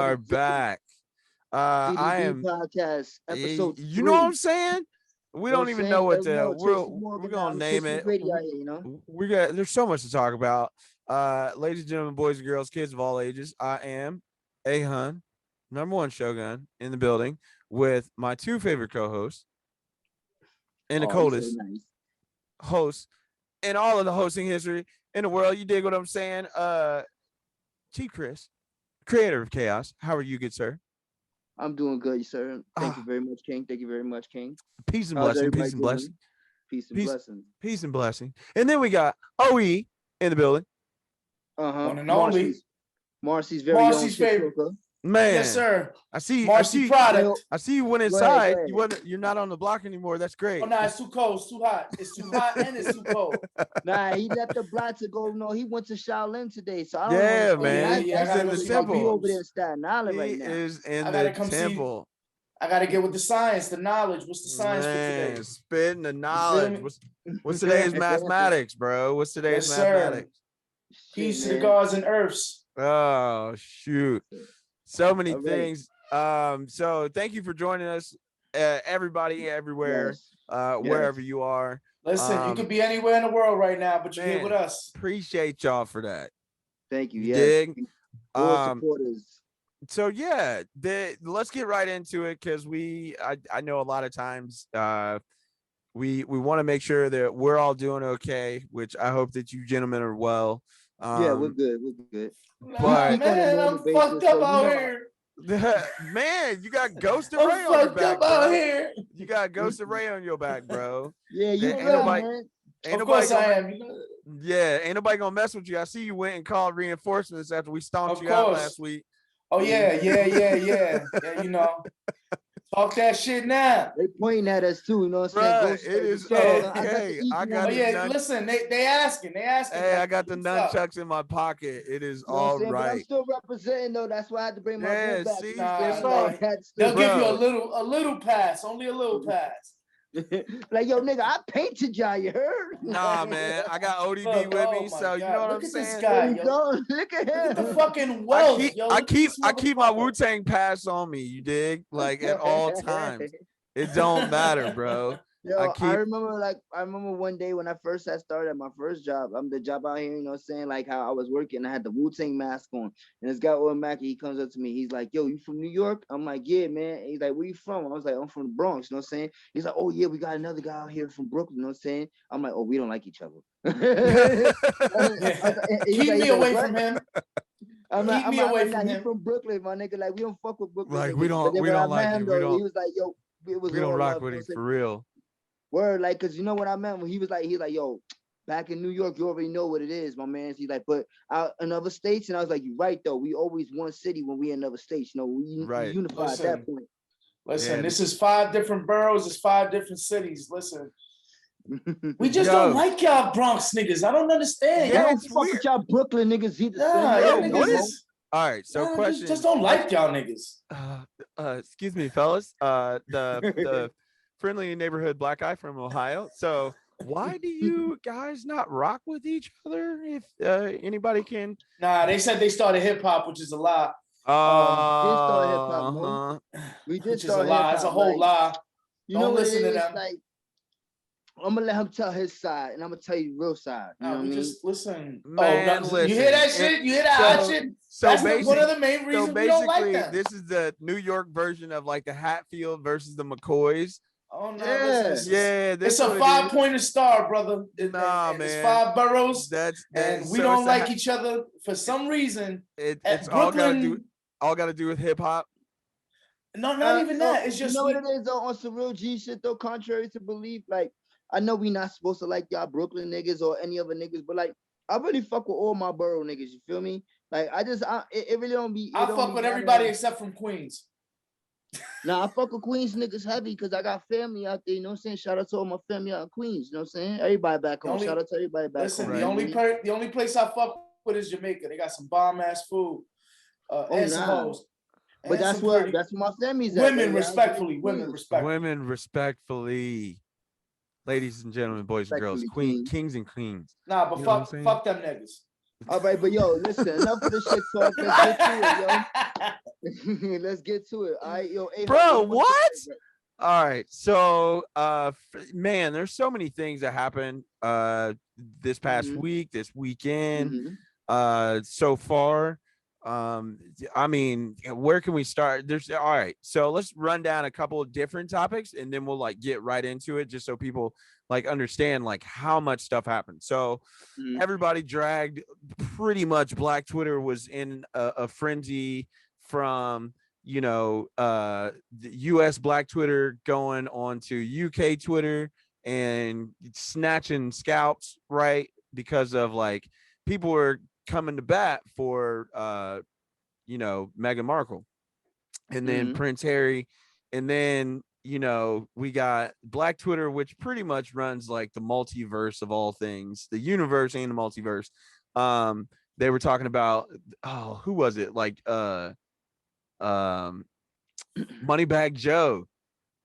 are back. I C.D.B am. podcast episode. You know what I'm saying? We don't even know what to. We're gonna name it. Brady out here, you know. We got. There's so much to talk about. Ladies and gentlemen, boys and girls, kids of all ages. I am A-Hun, #1 Shogun in the building with my two favorite co-hosts and the coldest host in all of the hosting history in the world. You dig what I'm saying? Chief Chris, creator of chaos. How are you, good sir? I'm doing good, sir. Thank you very much, King. Thank you very much, King. Peace and blessing. Peace and blessing. Peace and blessings. Peace and blessing. And then we got OE in the building. One and only. Marcy's very own favorite. Man, yes, sir. I see. Marcy product. I see you went inside. Go ahead. You're not on the block anymore. That's great. Oh no, it's too cold. It's too hot. It's too hot and it's too cold. Nah, he left the block to go. No, he went to Shaolin today. So I don't know. Man. He's in the temple. He over there in Staten Island right now. He is in the temple. I gotta get with the science, the knowledge. What's the science for today? Spitting the knowledge. What's today's mathematics, bro? What's today's mathematics? Peace to the gods and earths. Oh shoot. So many things. So thank you for joining us, everybody, everywhere, wherever you are. Listen, you could be anywhere in the world right now, but you're here with us. Appreciate y'all for that. Thank you. Dig? Supporters. So yeah, let's get right into it because I know a lot of times we want to make sure that we're all doing okay, which I hope that you gentlemen are well. Yeah, we're good. We're good. But man, I'm fucked up out here. Man, you got Ghost and Ray on your back, bro. Here. You got Ghost and Ray on your back, bro. Yeah, you know, man. Of course I am. Yeah, ain't nobody gonna mess with you. I see you went and called reinforcements after we stomped you out last week. Oh yeah. Yeah, you know. Talk that shit now. They pointing at us too, you know what I'm saying? It is okay. I got listen, they asking. Hey, I got the nunchucks in my pocket. It is all right. But I'm still representing though. That's why I had to bring my book back. See, they'll give you a little pass, only a little pass. Like, yo, nigga, I painted y'all, you heard? Nah, man, I got ODB with me, so you know what I'm saying. This guy, look at him. Look at the fucking wealth. I keep my Wu-Tang pass on me. You dig? Like at all times. It don't matter, bro. Yo, I remember one day when I first had started at my first job. I'm the job out here, you know what I'm saying? Like how I was working, I had the Wu-Tang mask on. And this guy automatically, he comes up to me. He's like, yo, you from New York? I'm like, yeah, man. And he's like, where you from? I was like, I'm from the Bronx, you know what I'm saying? He's like, oh yeah, we got another guy out here from Brooklyn, you know what I'm saying? I'm like, oh, we don't like each other. Keep me away from him. Keep me away from him. He's from Brooklyn, my nigga. Like, we don't fuck with Brooklyn. Like, we don't like him. He was like, yo, we don't rock with him for real. Word, like, cause you know what I meant when he's like, yo, back in New York, you already know what it is, my man. He's like, but out in other states, and I was like, you're right though. We always one city when we in other states, you know, we unified at that point. Listen, this is 5 different boroughs, it's 5 different cities. Listen, we just don't like y'all Bronx niggas. I don't understand. Yeah, don't fuck with y'all Brooklyn niggas either. What is? All right, so question. Just don't like y'all niggas. Excuse me, fellas. The friendly neighborhood black guy from Ohio. So why do you guys not rock with each other? If anybody can. Nah, they said they started hip hop, which is a lie. We did start hip hop. It's a whole lie. You don't listen to them. Like, I'm gonna let him tell his side, and I'm gonna tell you the real side. You know what I mean? Just listen. Man, listen. You hear that shit? You hear that shit? So that's one of the main reasons we don't like that. This is the New York version of like the Hatfield versus the McCoys. Oh no! Yeah, it's a 5-pointer star, brother. Man, it's 5 boroughs. And we don't like each other for some reason. It's Brooklyn, all got to do with hip hop. No, not even that. It's just you know what it is though. On some real G shit though, contrary to belief, like I know we not supposed to like y'all Brooklyn niggas or any other niggas, but like I really fuck with all my borough niggas. You feel me? Like it really don't be. I fuck with everybody except from Queens. Nah, I fuck with Queens niggas heavy because I got family out there, you know what I'm saying? Shout out to all my family out in Queens, you know what I'm saying? Everybody back home. Shout out to everybody back home. Listen, the only place I fuck with is Jamaica. They got some bomb ass food. And some hoes. But that's where my family's at. Women respectfully. Ladies and gentlemen, boys and girls, kings and queens. Nah, but fuck them niggas. All right, but yo, listen, enough of this shit talk. Let's get to it, yo. Let's get to it. All right, yo, A-Hun, Bro, you want to what? take it? All right. So man, there's so many things that happened this past week, this weekend, so far. I mean, where can we start? There's all right. So let's run down a couple of different topics and then we'll like get right into it just so people like understand like how much stuff happened. So everybody dragged pretty much Black Twitter was in a frenzy from the US Black Twitter going on to UK Twitter and snatching scalps, right? Because of like people were coming to bat for Meghan Markle and then Prince Harry. And then, we got Black Twitter, which pretty much runs like the multiverse of all things, the universe and the multiverse. They were talking about, who was it? Like Moneybag Joe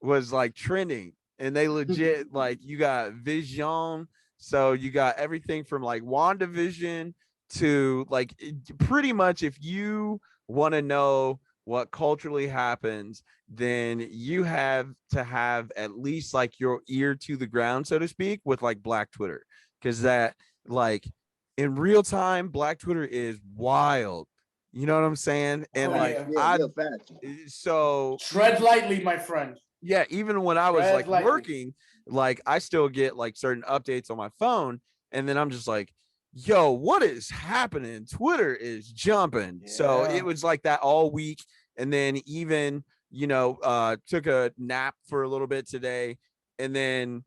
was like trending, and they legit like you got Vision, so you got everything from like WandaVision to like pretty much if you want to know what culturally happens, then you have to have at least like your ear to the ground, so to speak, with like Black Twitter, because that like in real time, Black Twitter is wild. You know what I'm saying? And so tread lightly, my friend. Yeah, even when I was like working, like I still get like certain updates on my phone, and then I'm just like, yo, what is happening? Twitter is jumping. Yeah. So it was like that all week. And then even, took a nap for a little bit today, and then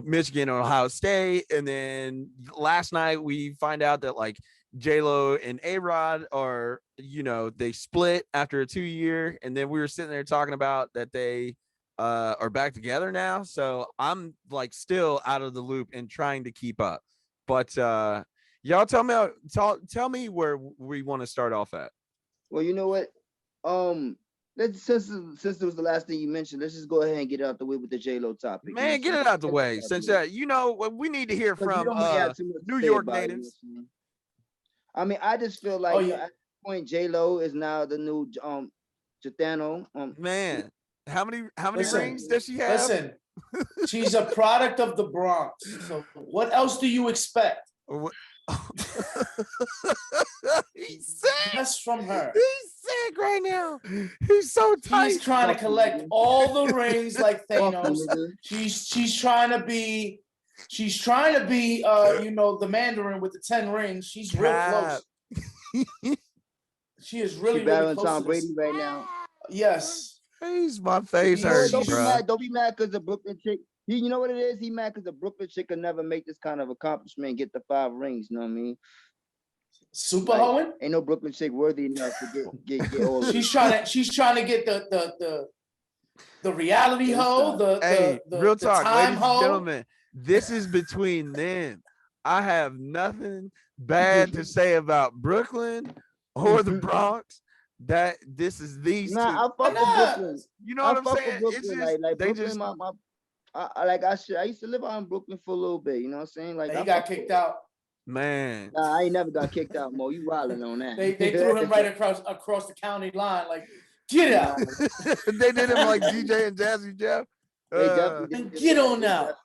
Michigan and Ohio State. And then last night we find out that like JLo and A-Rod are, they split after a 2-year. And then we were sitting there talking about that they are back together now. So I'm like still out of the loop and trying to keep up. But y'all tell me where we want to start off at. Well, you know what? Since it was the last thing you mentioned, let's just go ahead and get it out the way with the JLo topic. Man, get it out the way. Since we need to hear from New York natives. I mean, I just feel like at this point, JLo is now the new Thanos. Man, how many rings does she have? Listen, she's a product of the Bronx. So what else do you expect? He's sick. Just from her. He's sick right now. He's so tight. She's trying to collect all the rings like Thanos. She's trying to be the Mandarin with the 10 rings. She's real close. She is really battling close Tom Brady right now. Yes. He's my face hurts, bro. Don't be mad because the Brooklyn chick. You know what it is? He mad because the Brooklyn chick could never make this kind of accomplishment and get the 5 rings. You know what I mean? Super hoeing? Ain't no Brooklyn chick worthy enough to get all. She's trying to get the reality hoe. The real talk, ladies hoe. and gentlemen. This is between them. I have nothing bad to say about Brooklyn or the Bronx. That this is these two. I fuck with Brooklyn. You know what I'm saying? It's just, like they Brooklyn, just I used to live out in Brooklyn for a little bit. You know what I'm saying? Like he got kicked out. Man, nah, I ain't never got kicked out, Mo. You wilding on that. They threw him right across the county line. Like, get out. They did him like DJ and Jazzy Jeff. Get on now.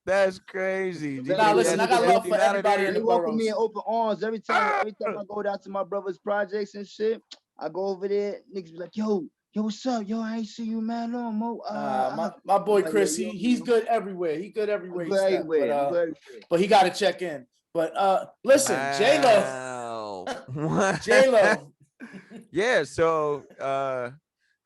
That's crazy. Nah, listen, I got love for everybody in the boroughs. Welcome me in open arms every time I go down to my brother's projects and shit. I go over there, niggas be like, yo, what's up? Yo, I ain't see you, man. No, Mo. My boy Chris, he's good everywhere. He good everywhere. But he got to check in. But listen, wow. JLo. Yeah. So, how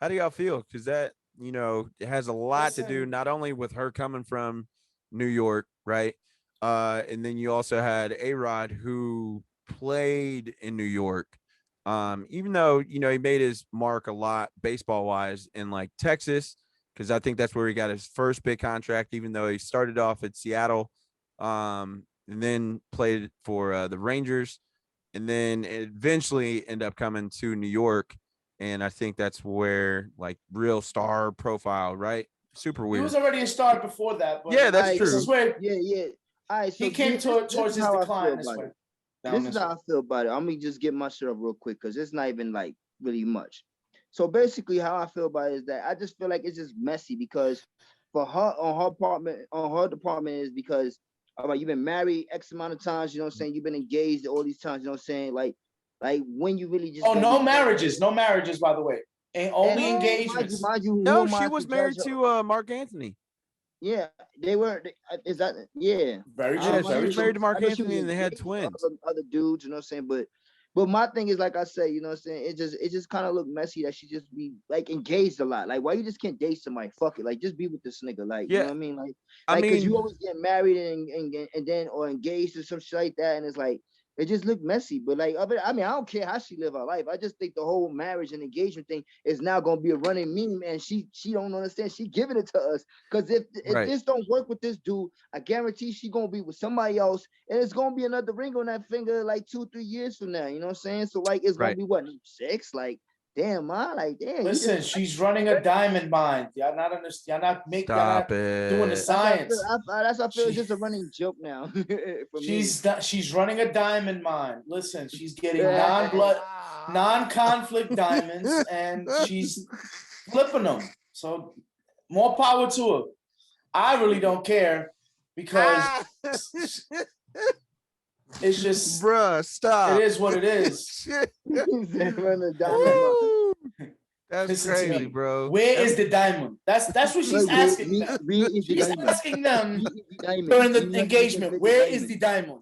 do y'all feel? Because that it has a lot to do not only with her coming from New York, right? And then you also had A-Rod who played in New York. Even though he made his mark a lot baseball wise in like Texas, because I think that's where he got his first big contract, even though he started off at Seattle, and then played for the Rangers, and then eventually end up coming to New York. And I think that's where like real star profile, right? Super weird. He was already a star before that. But yeah, that's true. This is where All right, so he came towards his decline this way. This is how I feel about it. I'm gonna just get my shit up real quick because it's not even like really much. So basically, how I feel about it is that I just feel like it's just messy because for her on her department is because all right, you've been married X amount of times, you know what I'm saying? You've been engaged all these times, you know what I'm saying? Like when you really just Oh, gonna be no marriages, by the way. And and only mind engagements. you, who No, am she I to was judge married her? to Mark Anthony. Yeah, they were. Is that yeah? Very Yeah, true, she very was She married true. to was, I Mark know she was Anthony, and they had engaged to twins. other dudes, you know what I'm saying? But my thing is like I say, you know what I'm saying? It just kind of look messy that she just be like engaged a lot. Like why you just can't date somebody? Fuck it, like just be with this nigga. Like you know Yeah, what I mean? I Like cause you mean, always get married and then or engaged or some shit like that, and it's like it just looked messy. But like I mean I don't care how she live her life. I just think the whole marriage and engagement thing is now gonna be a running meme, and she don't understand. She giving it to us because if right, this don't work with this dude, I guarantee she gonna be with somebody else, and it's gonna be another ring on that finger like 2-3 years from now. You know what I'm saying? So like it's gonna right. be what 6? Like damn, man, like damn, you just Listen, she's running a diamond mine. Y'all not understand. Y'all not Stop doing the it. that's what I feel. science. That's what I feel. It's She just a running joke now for me. she's running a diamond mine. Listen, she's getting non-conflict diamonds, and she's flipping them. So more power to her. I really don't care because it's just Bruh, stop. it is what it is. Shit. Run a diamond mine. Woo. That's Listen to crazy, me. bro. Where is the diamond? That's what she's Like, where, asking them. where is the She's diamond? asking them Where is the diamond? during You the never let them engagement. get Where is the diamond?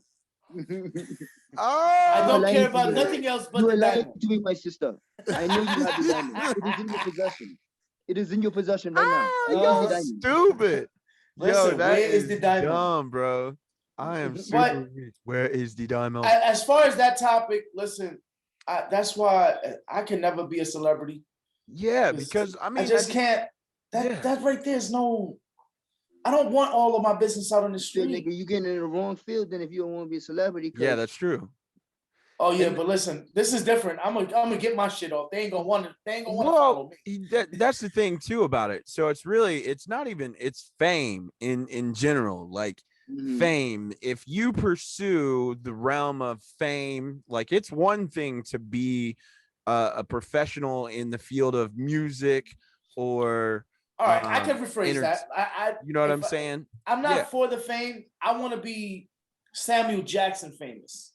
I You are Oh, don't lying care to about me. nothing else but You the are lying diamond. to me, my sister. I know you have the diamond. It is in your possession. It is in your possession right now. I oh, give you y'all the No. diamond. stupid. Yo, Listen, that where is is the diamond? dumb, bro. I am super But rich. Where is the diamond? as far as that topic, listen, that's why I can never be a celebrity. Yeah, because I I mean, just can't. yeah, That right there is no. I don't want all of my business out on the Shit, street. nigga, you getting in the wrong field then if you don't want to be a celebrity. yeah, Cause that's true. Oh yeah, And but listen, this is different. I'm gonna get my shit off. They ain't gonna want to. They ain't gonna want to well, follow me. that's the thing too about it. So it's not even it's fame in general. Like mhm. fame, if you pursue the realm of fame, like it's one thing to be a professional in the field of music or All right, I can rephrase enter, that. you know what I'm saying? I'm Yeah. not for the fame. I want to be Samuel Jackson famous.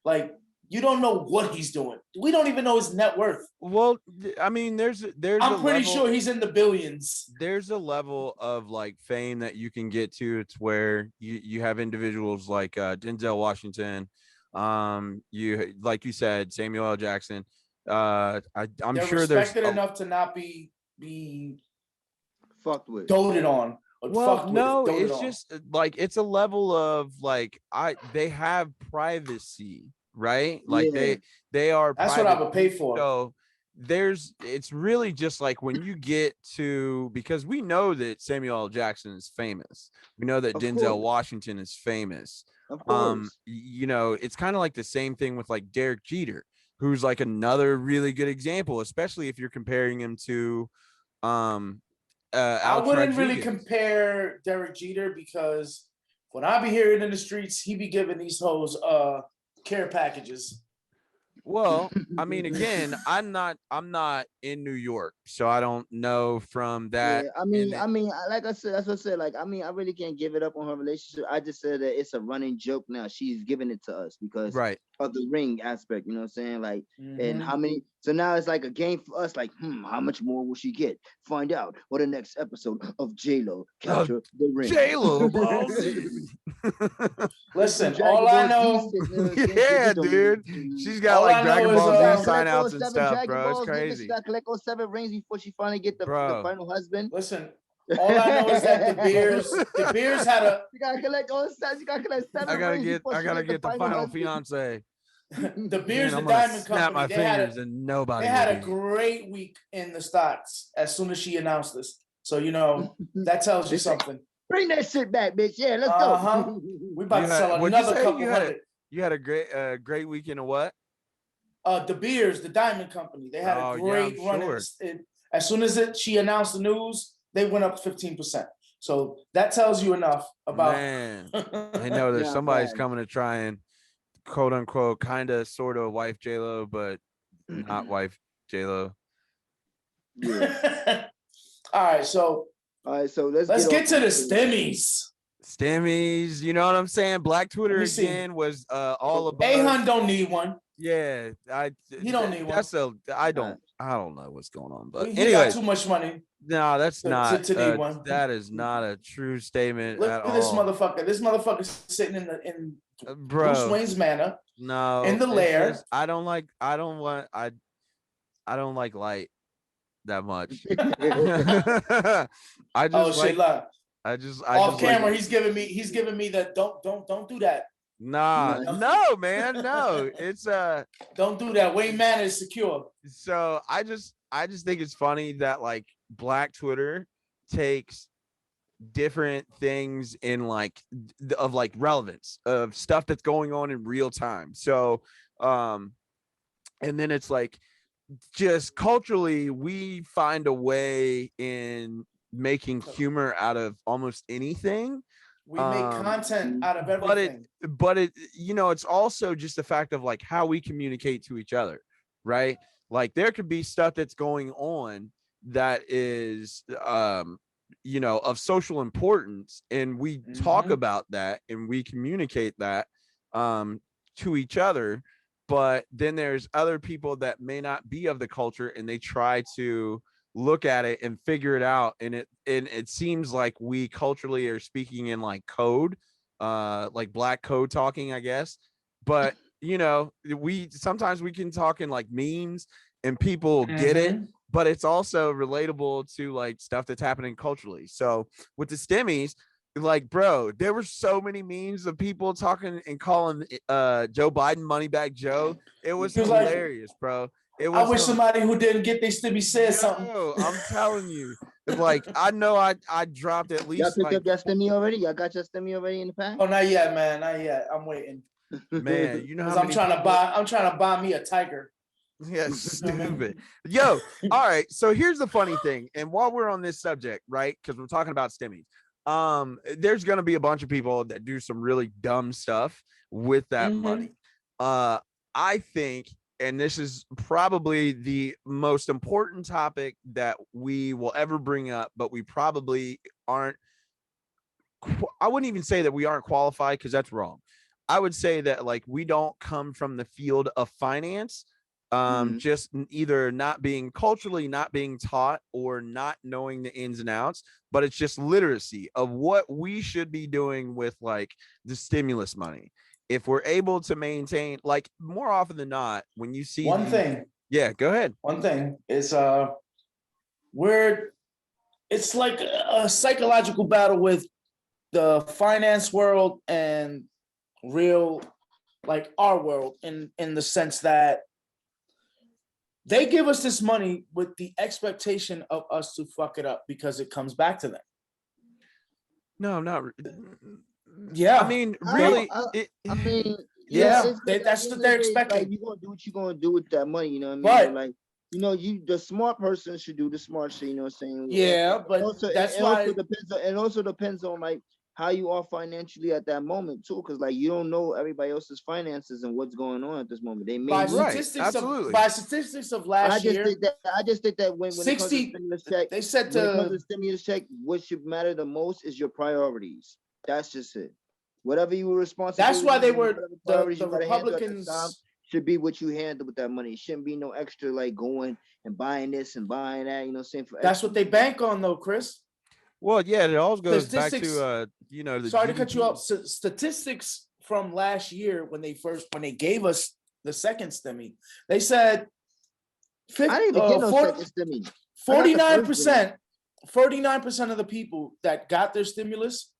Like you don't know what he's doing. We don't even know his net worth. Well, I mean, there's a I'm pretty level. sure he's in the billions. There's a level of like fame that you can get to. It's where you have individuals like Denzel Washington, you like you said Samuel L. Jackson. I'm They're sure there's respected enough to not be Fucked with. doted on or well, fucked with. no, Doted it's on. just like it's a level of like they have privacy, right? Like Yeah. they are That's what I private. would pay for. So it's really just like when you get to, because we know that Samuel L. Jackson is famous. We know that Of Denzel course. Washington is famous. Of course. You know, it's kind of like the same thing with like Derek Jeter, who's like another really good example, especially if you're comparing him to I Alex wouldn't really Rodriguez. compare Derek Jeter because when I be hearing in the streets, he be giving these hoes care packages. Well, I mean, again, I'm not in New York, so I don't know from that. Yeah, And like I said, that's what I said. Like, I mean, I really can't give it up on her relationship. I just said that it's a running joke now. She's giving it to us because right, of the ring aspect. You know what I'm saying? Like, and Mhm. how many? So now it's like a game for us. Like, how much more will she get? Find out what the next episode of JLo capture the ring. JLo Ball Z. Listen, all I know, Yeah, dude, she's got all like I know Dragon is, Ball Z Collect sign all outs and 7 stuff, Dragon bro. It's Balls, nigga. She crazy, gotta collect all 7 rings before she finally get the bro. final husband. listen, all I know is that the Bears had a You gotta collect all 7. You gotta collect 7 rings before I she gotta get get the final final husband. fiance. the Man, Beers, the I'm gonna Diamond snap Company. my fingers and nobody They will had a be. great week in the stocks as soon as she announced this. So you know that tells you something. Bring that shit back, bitch. Yeah, let's go. We about to sell What'd you another say? couple hundred. You had a great weekend of what? The Beers, the Diamond Company. They had a great I'm run. sure. As soon as she announced the news, they went up 15%. So that tells you enough about. Man, I know there's Not somebody's bad. coming to try and quote unquote kind of sort of wife JLo, but not wife JLo. Yeah. All right, so let's get to the stimmies. Stimmies, you know what I'm saying? Black Twitter again was all about. A-Hun don't need one. Yeah, he don't need one. I don't know what's going on, but he got too much money. No, that's not to need one. That is not a true statement. Look at at this all. motherfucker. This motherfucker's sitting in bro, Bruce Wayne's manor. No, in the lair. I don't like light that much. I just off camera. He's giving me that don't do that. Nah, no, man, no. It's don't do that. Wayne Manor is secure. So I just think it's funny that like Black Twitter takes different things in like of like relevance of stuff that's going on in real time. So and then it's like just culturally we find a way in making humor out of almost anything. We make content out of everything. But it you know, it's also just the fact of like how we communicate to each other, right? Like there could be stuff that's going on that is you know, of social importance, and we talk about that and we communicate that to each other. But then there's other people that may not be of the culture and they try to look at it and figure it out, and it seems like we culturally are speaking in like code, like black code talking, I guess. But you know, we sometimes we can talk in like memes and people get it, but it's also relatable to like stuff that's happening culturally. So with the stimmies, like, bro, there were so many memes of people talking and calling Joe Biden MoneyBag Joe. It was hilarious, like, bro. I wish somebody who didn't get their stimmy said something. I'm telling you. Like, I know I dropped at least. Y'all picked up your stimmy already? Y'all got your stimmy already in the pack? Oh, not yet, man. Not yet. I'm waiting. Man, you know how I'm trying to buy me a tiger. Yeah, stupid. Yo, all right. So here's the funny thing. And while we're on this subject, right? Because we're talking about stimmies. There's gonna be a bunch of people that do some really dumb stuff with that money. I think, and this is probably the most important topic that we will ever bring up, but we probably aren't. I wouldn't even say that we aren't qualified, because that's wrong. I would say that like we don't come from the field of finance. Just either not being culturally not being taught or not knowing the ins and outs, but it's just literacy of what we should be doing with like the stimulus money. If we're able to maintain, like, more often than not, when you see thing. Yeah, go ahead. One thing is it's like a psychological battle with the finance world and real, like, our world, in the sense that they give us this money with the expectation of us to fuck it up because it comes back to them. No, not. Yeah, I mean, really. Yeah, that's what they're expecting. Like, you're gonna do what you're gonna do with that money. You know what I mean? Like, you know, the smart person should do the smart shit. You know what I'm saying? Yeah, but also, it also depends on like how you are financially at that moment too, because like you don't know everybody else's finances and what's going on at this moment. They may by statistics of last year. I just think that when 60, it comes to stimulus check, they said when it comes to stimulus check, what should matter the most is your priorities. That's just it. Whatever you were responsible. That's why they were the Republicans should be what you handle with that money. It shouldn't be no extra like going and buying this and buying that. You know what I'm saying? That's what they bank on, though, Chris. Well, yeah, it all goes back to you know. Sorry to cut you off. Statistics from last year when they gave us the second stimmy, they said I didn't even get no second stimmy. 49% of the people that got their stimulus.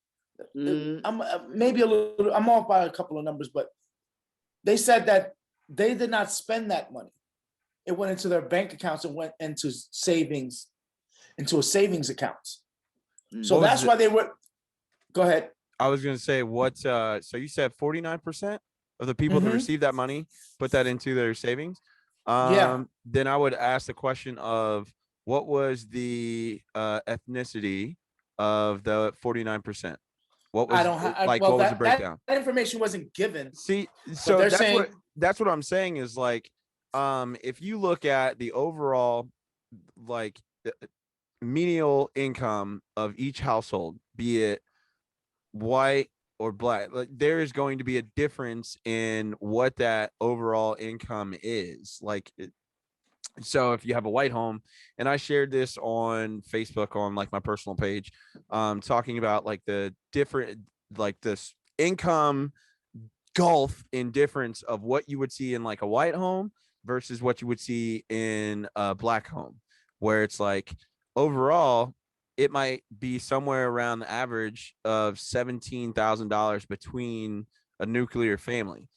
I'm maybe a little. I'm off by a couple of numbers, but they said that they did not spend that money. It went into their bank accounts and went into a savings account. So that's why they were. Go ahead. I was going to say what. So you said 49% of the people that received that money put that into their savings. Yeah. Then I would ask the question of what was the ethnicity of the 49%. What was what was the breakdown? That information wasn't given. See, so that's what I'm saying is like if you look at the overall like menial income of each household, be it white or black, like there is going to be a difference in what that overall income is. Like so if you have a white home, and I shared this on Facebook on like my personal page, talking about like the different, like this income gulf in difference of what you would see in like a white home versus what you would see in a black home, where it's like overall it might be somewhere around the average of $17,000 between a nuclear family,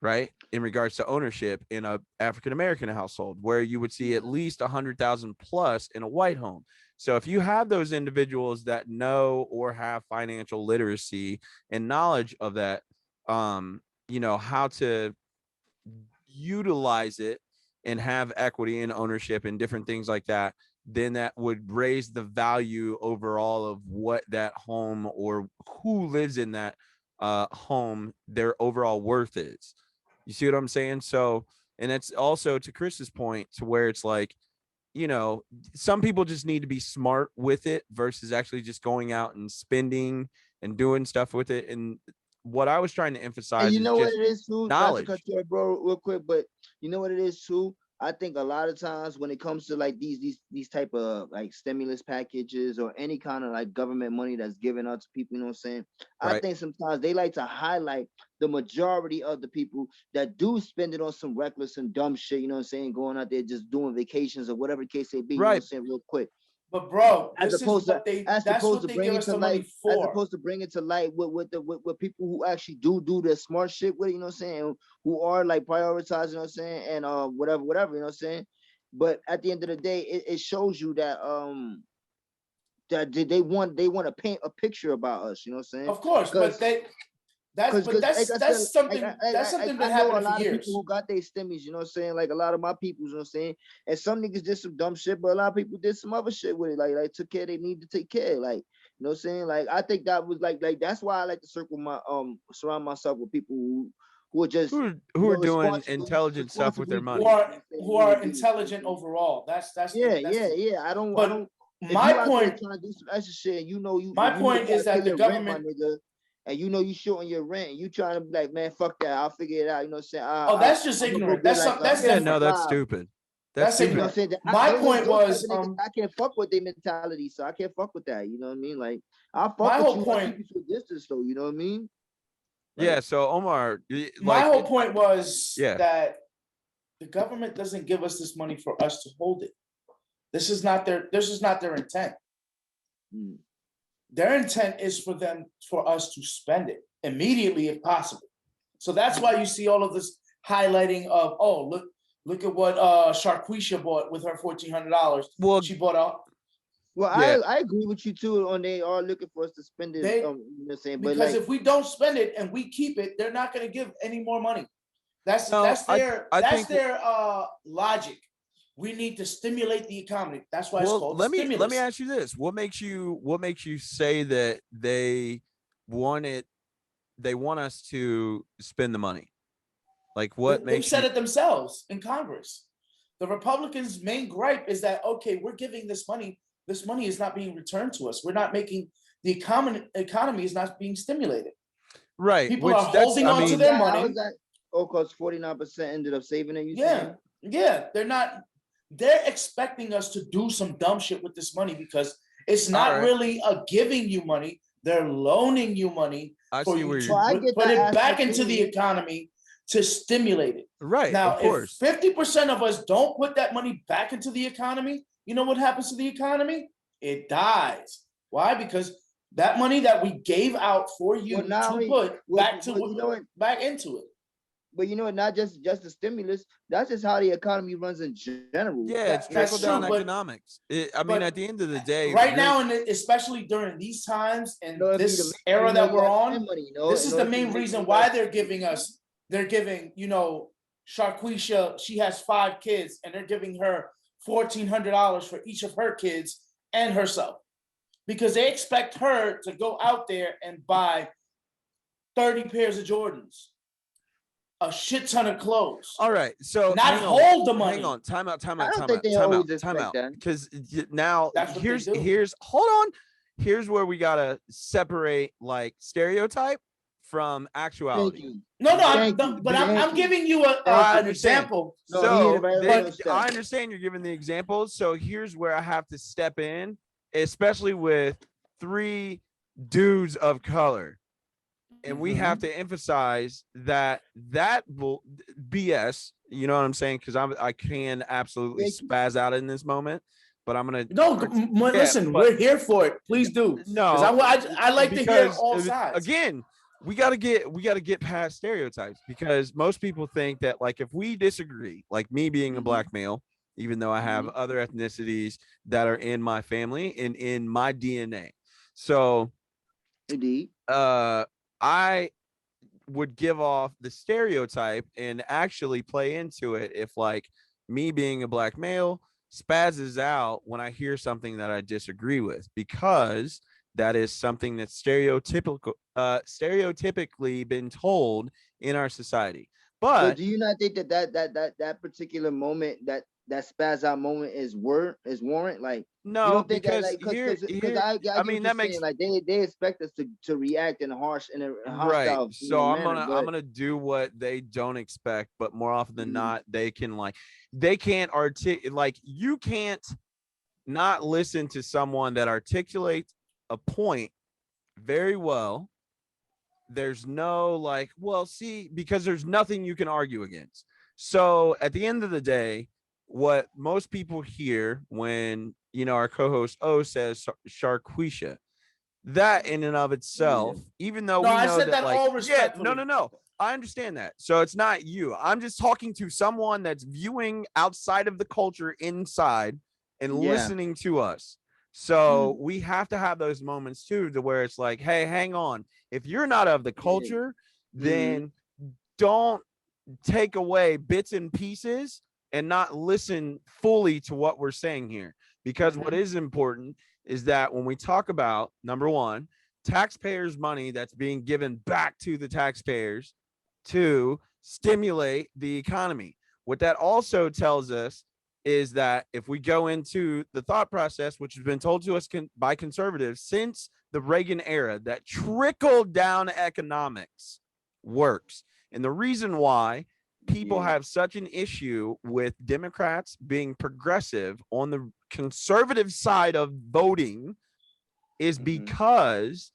right? In regards to ownership in a African American household, where you would see at least 100,000 plus in a white home. So if you have those individuals that know or have financial literacy and knowledge of that, how to utilize it and have equity and ownership and different things like that, then that would raise the value overall of what that home or who lives in that home, their overall worth is. You see what I'm saying? So, and it's also to Chris's point to where it's like, some people just need to be smart with it versus actually just going out and spending and doing stuff with it. And what I was trying to And emphasize you is know what just it is too? Not to cut knowledge. you off, bro, real quick, but you know what it is too? I think a lot of times when it comes to like these type of like stimulus packages or any kind of like government money that's given out to people, you know what I'm saying? I Right. think sometimes they like to highlight the majority of the people that do spend it on some reckless and dumb shit, you know what I'm saying? Going out there just doing vacations or whatever the case may be, you know what I'm Right. saying, real quick. But bro, As this is opposed to what they as that's opposed what to they bring give it us to the money light, as for. opposed to bring it to light with people who actually do the smart shit with it, you know what I'm saying, who are like prioritizing, you know what I'm saying, and whatever, you know what I'm saying. But at the end of the day, it shows you that that they want to paint a picture about us, you know what I'm saying? Of course, but Because like I said, that's something I been know a happening for lot of people years. who got their stimmies, you know what I'm saying? Like a lot of my people, you know what I'm saying? And some niggas did some dumb shit, but a lot of people did some other shit with it. Like took care they need to take care. Like, you know what I'm saying? Like I think that was like that's why I like to surround myself with people who are just Who are doing responsible, intelligent stuff with their responsibly Who money. doing, are you know what I'm saying, who what they are do. intelligent overall. Yeah, That's the yeah. I but don't. If my you out there point trying to do some extra shit, and you know my you point is gotta pay that the your rent, my government. nigga, and you know you short on your rent, and you trying to be like, man, fuck that, I'll figure it out. You know what I'm saying? Oh, that's just I'm gonna go ignorant. get like a That's Yeah, nine to no, different. that's five. stupid. That's That's You know stupid. what I'm ignorant. saying? My point Those type was of niggas, I can't fuck with their mentality, so I can't fuck with that. You know what I mean? Like I'll fuck my with whole you, I keep point you to a distance though. You know what I mean? Yeah. Like So Omar, my like, whole point was yeah, that the government doesn't give us this money for us to hold it. This is not their intent. mm. Their intent is for us to spend it immediately if possible. So that's why you see all of this highlighting of, oh, look at what Sharquisha bought with her $1,400. well, She bought out Well, yeah, I agree with you too. On they are looking for us to spend it. they You know what I'm saying? But because like, if we don't spend it and we keep it, they're not going to give any more money. That's no, that's I, their I that's think. their logic. We need to stimulate the economy. That's why it's Well, called let me stimulus. ask you this: what makes you say that want it? They want us to spend the money. Like, what They've makes said you? it themselves in Congress. The Republicans' main gripe is that, okay, we're giving this money. This money is not being returned to us. We're not making the economy is not being stimulated. Right, People are which that's, holding I on to mean, their how is money. that? Oh, cause 49% ended up saving it. You Yeah, saying? yeah. They're not. They're expecting us to do some dumb shit with this money because it's all not right. really a giving you money. They're loaning you money I for see you where to you're. Well, I get put that it back aspect into the too. economy to stimulate it. Right, of Now, if course. 50% of us don't put that money back into the economy, you know what happens to the economy? It dies. Why? Because that money that we gave out for Well, you not to only, put well, you know what? back into it. But you know what? Not just the stimulus. That's just how the economy runs in general. Yeah, it's trickle That's down true, economics. I mean, at but the end of the day, right you're now, and especially during these times In and order for you to this make money, era you know, that you we're gotta on, spend money. You know, this in is the order for you main to make money, reason you gotta why spend money. they're giving, Sharquisha, she has 5 kids, and they're giving her $1,400 for each of her kids and herself because they expect her to go out there and buy 30 pairs of Jordans. a shit ton of clothes. All right, so not hold the money. Hang on, time out. I don't think they always expect that. Because now here's hold on. Here's where we gotta separate like stereotype from actuality. No, but I'm giving you an example. So I understand you're giving the example. So here's where I have to step in, especially with 3 dudes of color. And we have to emphasize that BS, you know what I'm saying? Because I can absolutely spaz out in this moment, but I'm gonna listen. We're here for it. Please do. No, I like to hear all sides. Again, we gotta get past stereotypes, because most people think that like if we disagree, like me being a black male, even though I have other ethnicities that are in my family and in my DNA, so indeed, I would give off the stereotype and actually play into it if like me being a black male spazzes out when I hear something that I disagree with, because that is something that's stereotypically been told in our society. But do you not think that particular moment, that spaz out moment is warrant? Like, no, you don't think because I mean that makes like they expect us to react in a harsh and a hostile right. So I'm manner, I'm gonna do what they don't expect, but more often than not, they can't articulate. Like, you can't not listen to someone that articulates a point very well. There's no like, well, see, because there's nothing you can argue against. So at the end of the day, what most people hear when, our co-host O says Sharquisha, that in and of itself, even though we know I said that like, all respectfully. No. I understand that. So it's not you. I'm just talking to someone that's viewing outside of the culture inside and listening to us. So we have to have those moments too, to where it's like, hey, hang on. If you're not of the culture, then don't take away bits and pieces and not listen fully to what we're saying here. Because what is important is that when we talk about, number one, taxpayers' money that's being given back to the taxpayers to stimulate the economy. What that also tells us is that if we go into the thought process, which has been told to us by conservatives since the Reagan era, that trickle down economics works. And the reason why people have such an issue with Democrats being progressive on the conservative side of voting is because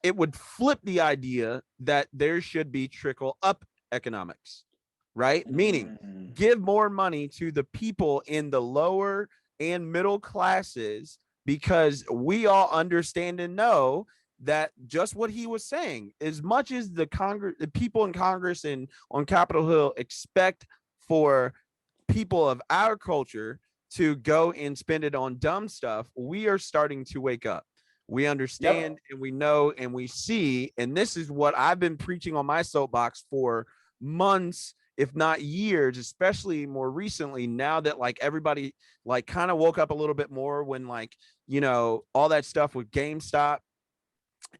it would flip the idea that there should be trickle up economics, right? Meaning give more money to the people in the lower and middle classes, because we all understand and know that just what he was saying, as much as the people in Congress and on Capitol Hill expect for people of our culture to go and spend it on dumb stuff, we are starting to wake up. We understand and we know and we see, and this is what I've been preaching on my soapbox for months, if not years, especially more recently, now that like everybody like kind of woke up a little bit more when like, all that stuff with GameStop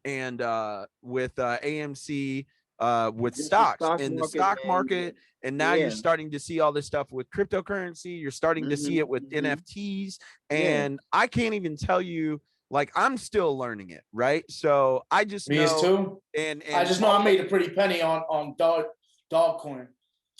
and with AMC, with stocks in the stock market. And now you're starting to see all this stuff with cryptocurrency. You're starting to see it with NFTs. And I can't even tell you, like, I'm still learning it, right? So I just know too. And I just know I made a pretty penny on Dogecoin.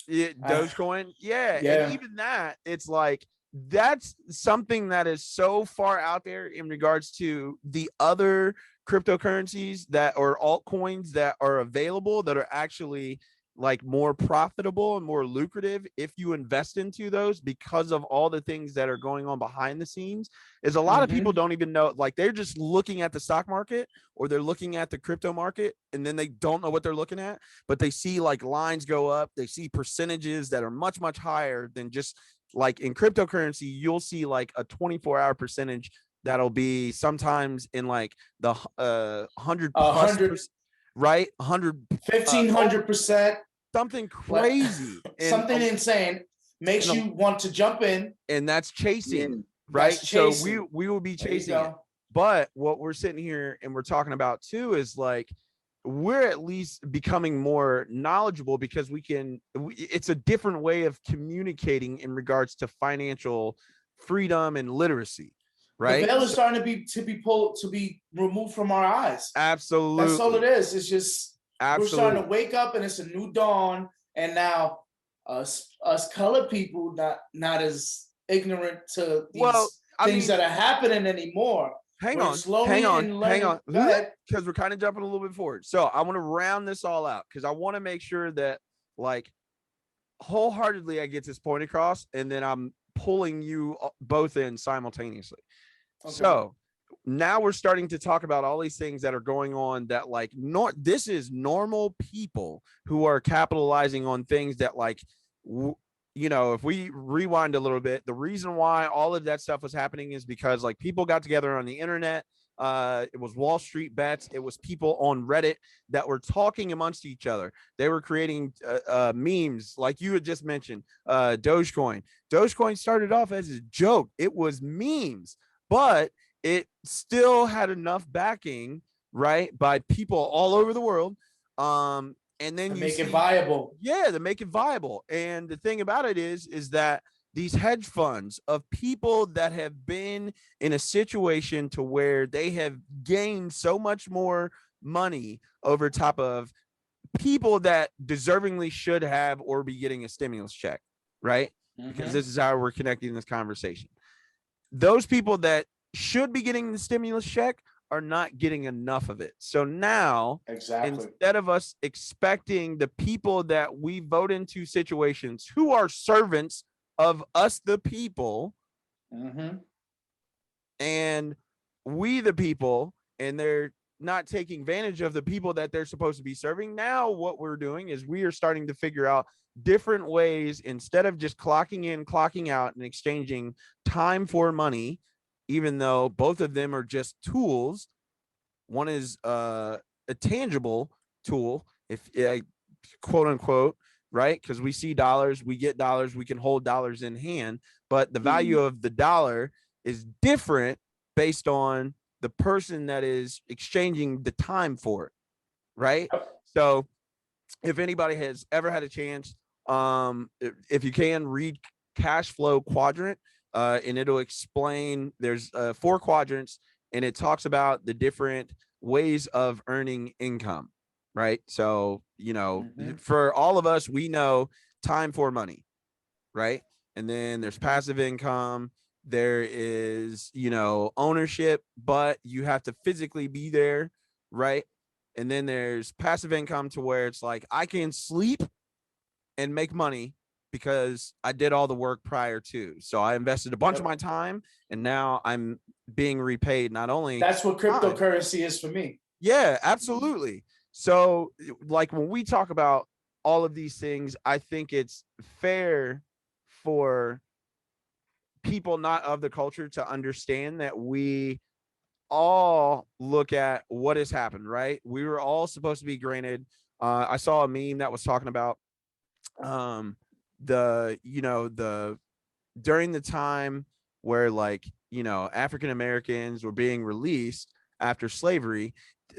Dogecoin, and even that, it's like that's something that is so far out there in regards to the other cryptocurrencies that or altcoins that are available that are actually like more profitable and more lucrative if you invest into those, because of all the things that are going on behind the scenes. Is a lot of people don't even know, like they're just looking at the stock market or they're looking at the crypto market and then they don't know what they're looking at, but they see like lines go up, they see percentages that are much higher than just like in cryptocurrency. You'll see like a 24-hour percentage that'll be sometimes in like the 100 plus, right? 1,500%, something crazy, something insane, makes you want to jump in, and that's chasing, right? That's chasing. So we will be chasing it. But what we're sitting here and we're talking about too is like we're at least becoming more knowledgeable because it's a different way of communicating in regards to financial freedom and literacy, The right? veil is starting to be removed from our eyes. Absolutely. That's all it is. It's just we're starting to wake up and it's a new dawn. And now us colored people not as ignorant to these things that are happening anymore. Hang on. Because we're kind of jumping a little bit forward. So I want to round this all out because I want to make sure that like wholeheartedly I get this point across, and then I'm pulling you both in simultaneously. Okay. So now we're starting to talk about all these things that are going on that like this is normal people who are capitalizing on things that like you know, if we rewind a little bit, the reason why all of that stuff was happening is because like people got together on the internet. It was Wall Street bets. It was people on Reddit that were talking amongst each other. They were creating memes like you had just mentioned. Dogecoin started off as a joke. It was memes, but it still had enough backing, right, by people all over the world. And then you make it viable. Yeah, to make it viable. And the thing about it is that these hedge funds of people that have been in a situation to where they have gained so much more money over top of people that deservingly should have or be getting a stimulus check, right? Mm-hmm. Because this is how we're connecting this conversation. Those people that should be getting the stimulus check are not getting enough of it. So now, instead of us expecting the people that we vote into situations who are servants of us, the people, and we, the people, and they're not taking advantage of the people that they're supposed to be serving. Now, what we're doing is we are starting to figure out different ways instead of just clocking in, clocking out, and exchanging time for money. Even though both of them are just tools, one is a tangible tool, if quote unquote, right? Because we see dollars, we get dollars, we can hold dollars in hand, but the value of the dollar is different based on the person that is exchanging the time for it, right? So if anybody has ever had a chance, if you can read Cash Flow Quadrant, and it'll explain there's 4 quadrants, and it talks about the different ways of earning income, right? So, you know, for all of us, we know time for money, right? And then there's passive income. There is, you know, ownership, but you have to physically be there, right? And then there's passive income to where it's like I can sleep and make money because I did all the work prior to. So I invested a bunch of my time, and now I'm being repaid. Not only that's what cryptocurrency is for me. Yeah, absolutely. So like when we talk about all of these things, I think it's fair for people not of the culture to understand that we all look at what has happened, right? We were all supposed to be granted. I saw a meme that was talking about the during the time where like, you know, African Americans were being released after slavery,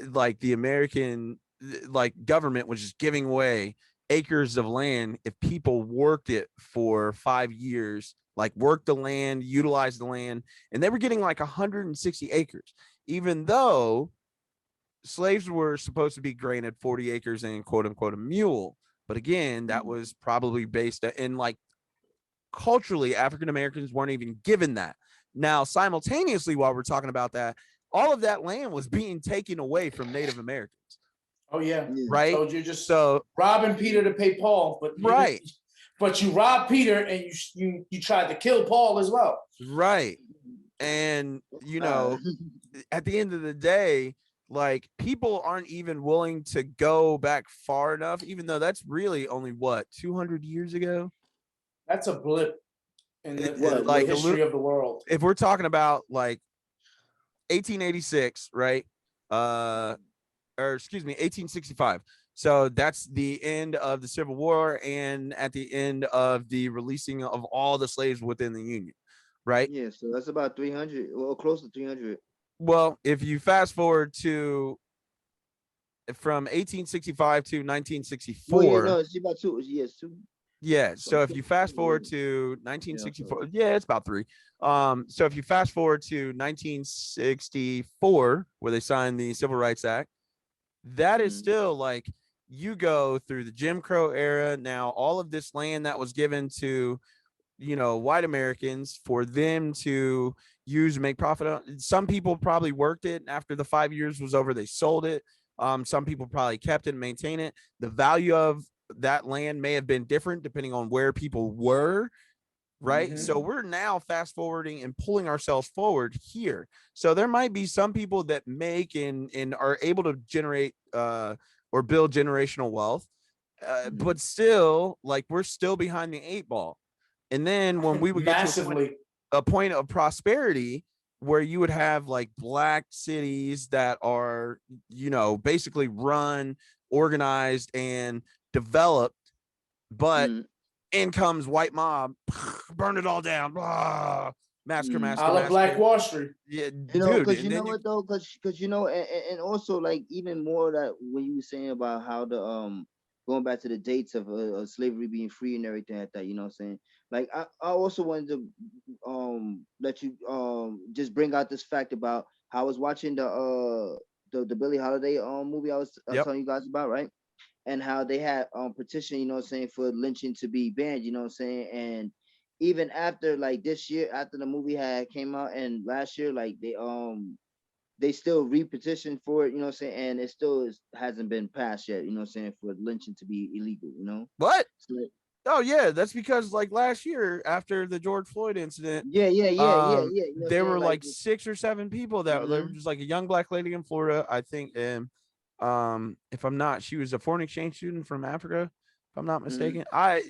like the American like government was just giving away acres of land if people worked it for 5 years, like worked the land, utilized the land, and they were getting like 160 acres, even though slaves were supposed to be granted 40 acres and quote unquote a mule. But again, that was probably based in like culturally, African Americans weren't even given that. Now, simultaneously, while we're talking about that, all of that land was being taken away from Native Americans. Oh yeah, right. So you're just robbing Peter to pay Paul, but you robbed Peter and you tried to kill Paul as well. Right. And you know, at the end of the day, like people aren't even willing to go back far enough, even though that's really only what 200 years ago. That's a blip in the history of the world. If we're talking about like 1886, right? Or excuse me, 1865. So that's the end of the Civil War and at the end of the releasing of all the slaves within the Union, right? Yeah, so that's about 300, well, close to 300. Well, if you fast forward to from 1865 to Well, yeah, 1964. no, it's about two. Yes, two. Yeah. So I'm So if sure. you fast forward to Yeah, so 1964, yeah, it's about 3. So if you fast forward to 1964, where they signed the Civil Rights Act, that is still like you go through the Jim Crow era. Now, all of this land that was given to, white Americans for them to use, make profit on. Some people probably worked it. After the 5 years was over, they sold it. Some people probably kept it and maintain it. The value of that land may have been different depending on where people were. Right. So we're now fast forwarding and pulling ourselves forward here. So there might be some people that make and are able to generate or build generational wealth. But still, like, we're still behind the 8 ball. And then when we would get to massively. a point of prosperity where you would have like black cities that are, basically run, organized, and developed, but in comes white mob, burn it all down, blah, massacre, A massacre, la Black massacre. Wall Street. Yeah, because dude. you know what though, because and also like even more that when you were saying about how the going back to the dates of slavery being free and everything like that, you know what I'm saying? Like I also wanted to let you just bring out this fact about how I was watching the Billie Holiday movie I was telling you guys about, right? And how they had petition, you know what I'm saying, for lynching to be banned, you know what I'm saying? And even after like this year, after the movie had came out and last year, like they still re-petitioned for it, you know what I'm saying? And it still hasn't been passed yet, you know what I'm saying, for lynching to be illegal, you know? What? So, Oh yeah, that's because like last year after the George Floyd incident, yeah. You know what I'm there saying? were like 6 or 7 people that there was just like a young black lady in Florida, I think, and if I'm not, she was a foreign exchange student from Africa, if I'm not mistaken. I'm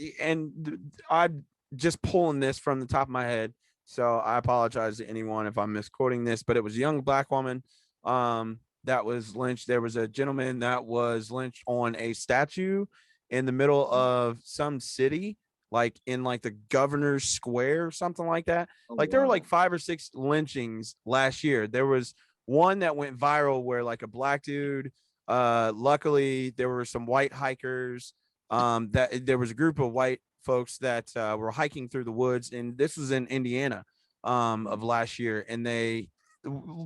just pulling this from the top of my head, so I apologize to anyone if I'm misquoting this, but it was a young black woman that was lynched. There was a gentleman that was lynched on a statue in the middle of some city, like in like the governor's square or something like that. Oh, Like there were wow. like 5 or 6 lynchings last year. There was one that went viral where like a black dude, luckily there were some white hikers, that there was a group of white folks that were hiking through the woods, and this was in Indiana of last year, and they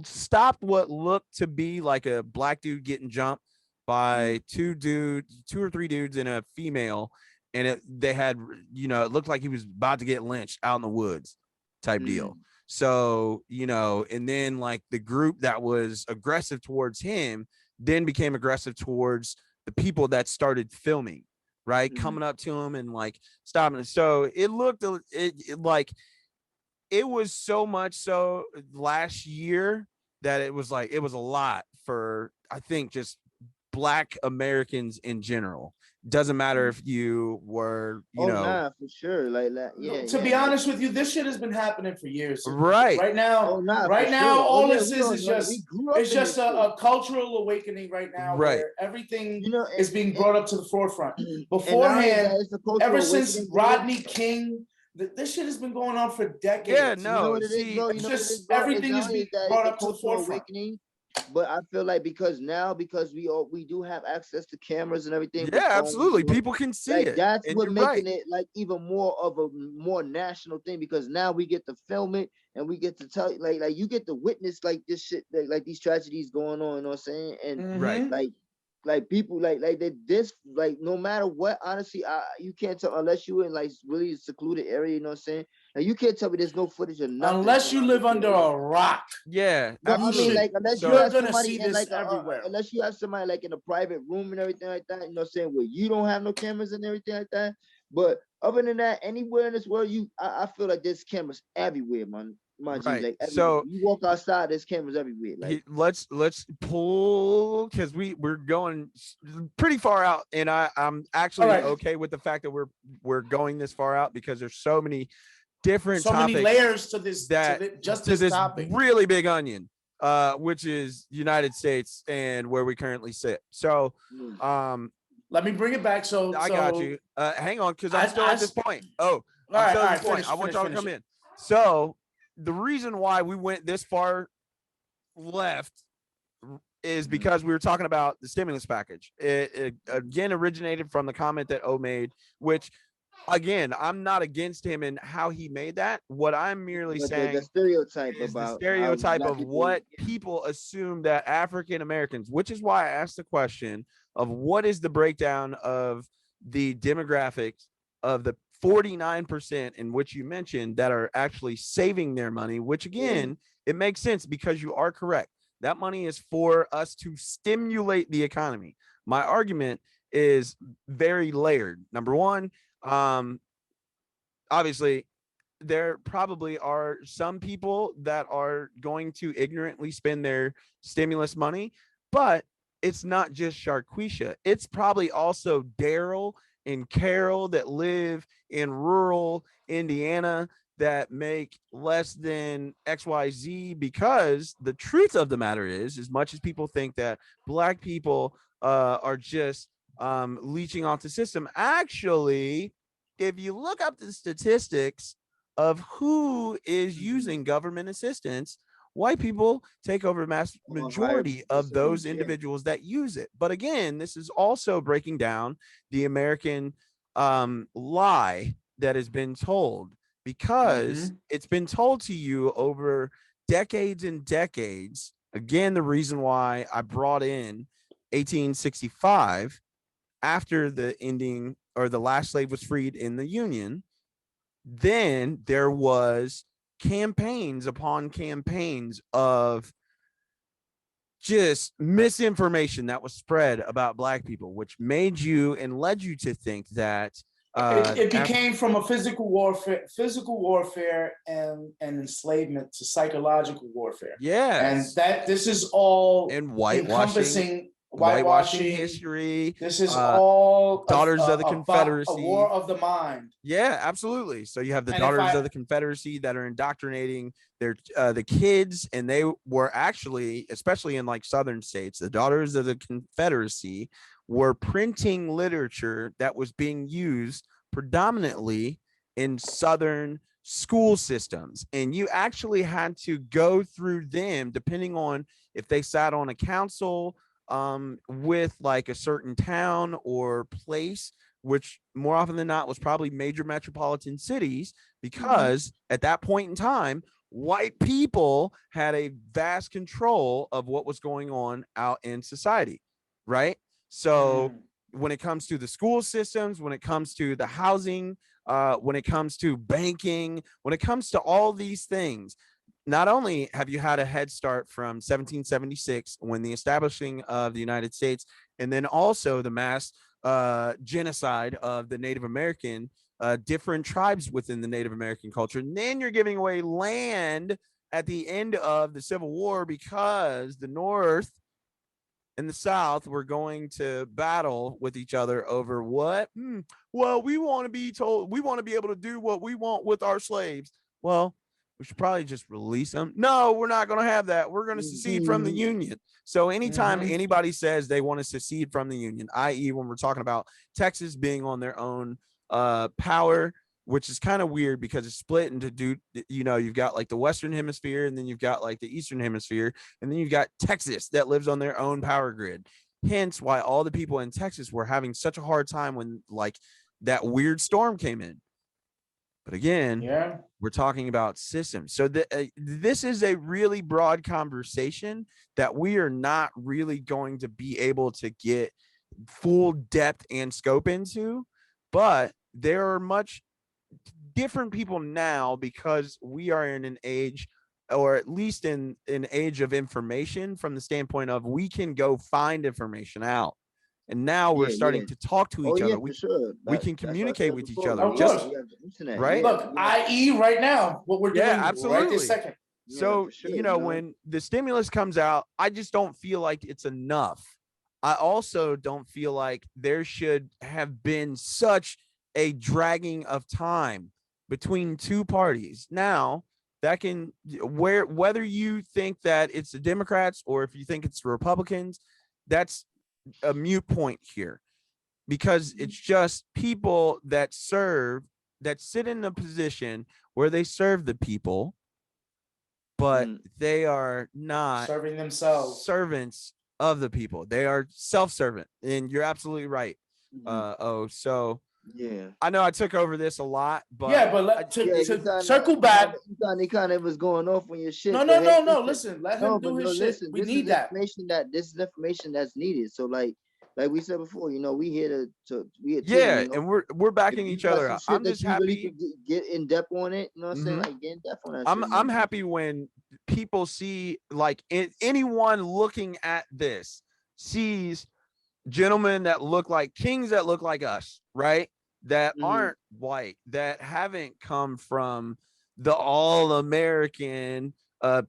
stopped what looked to be like a black dude getting jumped by 2 or 3 dudes and a female, and they had, it looked like he was about to get lynched out in the woods type deal. So, and then like the group that was aggressive towards him then became aggressive towards the people that started filming, right? Coming up to him and like stopping. So it looked like it was so much so last year that it was a lot for, I think, just black Americans in general. Doesn't matter if you were, nah, for sure. Like yeah. To be honest with you, this shit has been happening for years. Right. Right now, all this is just a cultural awakening right now, where everything is being brought up to the forefront. Beforehand, ever since Rodney King, this shit has been going on for decades. Yeah, no. You know what it is, bro? Everything is being brought up to the forefront. But I feel like because we do have access to cameras and everything. Yeah, absolutely. People can see like, it. That's what making it like even more of a more national thing, because now we get to film it and we get to tell like you get to witness like this shit, like these tragedies going on, you know what I'm saying? And like people like this, like no matter what, honestly, you can't tell unless you in like really secluded area, you know what I'm saying? Like you can't tell me there's no footage of nothing. Unless you live under a rock. Yeah. No, I mean like unless you have somebody in like everywhere. Unless you have somebody like in a private room and everything like that, you know what I'm saying, where you don't have no cameras and everything like that. But other than that, anywhere in this world, I feel like there's cameras everywhere, man. Right. Like so you walk outside, there's cameras everywhere. Like let's pull, because we're going pretty far out, and I'm actually okay with the fact that we're going this far out, because there's so many different topics, many layers to this this topic. Really big onion, which is United States and where we currently sit. So let me bring it back. I got you. Hang on, because I'm still at this point. Oh, I'm still at this point. I want y'all to come in. So the reason why we went this far left is because we were talking about the stimulus package. It again originated from the comment that O made, which again, I'm not against him and how he made that. What I'm merely But saying the stereotype is the about how stereotype black of people, what people assume that African Americans, which is why I asked the question of what is the breakdown of the demographics of the 49% in which you mentioned that are actually saving their money, which again, it makes sense because you are correct. That money is for us to stimulate the economy. My argument is very layered. Number one, obviously, there probably are some people that are going to ignorantly spend their stimulus money, but it's not just Sharquisha. It's probably also Daryl and Carol that live in rural Indiana that make less than XYZ, because the truth of the matter is, as much as people think that black people are just leeching off the system, actually, if you look up the statistics of who is using government assistance, white people take over a mass majority of those individuals that use it. But again, this is also breaking down the American lie that has been told, because it's been told to you over decades and decades. Again, the reason why I brought in 1865 after the ending or the last slave was freed in the Union, then there was campaigns upon campaigns of just misinformation that was spread about black people, which made you and led you to think that it became from a physical warfare and enslavement to psychological warfare. Yes. And that this is all and encompassing whitewashing history. This is all Daughters of the Confederacy. A war of the mind. Yeah, absolutely. So you have the Daughters of the Confederacy that are indoctrinating their the kids, and they were actually, especially in like southern states, the Daughters of the Confederacy were printing literature that was being used predominantly in southern school systems, and you actually had to go through them depending on if they sat on a council with like a certain town or place, which more often than not was probably major metropolitan cities, because at that point in time, white people had a vast control of what was going on out in society, right? So when it comes to the school systems, when it comes to the housing, when it comes to banking, when it comes to all these things, not only have you had a head start from 1776 when the establishing of the United States, and then also the mass genocide of the Native American, different tribes within the Native American culture. And then you're giving away land at the end of the Civil War because the North and the South were going to battle with each other over what? Well, we want to be told, we want to be able to do what we want with our slaves. Well, we should probably just release them. No, we're not going to have that. We're going to secede from the Union. So anytime anybody says they want to secede from the Union, i.e. when we're talking about Texas being on their own power, which is kind of weird because it's split into, you've got like the Western hemisphere, and then you've got like the Eastern hemisphere, and then you've got Texas that lives on their own power grid. Hence why all the people in Texas were having such a hard time when like that weird storm came in. But again, we're talking about systems. So this is a really broad conversation that we are not really going to be able to get full depth and scope into, but there are much different people now because we are in an age, or at least in an age of information, from the standpoint of we can go find information out. And now we're starting to talk to each other. We can communicate with each other. Just right. Look, i.e. right now, what we're doing absolutely. Right this second. So, when the stimulus comes out, I just don't feel like it's enough. I also don't feel like there should have been such a dragging of time between two parties. Now, that can, whether you think that it's the Democrats or if you think it's the Republicans, that's a mute point here, because it's just people that sit in a position where they serve the people, but they are not serving themselves, servants of the people. They are self-servant, and you're absolutely right. So yeah. I know I took over this a lot, but yeah, but to circle back, you kind of was going off on your shit. No. Listen, let him do his shit. Listen, We need that. This is information that's needed. So like we said before, you know, we here to we yeah, you know, and we're backing each other up. I'm just happy. Really get in depth on it. You know what I'm saying? Like get in depth on that. I'm happy when people see, like, anyone looking at this sees gentlemen that look like kings, that look like us, right? That aren't white, that haven't come from the all-American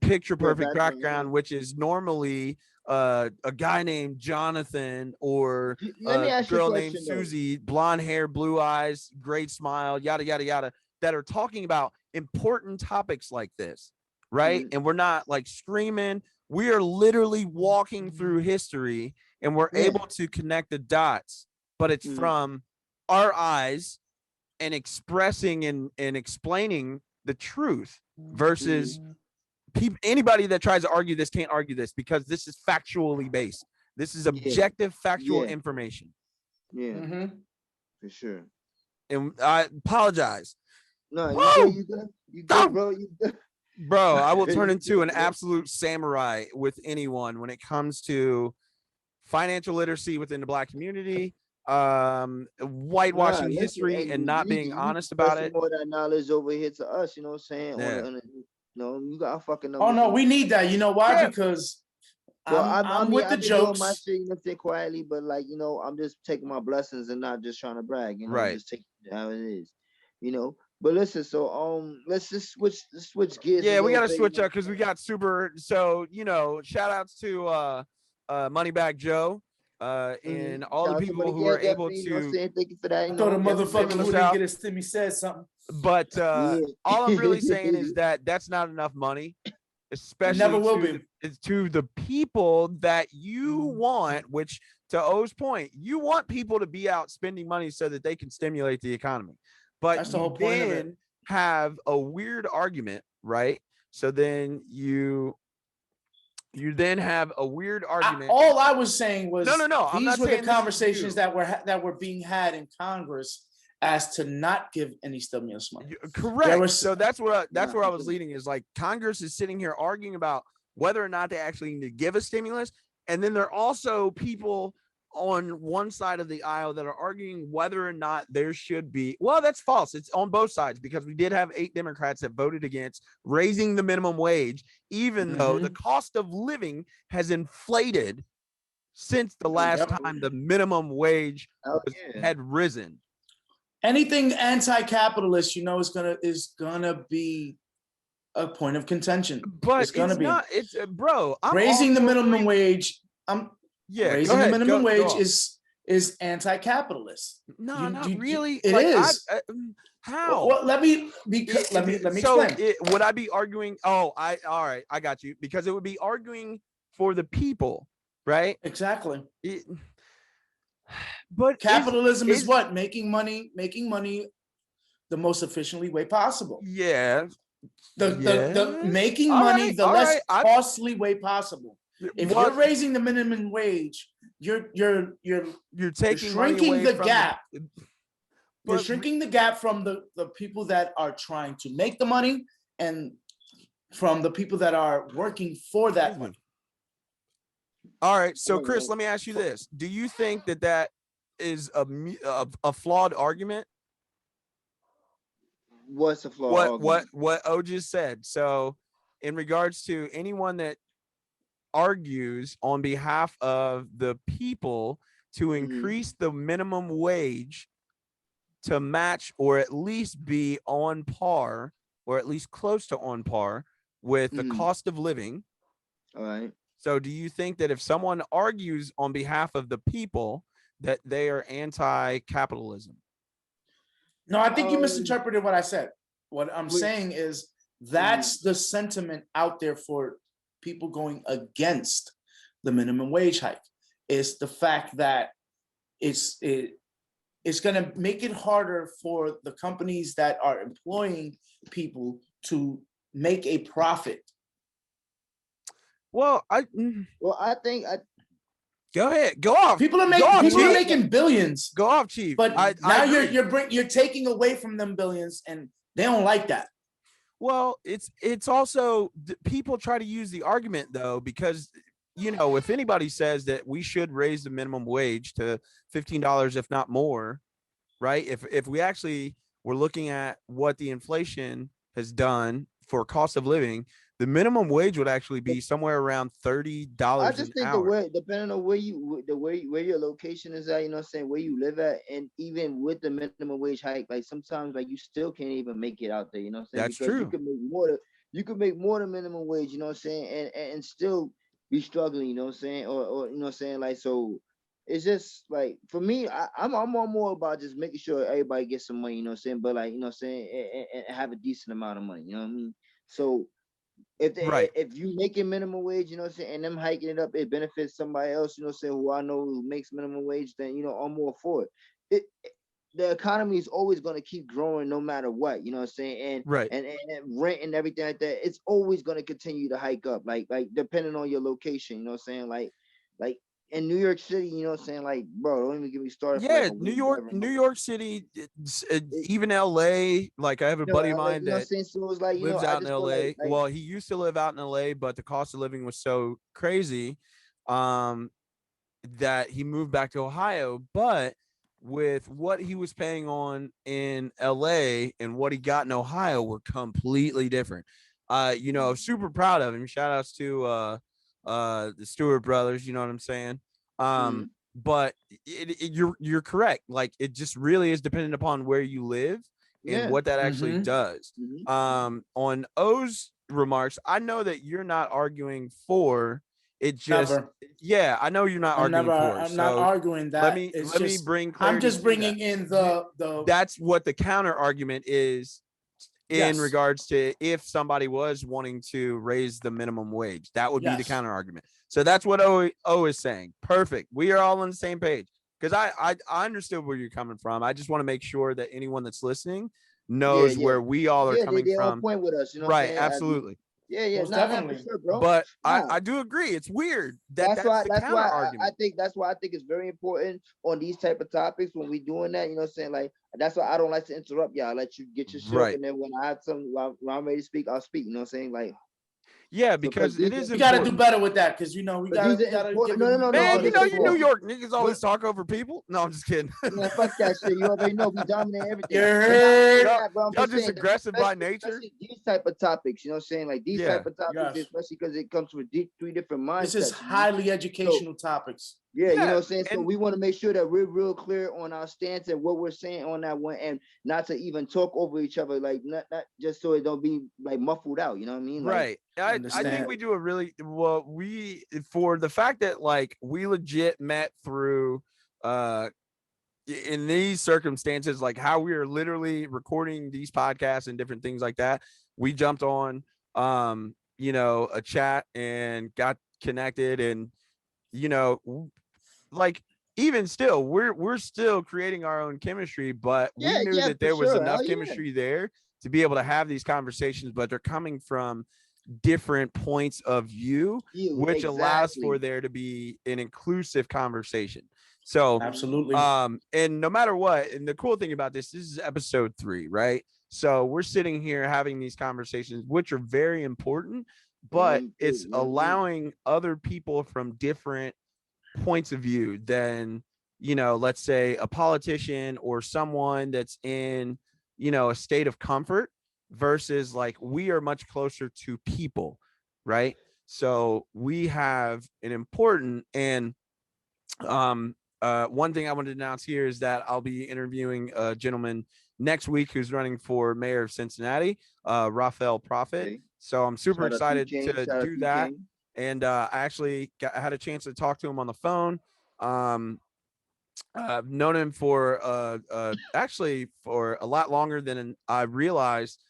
picture perfect background, which is normally a guy named Jonathan or a girl named Susie, blonde hair, blue eyes, great smile, yada yada yada, that are talking about important topics like this, right? And we're not like screaming. We are literally walking through history, and we're able to connect the dots, but it's from our eyes and expressing and explaining the truth versus anybody that tries to argue this can't argue this, because this is factually based. This is objective, factual information. Yeah, for sure. And I apologize. No, you good, bro. You good. Bro, I will turn into an absolute samurai with anyone when it comes to financial literacy within the Black community, whitewashing history and not being honest about it. More that knowledge over here to us, you know what I'm saying? Yeah. No, you got fucking. Oh no, we need that. You know why? Because I'm with the jokes. Doing my shit, you know, say quietly, but like, you know, I'm just taking my blessings and not just trying to brag. You know, right. Just take it how it is. You know. But listen, so let's just switch gears. Yeah, we gotta switch up because we got super. So, you know, shout outs to MoneyBag Joe, and all the people who are able to. Thank you for that. I thought a motherfucker who didn't get his stimmy said something. But all I'm really saying is that that's not enough money, especially never will be. To the people that you want. Which, to O's point, you want people to be out spending money so that they can stimulate the economy. But that's the whole point of it. Have a weird argument, right? So then you then have a weird argument. All I was saying was no. These were the conversations that were being had in Congress as to not give any stimulus money. Correct. So that's where I was leading, is like Congress is sitting here arguing about whether or not they actually need to give a stimulus, and then there are also people on one side of the aisle that are arguing whether or not there should be. Well, that's false. It's on both sides, because we did have 8 Democrats that voted against raising the minimum wage, even though the cost of living has inflated since the last time the minimum wage had risen. Anything anti-capitalist, you know, is gonna be a point of contention. But it's gonna be not. It's bro. I'm raising the minimum wage. Raising the minimum wage is anti-capitalist. No, not really. It is. How? Well, let me explain. Would I be arguing? All right, I got you. Because it would be arguing for the people, right? Exactly. But capitalism is what? Making money the most efficiently way possible. Yeah. The making money the less costly way possible. If you're raising the minimum wage, you're taking shrinking the gap. You're shrinking the gap from the people that are trying to make the money and from the people that are working for that money. All right. So, Chris, let me ask you this. Do you think that is a flawed argument? What's a flawed argument? What O just said. So, in regards to anyone that argues on behalf of the people to increase the minimum wage to match or at least be on par, or at least close to on par with the cost of living. All right. So do you think that if someone argues on behalf of the people that they are anti-capitalism? No, I think you misinterpreted what I said. What I'm saying is that's the sentiment out there for people going against the minimum wage hike. Is the fact that it's going to make it harder for the companies that are employing people to make a profit. Well, I think Go ahead. Go off. People are making billions. Go off, Chief. But now you're taking away from them billions, and they don't like that. Well, it's also people try to use the argument though, because if anybody says that we should raise the minimum wage to $15, if not more, right? If we actually were looking at what the inflation has done for cost of living, the minimum wage would actually be somewhere around $30 I just think hour. the way, depending on where your location is at, where you live at, and even with the minimum wage hike, like sometimes like you still can't even make it out there, That's because true. You could make more than minimum wage, and still be struggling, or like, so it's just like, for me, I'm more about just making sure everybody gets some money, but like, and have a decent amount of money, you know what I mean? So if you making minimum wage, and them hiking it up, it benefits somebody else, who I know who makes minimum wage, then I'm all for it. The economy is always going to keep growing no matter what, and rent and everything like that, it's always going to continue to hike up, like depending on your location, like in New York City, like, bro, don't even get me started. Yeah, New York City, even LA. Like, I have a buddy of mine that lives out in LA. Well, he used to live out in LA, but the cost of living was so crazy that he moved back to Ohio. But with what he was paying on in LA and what he got in Ohio were completely different. Super proud of him. Shout outs to the Stewart brothers, you know what I'm saying? But you're correct. Like, it just really is dependent upon where you live and what that actually does. On O's remarks, I know that you're not arguing for it. Just I know you're not arguing for. I'm not arguing that. Let me bring clarity. I'm just bringing in the. That's what the counter argument is. In regards to if somebody was wanting to raise the minimum wage, that would be the counter argument. So that's what O is saying. Perfect. We are all on the same page, because I understood where you're coming from. I just want to make sure that anyone that's listening knows where we all are coming from. On point with us, right? Absolutely. Definitely, sure, bro. But I do agree. It's weird. That's why I think it's very important on these type of topics when we doing that. Like, that's why I don't like to interrupt y'all. I let you get your shit, and then when I have something, when I'm ready to speak, I'll speak. Yeah, because it is. We got to do better with that, because we got to give no. Man, you New York niggas always talk over people. No, I'm just kidding. Man, fuck that shit. You already know we dominate everything. Y'all just aggressive by nature. These type of topics, like these type of topics, especially because it comes with three different mindsets. This is highly educational topics. Yeah, you know what I'm saying? So we want to make sure that we're real clear on our stance and what we're saying on that one, and not to even talk over each other, like not just so it don't be like muffled out, you know what I mean? Right. I think we do a really well, for the fact that like we legit met through in these circumstances, like how we are literally recording these podcasts and different things like that. We jumped on a chat and got connected, and like, even still, we're still creating our own chemistry, but we knew that there was enough chemistry there to be able to have these conversations, but they're coming from different points of view, which allows for there to be an inclusive conversation. So absolutely. And no matter what, and the cool thing about this is episode 3, right? So we're sitting here having these conversations, which are very important, but it's allowing other people from different points of view than, let's say a politician or someone that's in, a state of comfort, versus like we are much closer to people, right? So we have an important, and one thing I want to announce here is that I'll be interviewing a gentleman next week who's running for mayor of Cincinnati, Raphael Prophet. Okay. So I'm super excited to do that. And I actually had a chance to talk to him on the phone. I've known him for actually for a lot longer than I realized,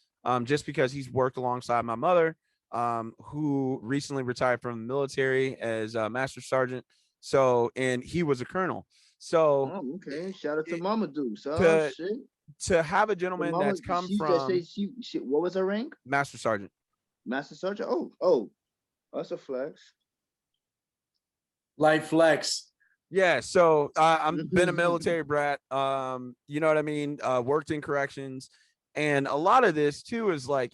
just because he's worked alongside my mother, who recently retired from the military as a master sergeant. So, and he was a colonel. So, okay. Shout out to Mama Dude. So, to have a gentleman that's come from. What was her rank? Master sergeant. Master sergeant. Oh, that's a flex. Light flex. Yeah, so I'm been a military brat. You know what I mean? Worked in corrections, and a lot of this too is like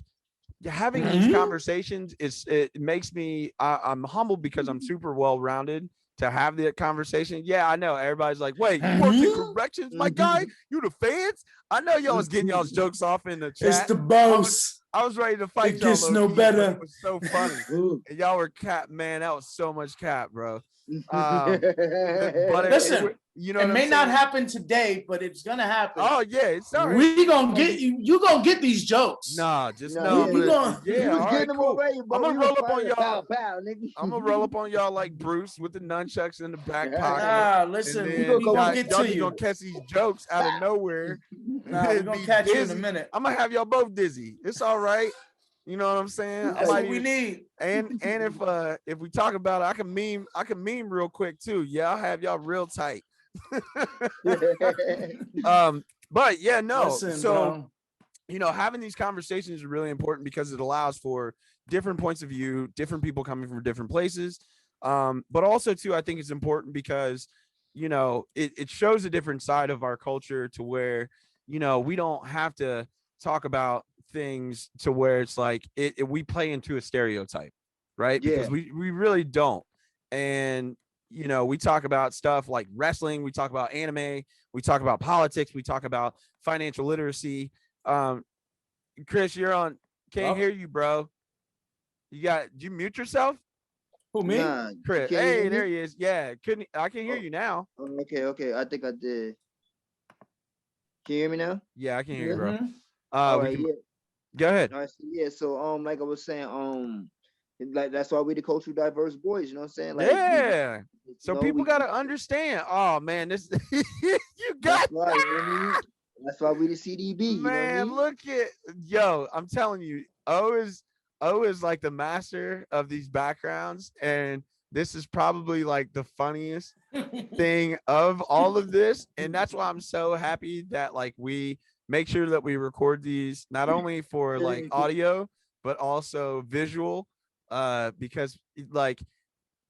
having these conversations. It makes me. I'm humbled because I'm super well rounded to have the conversation. Yeah, I know everybody's like, "Wait, you worked in corrections, my guy? You the fans?" I know y'all was getting y'all's jokes off in the chat. It's the boss. I was ready to fight It y'all. gets no But better. it was so funny. And y'all were cap, man. That was so much cap, bro. But Listen, you know it what may I'm not saying? happen today, but it's gonna happen. Oh yeah, it's all right. We gonna get you. You gonna get these jokes. Nah, just Nah, no. yeah, we But gonna. we yeah, was all getting right, them cool. already, I'm but gonna we roll was up on firing y'all. pow, pow, nigga. I'm gonna roll up on y'all like Bruce with the nunchucks in the back pocket. Nah, listen, And we then gonna y'all get just to you. gonna catch these jokes out of nowhere. Nah, we're and gonna be catch you in a dizzy. minute. I'm gonna have y'all both dizzy. It's all right. You know what I'm saying? That's what we need. And if we talk about it, I can meme real quick too. Yeah, I'll have y'all real tight. But yeah, no. Listen, So bro. you know, having these conversations is really important because it allows for different points of view, different people coming from different places. But also too, I think it's important because you know it shows a different side of our culture to where you know we don't have to talk about things to where it's like we play into a stereotype, right? Yeah. Because we really don't. And you know, we talk about stuff like wrestling, we talk about anime, we talk about politics, we talk about financial literacy. Um, Chris, you're on. Can't hear you, bro. Did you mute yourself? Who, me? Nah, Chris. can you hear Hey, me? there he is. Yeah, couldn't I can hear you now. Okay. I think I did. Can you hear me now? Yeah, I can hear you, bro. All We right, can yeah. go ahead. All right, so yeah, so like I was saying, like that's why we the culturally diverse boys, you know what I'm saying? Like Yeah. you So know, people gotta understand. Oh man, this you got that's why, you know what I mean? That's why we the C.D.B, you know what I man. mean? Look at I'm telling you, O is like the master of these backgrounds, and this is probably like the funniest thing of all of this. And that's why I'm so happy that like we make sure that we record these not only for like audio but also visual, because like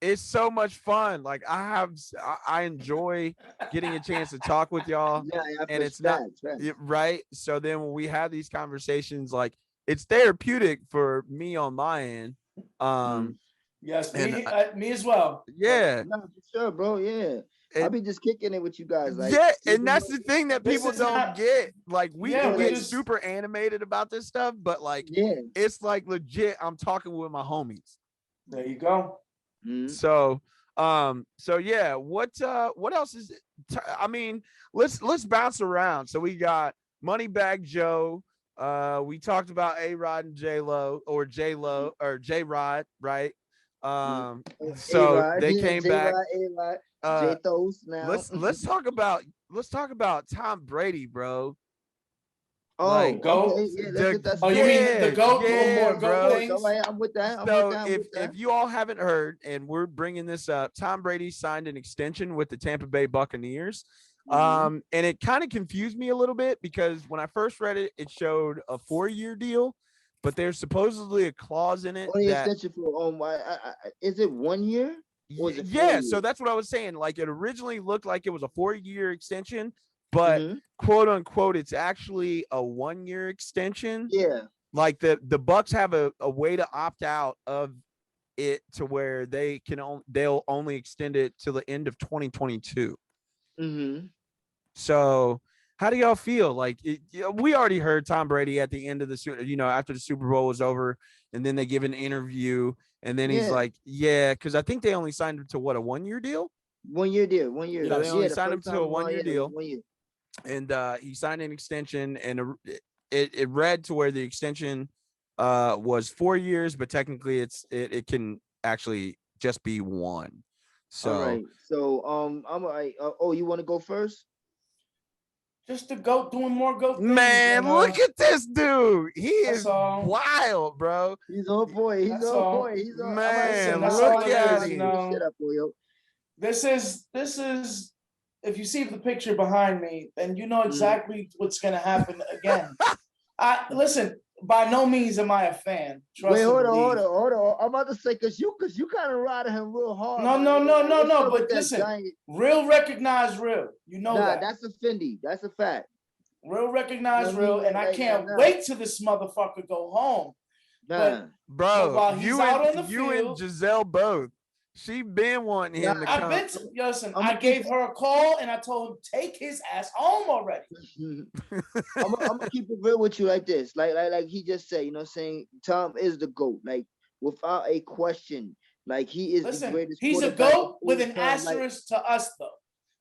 it's so much fun. Like I enjoy getting a chance to talk with y'all, Yeah, and it's not facts. right. So then when we have these conversations, like it's therapeutic for me on my end. Yes, And me as well. yeah, No, for sure, bro. Yeah. I'll it, be just kicking it with you guys. Like, yeah, and even that's though, the thing that This people is don't not. get. Like we Yeah, can we get just. super animated about this stuff, but like yeah. it's like legit. I'm talking with my homies. There you go. So so yeah, what else is I mean, let's bounce around. So we got Moneybag Joe. We talked about A-Rod and JLo or J-Rod, right? So A-Rod, they yeah, came back. J-Rod, A-Rod, Uh J-Thos now. let's talk about Tom Brady, bro. Oh, Like Go. okay. Yeah, let's get that Oh, you started. mean the goat doing yeah, more goat bro. All things? right, I'm with that. So I'm with that. if you all haven't heard, and we're bringing this up, Tom Brady signed an extension with the Tampa Bay Buccaneers. And it kind of confused me a little bit because when I first read it, it showed a 4-year deal, but there's supposedly a clause in it Only that extension for is it 1 year or is it 4 yeah, years? so that's what I was saying. Like it originally looked like it was a 4-year extension, but Mhm. quote unquote, it's actually a 1-year extension. Yeah. Like the Bucs have a way to opt out of it to where they'll only extend it to the end of 2022. So how do y'all feel? Like we already heard Tom Brady at the end of after the Super Bowl was over, and then they give an interview, and then he's Yeah. like, yeah, because I think they only signed him to what, a 1-year deal. 1 year deal. 1 year. So they only Yeah, the signed him first to a time 1-year deal, 1 year. and he signed an extension, and it read to where the extension was 4 years, but technically it can actually just be one. So All right. So I'm all right. Oh, you want to go first? Just the goat doing more goat things. man, look at this dude. He is all. wild, bro. He's on point. He's That's on all. point. He's on. Man, that's look all it at is, him. Shut up, boy. This is if you see the picture behind me, then you know exactly what's gonna happen again. Listen, by no means am I a fan. Trust Wait, and hold believe. on. I'm about to say because you kind of riding him real hard. No. But listen, giant... real recognize real. You know that. That's a Fendi. That's a fact. Real recognize real, and I can't wait till this motherfucker go home. But bro, you and Giselle both. She been wanting him to come. Listen, I gave her a call and I told him take his ass home already. I'm gonna keep it real with you like this. Like he just said, you know what I'm saying? Tom is the GOAT. Like without a question. Like he is the greatest. He's a GOAT with an asterisk to us though.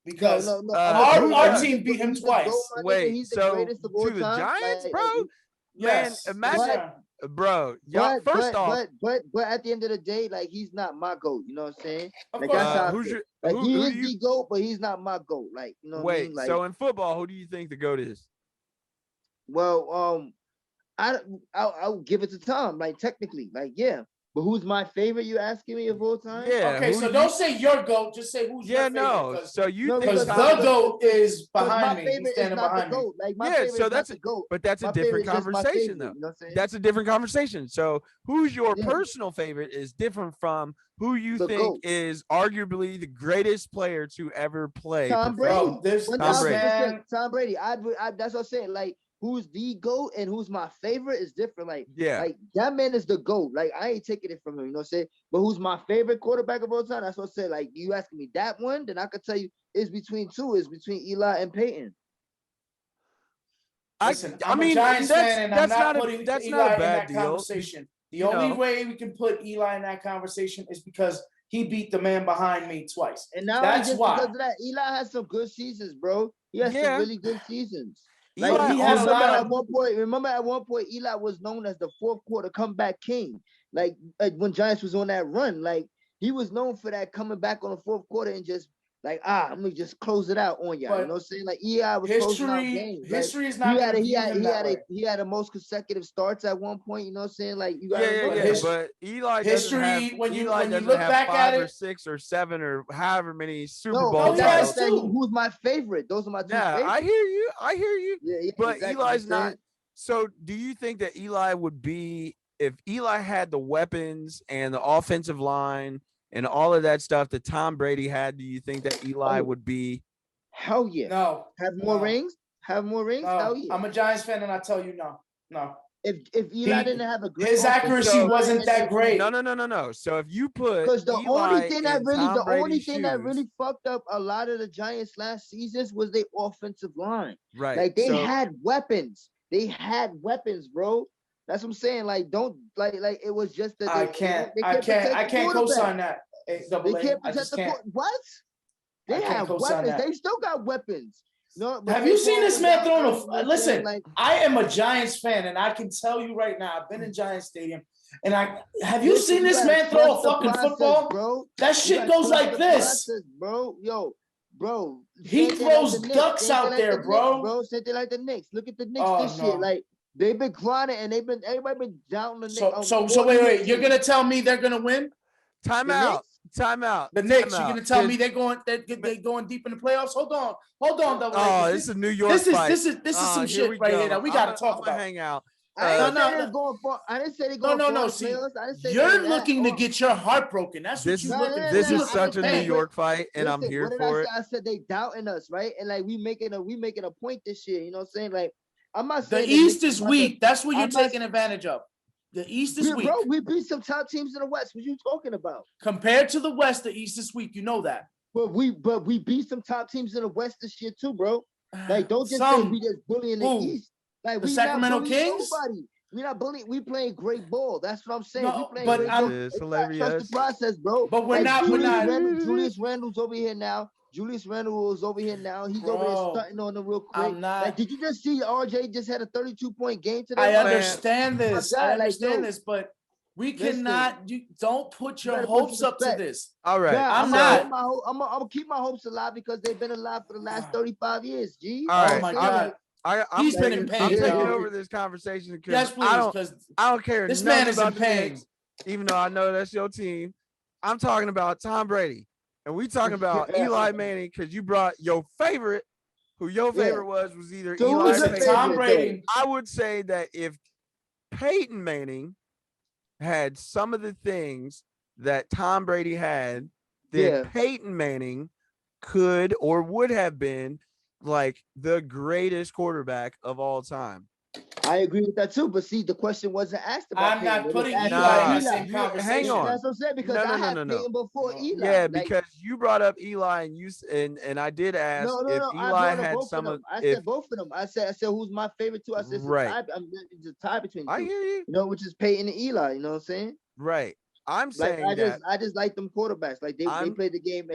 Because our team beat him twice. Wait, so to the Giants, bro? Yes. Man, imagine, bro. Y'all, first off, but at the end of the day, like he's not my GOAT. You know what I'm saying? Like that's he is the GOAT, but he's not my GOAT. Like you know. What I mean? Like, so in football, who do you think the GOAT is? Well, I'll give it to Tom. Like technically, like yeah. But who's my favorite? You asking me of all time? Yeah. Okay, so don't say your GOAT. Just say who's your favorite. No. So you because the GOAT is behind me. He's standing behind me. Like my favorite so that's a GOAT. But that's a different conversation, though. You know that's a different conversation. So who's your personal favorite is different from who you think GOAT is arguably the greatest player to ever play. Tom Brady. Tom Brady. That's what I'm saying. Like. Who's the GOAT and who's my favorite is different. Like, like that man is the GOAT. Like, I ain't taking it from him, you know what I'm saying? But who's my favorite quarterback of all time? That's what I said. Like, you asking me that one, then I could tell you it's between two. It's between Eli and Peyton. Listen, I'm a Giants fan, and I'm not putting Eli in that conversation. The only way we can put Eli in that conversation is because he beat the man behind me twice. And now that's why. Because of that, Eli has some good seasons, bro. He has some really good seasons. Like he had at one point. Remember, at one point, Eli was known as the fourth quarter comeback king. Like when Giants was on that run, like he was known for that coming back on the fourth quarter and just like I'm gonna just close it out on y'all. You know what I'm saying? Like Eli was closing out games. History is not. He had the most consecutive starts at one point. You know what I'm saying? Like you got but Eli history when you look back at it, 5 or 6 or 7 or however many Super Bowls. Who's my favorite? Those are my two favorites. I hear you. Yeah, but exactly. Eli's not. So do you think that Eli would be if Eli had the weapons and the offensive line and all of that stuff that Tom Brady had? Do you think that Eli would be? Hell yeah. No. Have more rings? Have more rings? No. Hell yeah. I'm a Giants fan, and I tell you no. If Eli didn't have a great his accuracy wasn't that great. No. So if you put because the only thing that really shoes, fucked up a lot of the Giants last seasons was their offensive line. Right. Like they had weapons. They had weapons, bro. That's what I'm saying. Like don't like it was just that I can't co-sign that. They can't protect the what? They have weapons. They still got weapons. No, have you seen this man throwing a listen? I am a Giants fan, and I can tell you right now, I've been in Giants Stadium, and have you seen this man throw a fucking football? Bro. That shit goes like this, bro. Bro. He throws ducks out there, bro. Same thing like the Knicks. Look at the Knicks year. Like they've been grinding, and everybody been down the Knicks. So wait. You're gonna tell me they're gonna win? Time out. The Knicks. You're gonna tell me they're going deep in the playoffs? Hold on. Though. Oh, this is New York. This is some shit right here that we gotta talk about. Hang out. I didn't say they're going for no. See, you're looking to get your heart broken. That's what you're looking. This is such a New York fight, and I'm here for it. I said they doubting us, right? And like we making a point this year. You know what I'm saying? Like I'm not saying the East is weak. That's what you're taking advantage of. The East is weak. Bro, we beat some top teams in the West. What you talking about? Compared to the West, the East is weak. You know that. But we beat some top teams in the West this year too, bro. Like don't just say we just bullying the East. Like the Sacramento Kings. Nobody. We're not bullying. We playing great ball. That's what I'm saying. No, we but it's hilarious. Trust the process, bro. But we're not. Julius Randle's over here now. Julius Randle is over here now. He's over here starting on the real quick. I'm not. Like, did you just see RJ just had a 32-point game today? I understand this. I understand this, but we cannot. You don't put your hopes up to this. All right, yeah, I'm not. I'm gonna keep my hopes alive because they've been alive for the last 35 years. G. All right. Oh my God. I'm taking over this conversation because I don't care. This man is in pain. Knicks, even though I know that's your team. I'm talking about Tom Brady, and we talking about Eli Manning because you brought your favorite. Who your favorite was either Eli or Tom Brady. I would say that if Peyton Manning had some of the things that Tom Brady had, then Peyton Manning could or would have been like the greatest quarterback of all time. I agree with that too, but see, the question wasn't asked about. I'm not putting Eli in Nah, that same conversation. hang on. That's what I'm saying, because I had Peyton before Eli. Yeah, like, because you brought up Eli, and I did ask if Eli had some of. I said both of them. I said who's my favorite two. I said it's a tie between the two. I hear you. You know, which is Peyton and Eli. You know what I'm saying? Right. I'm saying I just like them quarterbacks. Like they played the game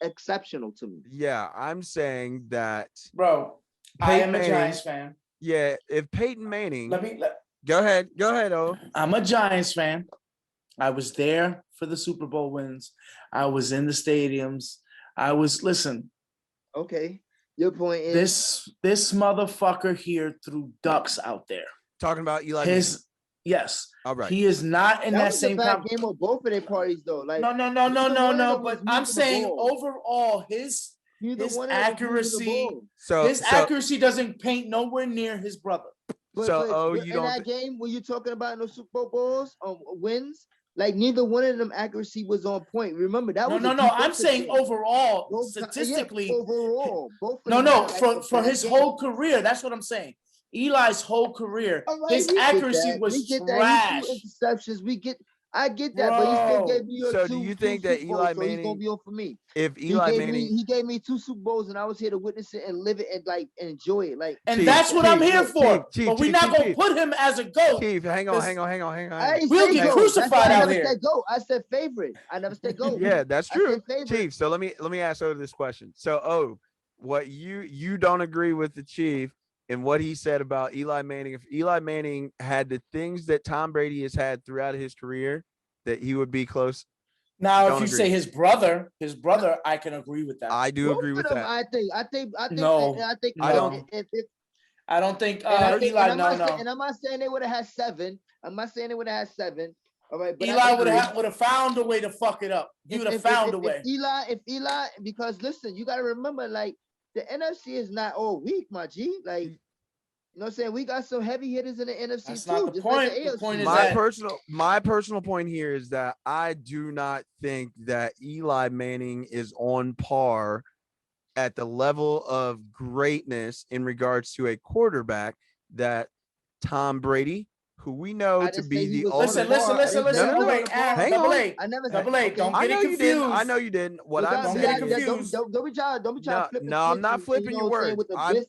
exceptional to me. Yeah, I'm saying that, bro. I am a Giants fan. Yeah, if Peyton Manning. Go ahead. Oh. I'm a Giants fan. I was there for the Super Bowl wins. I was in the stadiums. Listen. Okay. Your point is this motherfucker here threw ducks out there. Talking about Eli Manning. Yes. All right. He is not in that same game of both of their parties though. Like no. But I'm saying overall, his accuracy. His accuracy doesn't paint nowhere near his brother. But in that game, when you're talking about in the Super Bowls wins, like neither one of them accuracy was on point. Remember that was no. I'm saying game. Overall, statistically, overall, both. For his whole career. That's what I'm saying. Eli's whole career, his accuracy was trash. Interceptions, I get that, but he still gave me So do you think that Eli Manning, he's gonna be on for me? If Eli Manning, he gave me 2 Super Bowls, and I was here to witness it and live it and like enjoy it, like. And that's what I'm here for. But we're not gonna put him as a GOAT. Chief, hang on. We'll get crucified out here. I said favorite. I never said GOAT. Yeah, that's true, Chief. So let me ask you this question. So, what you don't agree with the Chief and what he said about Eli Manning? If Eli Manning had the things that Tom Brady has had throughout his career, that he would be close. Now, if you say his brother, I can agree with that. I do agree with that. I think. No, I don't. I don't think Eli. No. And I'm not saying they would have had 7. I'm not saying they would have had 7. All right, but Eli would have found a way to fuck it up. You would have found a way. If Eli, because listen, you got to remember, like, the NFC is not all weak, my G. Like, you know what I'm saying? We got some heavy hitters in the NFC That's too. Not the point. The point is my personal point here is that I do not think that Eli Manning is on par at the level of greatness in regards to a quarterback that Tom Brady, who we know to be the listen. Hang on. I never Double A. Don't get it confused. I know you didn't. What I'm saying is, don't be trying to flip. No, I'm not flipping your words.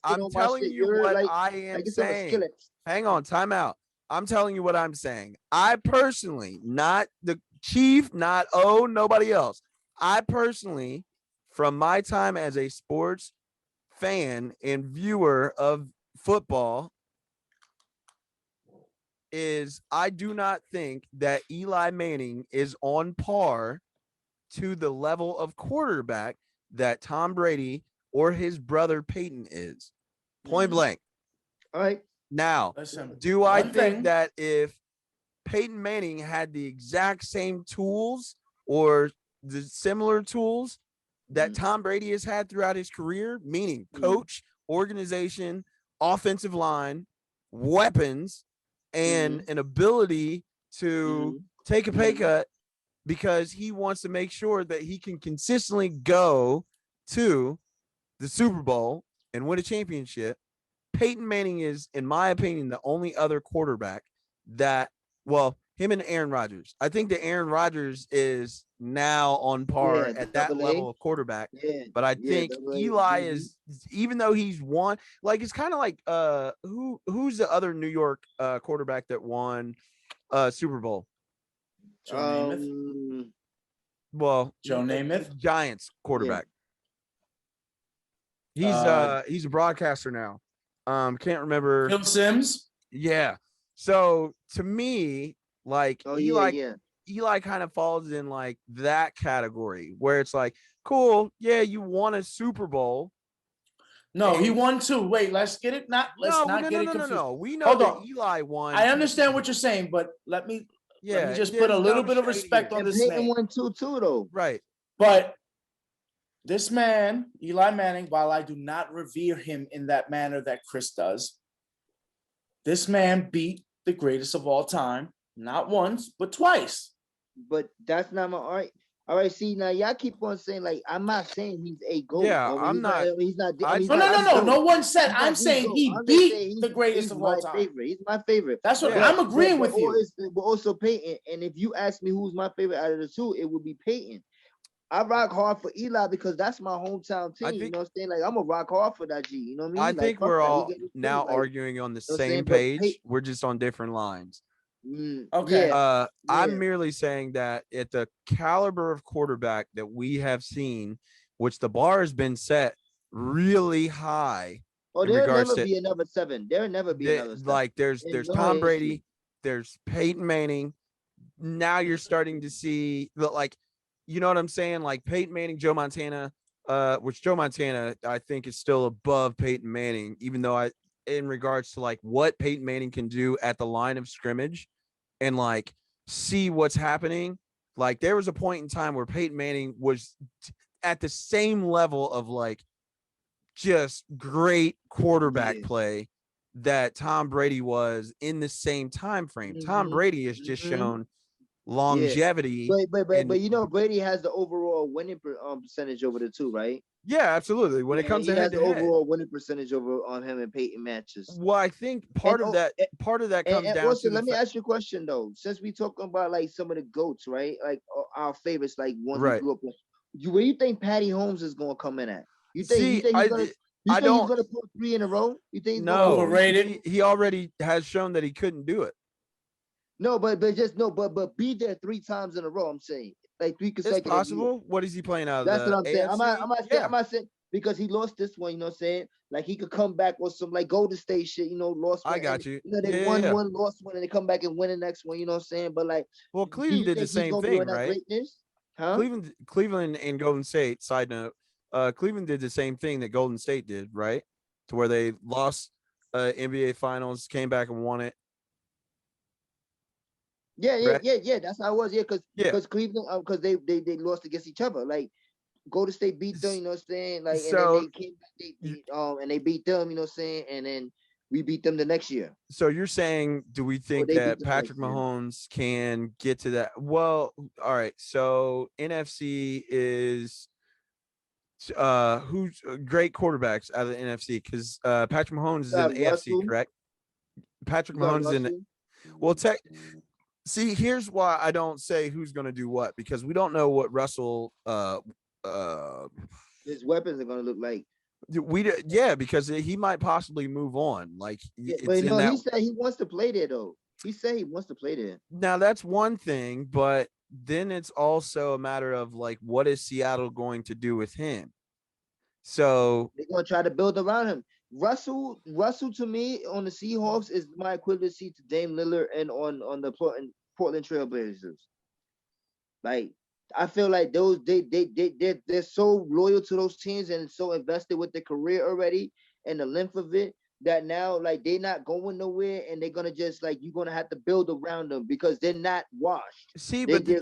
I'm telling you what I am saying. Hang on, time out. I'm telling you what I'm saying. I personally, not the Chief, not nobody else. I personally, from my time as a sports fan and viewer of football, I do not think that Eli Manning is on par to the level of quarterback that Tom Brady or his brother Peyton is. Point blank. All right. Now, do I think that if Peyton Manning had the exact same tools or the similar tools that Tom Brady has had throughout his career, meaning coach, organization, offensive line, weapons, and an ability to take a pay cut because he wants to make sure that he can consistently go to the Super Bowl and win a championship, Peyton Manning is, in my opinion, the only other quarterback that, well, him and Aaron Rodgers. I think that Aaron Rodgers is now on par at that level of quarterback. Yeah, but I think Eli is, even though he's won, like it's kind of like who's the other New York quarterback that won Super Bowl? Joe Namath. Well, Joe Namath, Giants quarterback. Yeah. He's a broadcaster now. Can't remember. Phil Simms. Yeah. So to me, like Eli kind of falls in like that category where it's like, cool, yeah, you won a Super Bowl. No, he won 2. Wait, let's get it. Let's not get it confused. No. We know that Eli won. I understand what you're saying, but let me just put a little bit of respect on this name. Won 2 though. Right. But this man, Eli Manning, while I do not revere him in that manner that Chris does, this man beat the greatest of all time, not once, but twice. But that's not my art. All right, see now y'all keep on saying like I'm not saying he's a GOAT. Yeah, I'm not. He's not. No. No one said. I'm saying he beat the greatest of all time. Favorite. He's my favorite. That's what I'm agreeing with you. But also Peyton. And if you ask me who's my favorite out of the two, it would be Peyton. I rock hard for Eli because that's my hometown team. You know what I'm saying? Like I'm a rock hard for that G. You know what I mean? I think we're all now arguing on the same page. We're just on different lines. Okay. I'm merely saying that at the caliber of quarterback that we have seen, which the bar has been set really high. Oh, there'll never be another 7. There'll never be another 7. Like there's Tom Brady, there's Peyton Manning. Now you're starting to see like, you know what I'm saying? Like Peyton Manning, Joe Montana, which Joe Montana I think is still above Peyton Manning, even though in regards to like what Peyton Manning can do at the line of scrimmage and like see what's happening. Like there was a point in time where Peyton Manning was at the same level of like just great quarterback play that Tom Brady was in the same time frame. Tom Brady has just shown longevity. But you know, Brady has the overall winning percentage over the two, right? Yeah, absolutely. When it comes to head-to-head, overall winning percentage over on him and Peyton matches. Well, I think part of that comes down also, to. Let me ask you a question though. Since we talking about like some of the GOATs, right? Like our favorites, like ones we grew up with. Where you think Patty Holmes is going to come in at? You think he's going to put 3 in a row? You think he's overrated? He already has shown that he couldn't do it. No, but be there 3 times in a row. I'm saying like 3 consecutive. It's possible. Years. What is he playing out of? That's what I'm saying. AFC? I'm not saying because he lost this one. You know what I'm saying? Like he could come back with some like Golden State shit. You know, lost. I got you. You know, they won one, lost one, and they come back and win the next one. You know what I'm saying? But like, well, Cleveland did the same thing, right? Huh? Cleveland and Golden State. Side note, Cleveland did the same thing that Golden State did, right? To where they lost NBA Finals, came back and won it. Yeah. That's how it was. Yeah, because Cleveland, because they lost against each other. Like Golden State beat them. You know what I'm saying? Like and then they came back, and they beat them. You know what I'm saying? And then we beat them the next year. So you're saying, do we think that Patrick Mahomes can get to that? Well, all right. So NFC is who's great quarterbacks out of the NFC because Patrick Mahomes is in the AFC, correct? Patrick Mahomes is in the See, here's why I don't say who's going to do what, because we don't know what Russell his weapons are going to look like. Because he might possibly move on. Like, but he said he wants to play there though. He said he wants to play there. Now that's one thing, but then it's also a matter of like, what is Seattle going to do with him? So they're going to try to build around him. Russell to me on the Seahawks is my equivalency to Dame Lillard and on the Portland Trail Blazers. Like I feel like they're so loyal to those teams and so invested with their career already and the length of it that now like they're not going nowhere and they're gonna just like you're gonna have to build around them because they're not washed. See, but the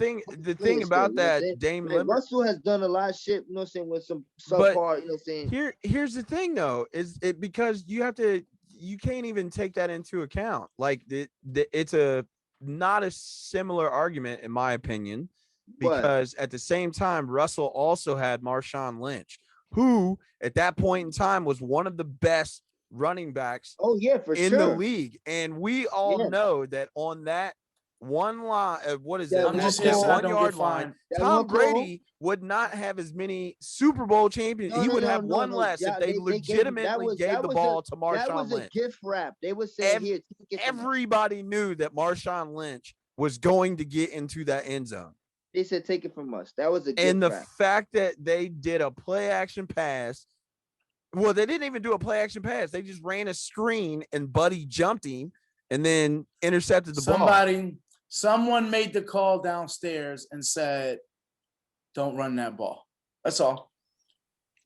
thing about that, Dame Lillard, Russell has done a lot of shit, you know what I'm saying, with some subpar, you know what I'm saying. Here's the thing though, is it because you can't even take that into account. Like it's not a similar argument in my opinion, because at the same time, Russell also had Marshawn Lynch, who at that point in time was one of the best running backs in the league, and we all know that on that one line, what is it? I'm just here so 1 yard line. Tom Brady would not have as many Super Bowl champions. He would have one less if they legitimately gave the ball to Marshawn Lynch. That was a gift wrap. They would say everybody knew that Marshawn Lynch was going to get into that end zone. They said, "Take it from us." That was a gift and the wrap. fact that they did a play action pass. Well, they didn't even do a play action pass. They just ran a screen and Buddy jumped him and then intercepted the ball. Someone made the call downstairs and said, "Don't run that ball." That's all.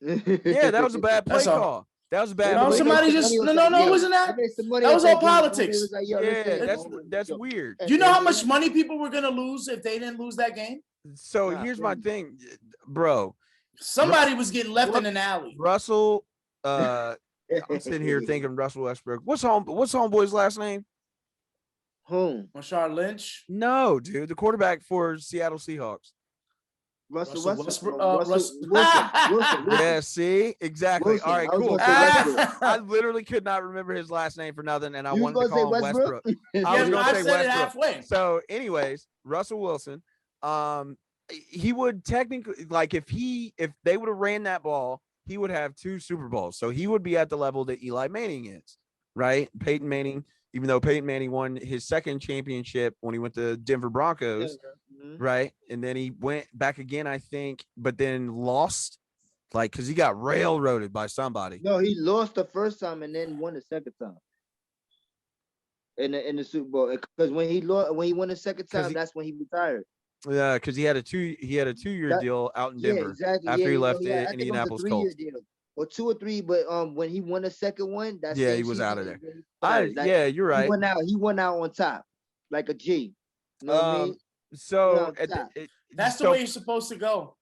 Yeah, that was a bad play call. That was a bad. No, somebody just no, it wasn't that. That was all politics. Yeah, that's weird. Do you know how much money people were gonna lose if they didn't lose that game? So here's my thing, bro. Somebody was getting left in an alley. Russell. I'm sitting here thinking Russell Westbrook. What's homeboy's last name? Whom? Marshawn Lynch. No, dude, the quarterback for Seattle Seahawks. Russell Wilson. Yeah, see, exactly. Wilson. All right, I was cool. gonna say Westbrook. I literally could not remember his last name for nothing, and I You was wanted to gonna say call him Westbrook? Westbrook. I was Yeah, gonna I say said it Westbrook. halfway. So, anyways, Russell Wilson, he would technically, like, if they would have ran that ball, he would have 2 Super Bowls. So he would be at the level that Eli Manning is, right? Peyton Manning, even though Peyton Manning won his second championship when he went to Denver Broncos, right? And then he went back again, I think, but then lost, like, because he got railroaded by somebody. No, he lost the first time and then won the second time in the Super Bowl. Because when he won the second time, that's when he retired. Yeah, because he had a 2-year deal out in Denver exactly. after he left the Indianapolis Colts. 3-year Colts. deal. Or 2 or 3, but when he won the second one, that's he was out of there. Yeah, you're right. He won out on top, like a G. You know what I mean? So that's the way you're supposed to go.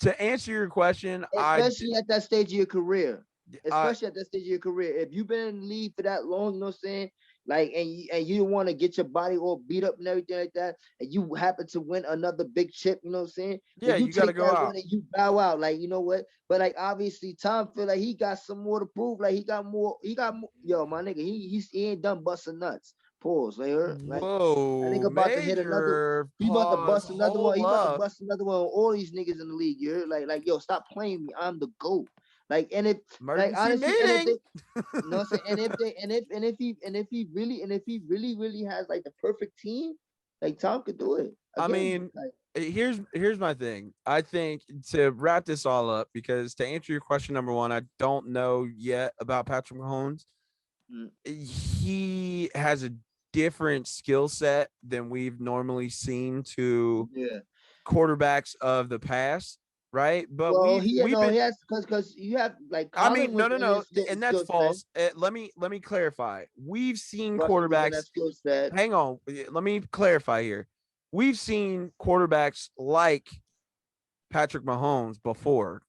To answer your question, especially at that stage of your career. If you've been in the league for that long, you know what I'm saying? Like, and you don't want to get your body all beat up and everything like that, and you happen to win another big chip, you know what I'm saying? Yeah, you gotta go out. And you bow out, like, you know what? But like, obviously, Tom feel like he got some more to prove. Like, he got more. Yo, my nigga, he ain't done busting nuts. Pause. Like, whoa, I think about to hit another. He about to bust another one. He about to bust another one on all these niggas in the league. You're like, yo, stop playing me. I'm the GOAT. Like, and if like honestly, and if he really has like the perfect team, like Tom could do it. Again, I mean, like, here's my thing. I think to wrap this all up, because to answer your question number one, I don't know yet about Patrick Mahomes. He has a different skill set than we've normally seen to quarterbacks of the past. Right, but he has because you have like I mean no, and that's false. Let me clarify. We've seen quarterbacks. Hang on, let me clarify here. We've seen quarterbacks like Patrick Mahomes before,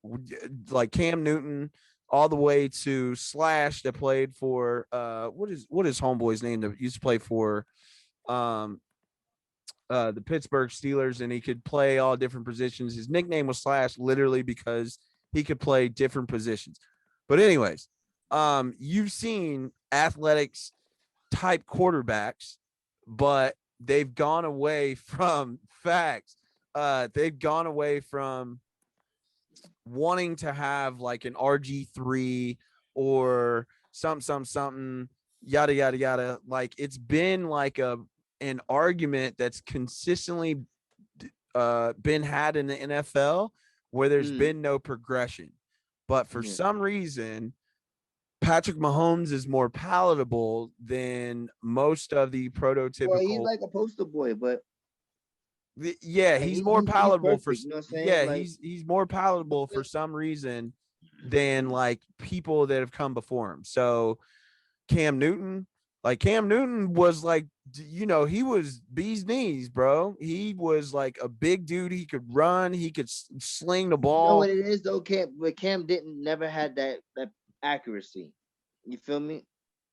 like Cam Newton, all the way to Slash that played for what is homeboy's name that used to play for the Pittsburgh Steelers, and he could play all different positions. His nickname was Slash literally because he could play different positions. But anyways, you've seen athletics type quarterbacks, but they've gone away from facts. They've gone away from wanting to have like an RG3 or something, yada, yada, yada. Like, it's been like an argument that's consistently been had in the NFL where there's been no progression. But for some reason, Patrick Mahomes is more palatable than most of the prototypical. Well, he's like a poster boy, but he's more palatable perfect, you know what I'm saying? Yeah, like, he's more palatable for some reason than like people that have come before him. So Cam Newton was like, you know, he was bee's knees, bro. He was like a big dude. He could run. He could sling the ball. You know what it is though, Cam never had that accuracy. You feel me?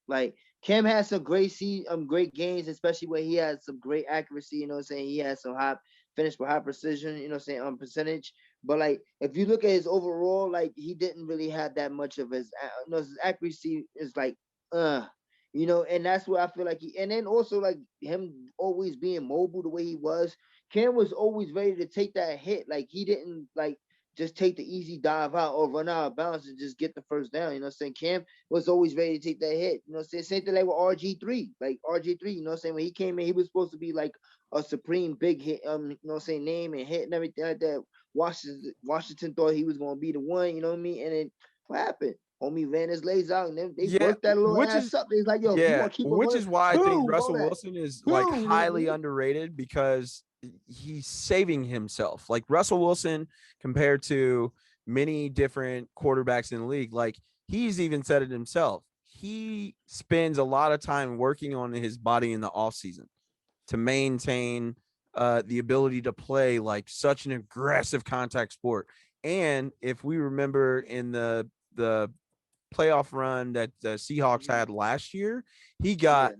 Like, Cam had some great games, especially where he had some great accuracy. You know what I'm saying? He had some finish with high precision. You know what I'm saying? Percentage. But like, if you look at his overall, like, he didn't really have that much of his accuracy is like, you know, and that's where I feel like and then also like him always being mobile the way he was. Cam was always ready to take that hit. Like, he didn't like just take the easy dive out or run out of bounds and just get the first down. You know what I'm saying? Cam was always ready to take that hit. You know what I'm saying? Same thing like with RG3. Like RG3, you know what I'm saying? When he came in, he was supposed to be like a supreme big hit, you know what I'm saying, name and hit and everything like that. Washington thought he was gonna be the one, you know what I mean? And then what happened? Homie ran his legs out, and then they worked that little ass up. He's like, yo, you want to keep which is why I think Russell Wilson is like highly underrated, because he's saving himself. Like, Russell Wilson, compared to many different quarterbacks in the league, like, he's even said it himself. He spends a lot of time working on his body in the offseason to maintain the ability to play like such an aggressive contact sport. And if we remember in the playoff run that the Seahawks had last year, he got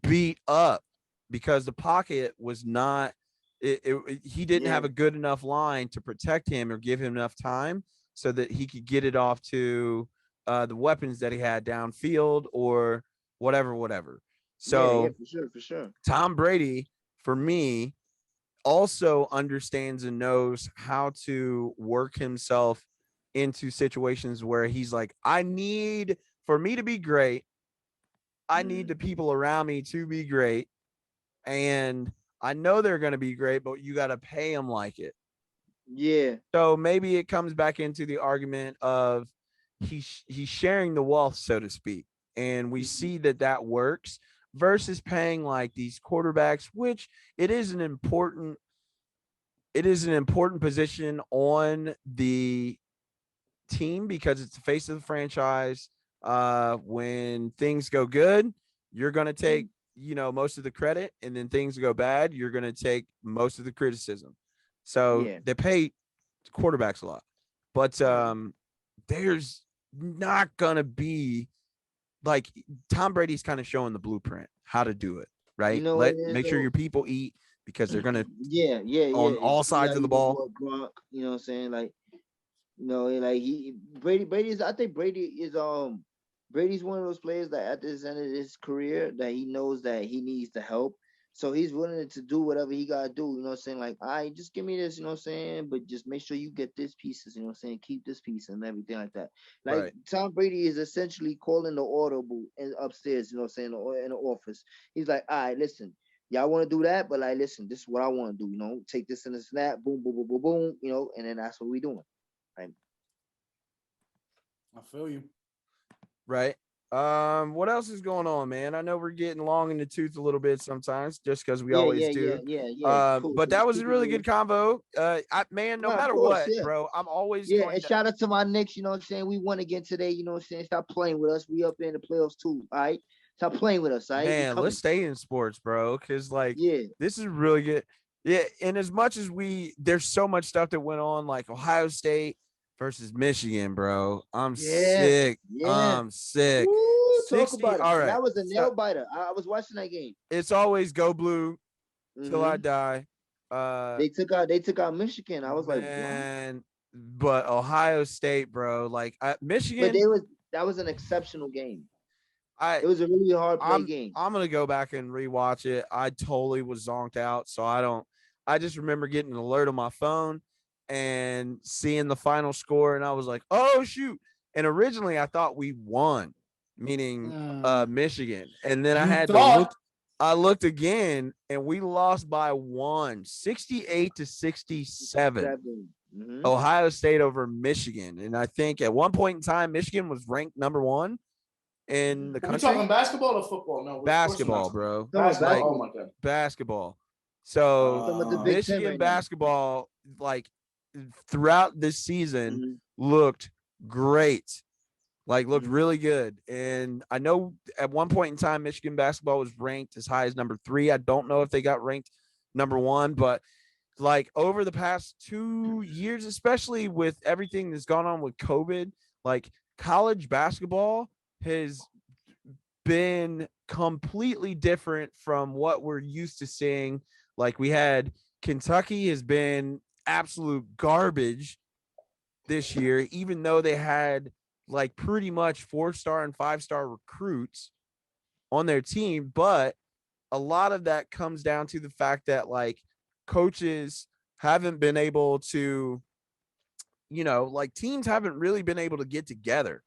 beat up because the pocket was not. He didn't have a good enough line to protect him or give him enough time so that he could get it off to the weapons that he had downfield or whatever. So for sure. Tom Brady, for me, also understands and knows how to work himself into situations where he's like, for me to be great, I need the people around me to be great. And I know they're going to be great, but you got to pay them like it. Yeah. So maybe it comes back into the argument of he's sharing the wealth, so to speak. And we see that works versus paying like these quarterbacks, which it is an important position on the team because it's the face of the franchise. When things go good, you're going to take, most of the credit, and then things go bad, you're going to take most of the criticism. So they pay quarterbacks a lot, but there's not going to be like Tom Brady's kind of showing the blueprint how to do it, right? Make sure your people eat because they're going to on all sides of the ball. Gronk, you know what I'm saying? Like, like Brady's I think Brady's one of those players that at this end of his career that he knows that he needs the help. So he's willing to do whatever he gotta do, you know what I'm saying? Like, all right, just give me this, you know what I'm saying? But just make sure you get this pieces, you know what I'm saying? Keep this piece and everything like that. Like Tom Brady is essentially calling the audible upstairs, you know what I'm saying, or in the office. He's like, all right, listen, y'all want to do that, but like, listen, this is what I want to do, take this in the snap, boom, boom, boom, boom, boom, and then that's what we doing. Right. I feel you. Right. What else is going on, man? I know we're getting long in the tooth a little bit sometimes, just because we always do. Cool. But that was a really good convo. No matter what, bro, I'm always going. And shout out to my Knicks. You know what I'm saying? We won again today. You know what I'm saying? Stop playing with us. We up in the playoffs too. All right. Stop playing with us. All right. Man, let's stay in sports, bro. Because this is really good. Yeah, and as much as there's so much stuff that went on, like Ohio State versus Michigan, bro. I'm sick. I'm sick. Woo, talk about it. All right. That was a nail biter. I was watching that game. It's always go blue till I die. They took out Michigan. I was like, man, but Ohio State, bro, like Michigan. But that was an exceptional game. It was a really hard game. I'm gonna go back and rewatch it. I totally was zonked out, so I just remember getting an alert on my phone and seeing the final score, and I was like, oh shoot. And originally I thought we won, meaning Michigan. And then I looked again and we lost by 68-67. Ohio State over Michigan. And I think at one point in time, Michigan was ranked number 1 in the country. Are we talking basketball or football? No, basketball, bro. Basketball. Oh my God. Basketball. So Michigan basketball, like throughout this season, looked great, looked really good. And I know at one point in time, Michigan basketball was ranked as high as number 3. I don't know if they got ranked number 1, but over the past 2 years, especially with everything that's gone on with COVID, college basketball has been completely different from what we're used to seeing. We had Kentucky has been absolute garbage this year, even though they had pretty much 4-star and 5-star recruits on their team. But a lot of that comes down to the fact that coaches haven't been able to, teams haven't really been able to get together,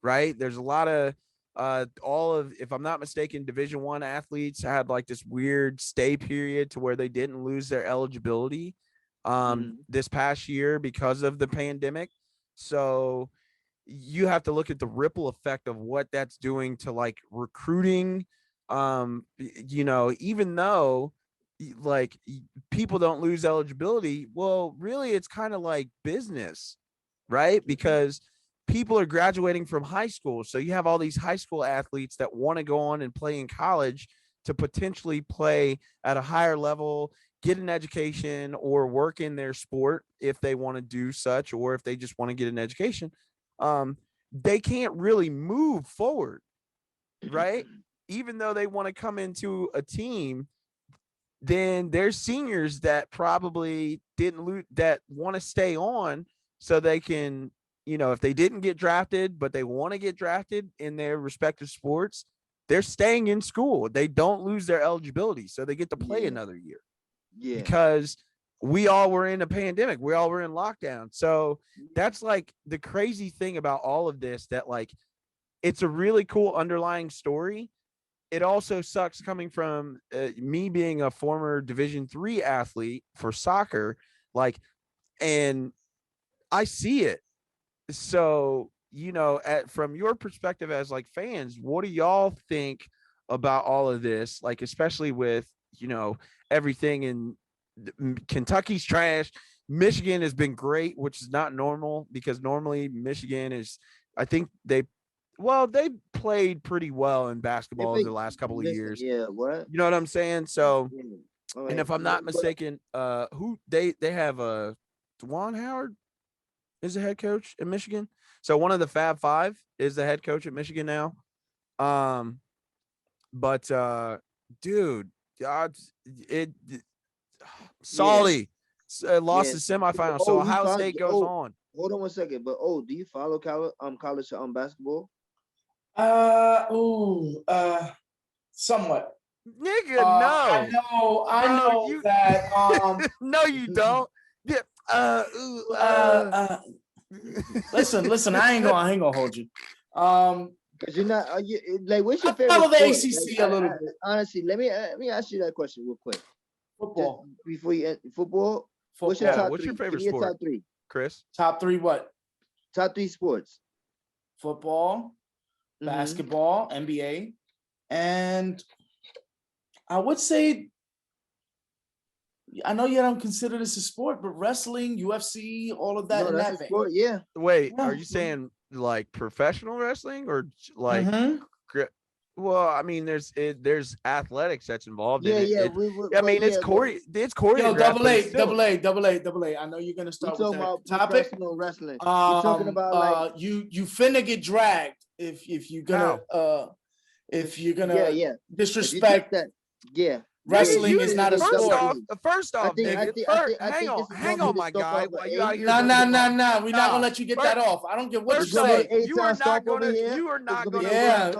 right? There's a lot of if I'm not mistaken, Division I athletes had this weird stay period to where they didn't lose their eligibility this past year because of the pandemic. So you have to look at the ripple effect of what that's doing to recruiting. Even though people don't lose eligibility, well, really it's kind of like business, right? Because people are graduating from high school. So you have all these high school athletes that want to go on and play in college to potentially play at a higher level, get an education, or work in their sport if they want to do such, or if they just want to get an education. They can't really move forward, right? Even though they want to come into a team then there's seniors that probably didn't that want to stay on so they can, if they didn't get drafted, but they want to get drafted in their respective sports, they're staying in school. They don't lose their eligibility, so they get to play another year. Yeah. Because we all were in a pandemic. We all were in lockdown. So that's like the crazy thing about all of this, that like it's a really cool underlying story. It also sucks coming from me being a former Division III athlete for soccer, like, and I see it. So, from your perspective as like fans, what do y'all think about all of this? Like, especially with, everything in Kentucky's trash. Michigan has been great, which is not normal, because normally Michigan is, I think they played pretty well in basketball over the last couple of years. Yeah, what? You know what I'm saying? So, Right. and if I'm not mistaken, who they have Juwan Howard is the head coach at Michigan. So one of the Fab Five is the head coach at Michigan now. But dude, God, Salty lost the semifinal. So Ohio State goes on. Hold on one second, but do you follow college basketball? Somewhat. Nigga, no. I know you, that. No, you don't. Yeah. Listen. I ain't gonna hold you. Because you're not. Like, what's your favorite? I follow the sport? ACC a little bit. Honestly, let me ask you that question real quick. Football. Just before you end, football. What's your top three? Your favorite sport? Top three, Chris. Top three what? Top three sports. Football, basketball, NBA, and I would say, I know you don't consider this a sport, but wrestling, UFC, all of that. No, that's a sport. Yeah. Wait, are you saying like professional wrestling or like? Well, I mean, there's athletics that's involved in it. Yeah. It's choreographed. Yo, double A. I know you're gonna start with that topic. Professional wrestling. You're talking about like you finna get dragged if you're gonna disrespect that. Yeah. Wrestling is not a sport. First off, hang on, my guy. No. We're not gonna let you get that off. I don't care what you say. You are not gonna. Yeah.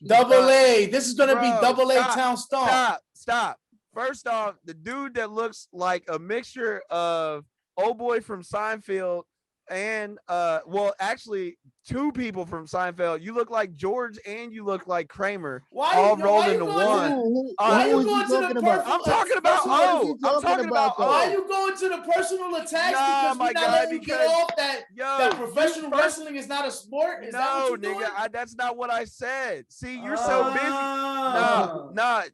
Double A. This is gonna be double A town stomp. Stop. First off, the dude that looks like a mixture of old boy from Seinfeld and actually two people from Seinfeld. You look like George and you look like Kramer. All rolled into one. Why are you going to the personal? I'm talking about I'm talking about Why are you going to the personal attacks? Because we're not letting you get off that professional wrestling is not a sport. Is that what you're doing? That's not what I said. See, you're so busy.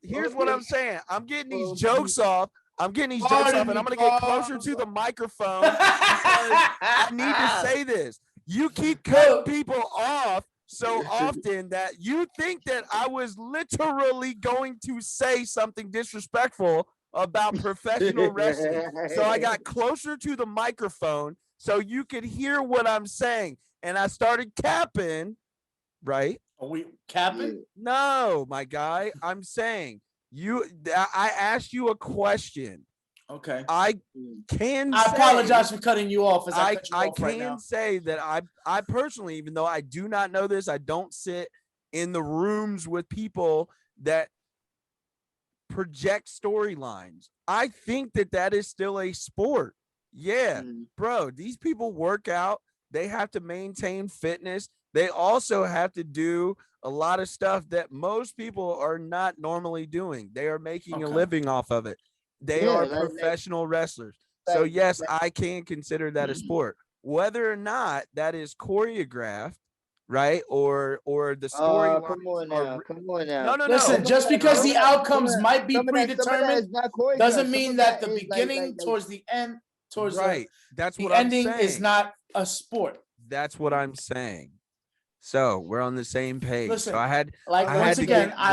Here's what I'm saying. I'm getting these jokes off. And I'm going to get closer to the microphone because I need to say this. You keep cutting people off so often that you think that I was literally going to say something disrespectful about professional wrestling. So I got closer to the microphone so you could hear what I'm saying. And I started capping, right? Are we capping? No, my guy. I'm saying. I asked you a question. Okay. I apologize for cutting you off. I can say that I personally, even though I do not know this, I don't sit in the rooms with people that project storylines. I think that is still a sport. Yeah, bro. These people work out. They have to maintain fitness. They also have to do a lot of stuff that most people are not normally doing. They are making a living off of it. They are professional wrestlers. So yes, I can consider that a sport. Whether or not that is choreographed, right? Or the story. Come on now. No. Listen, just because the outcomes might be predetermined doesn't mean that the beginning towards the end, towards that's the what ending I'm saying. Is not a sport. That's what I'm saying. So we're on the same page. Listen, so I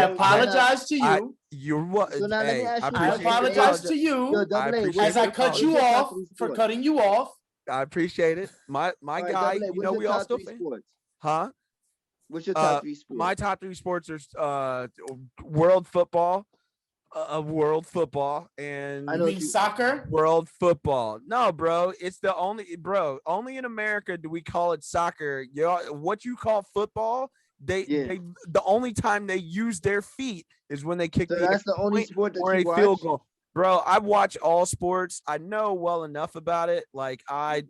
apologize to you. You're what? So now let me ask you. I apologize to you as I cut you off for cutting you off. I appreciate it. My guy, you know we all still sports. Huh? What's your top three sports? My top three sports are world football, World football I You know and mean soccer? world football. No, bro, it's the only in America do we call it soccer. What you call football, Yeah. the only time they use their feet is when they kick So the that's the extra only point sport that or you a field watch. goal. Bro, I watch all sports. I know well enough about it. Like But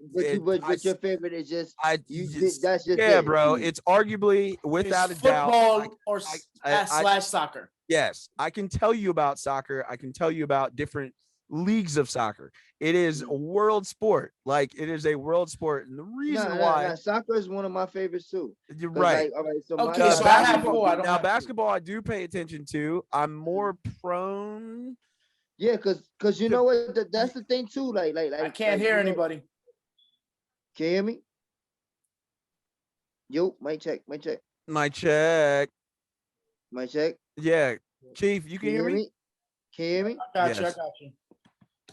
your favorite is just I you. just That's just yeah, it for bro. you. It's arguably It's without a doubt. football or I slash soccer. yes, I can tell you about soccer. I can tell you about different leagues of soccer. It is a world sport. Like it is a world sport. And the reason why No. Soccer is one of my favorites too. you're Cause right. like, all right, so Okay, so I have Basketball four. I don't now have two. basketball I do pay attention to. I'm more prone yeah, cause you to know what? That's the thing too. I can't hear you know, anybody. can you hear me? Yo, mic check, my check. mic check. Yeah. Chief, you can Can you hear hear me? me? Can you hear me? I got Yes. you.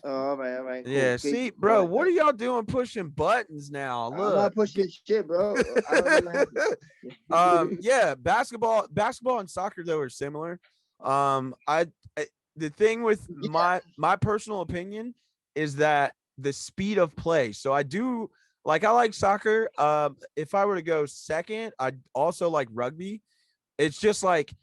Oh, all right, cool. Yeah. Okay, See, bro, what are y'all doing pushing buttons now? I'm not Look. pushing shit, bro. I don't know what happened. Yeah, basketball and soccer though are similar. I the thing with Yeah. my personal opinion is that the speed of play. So I like soccer. If I were to go second, I also like rugby. It's just like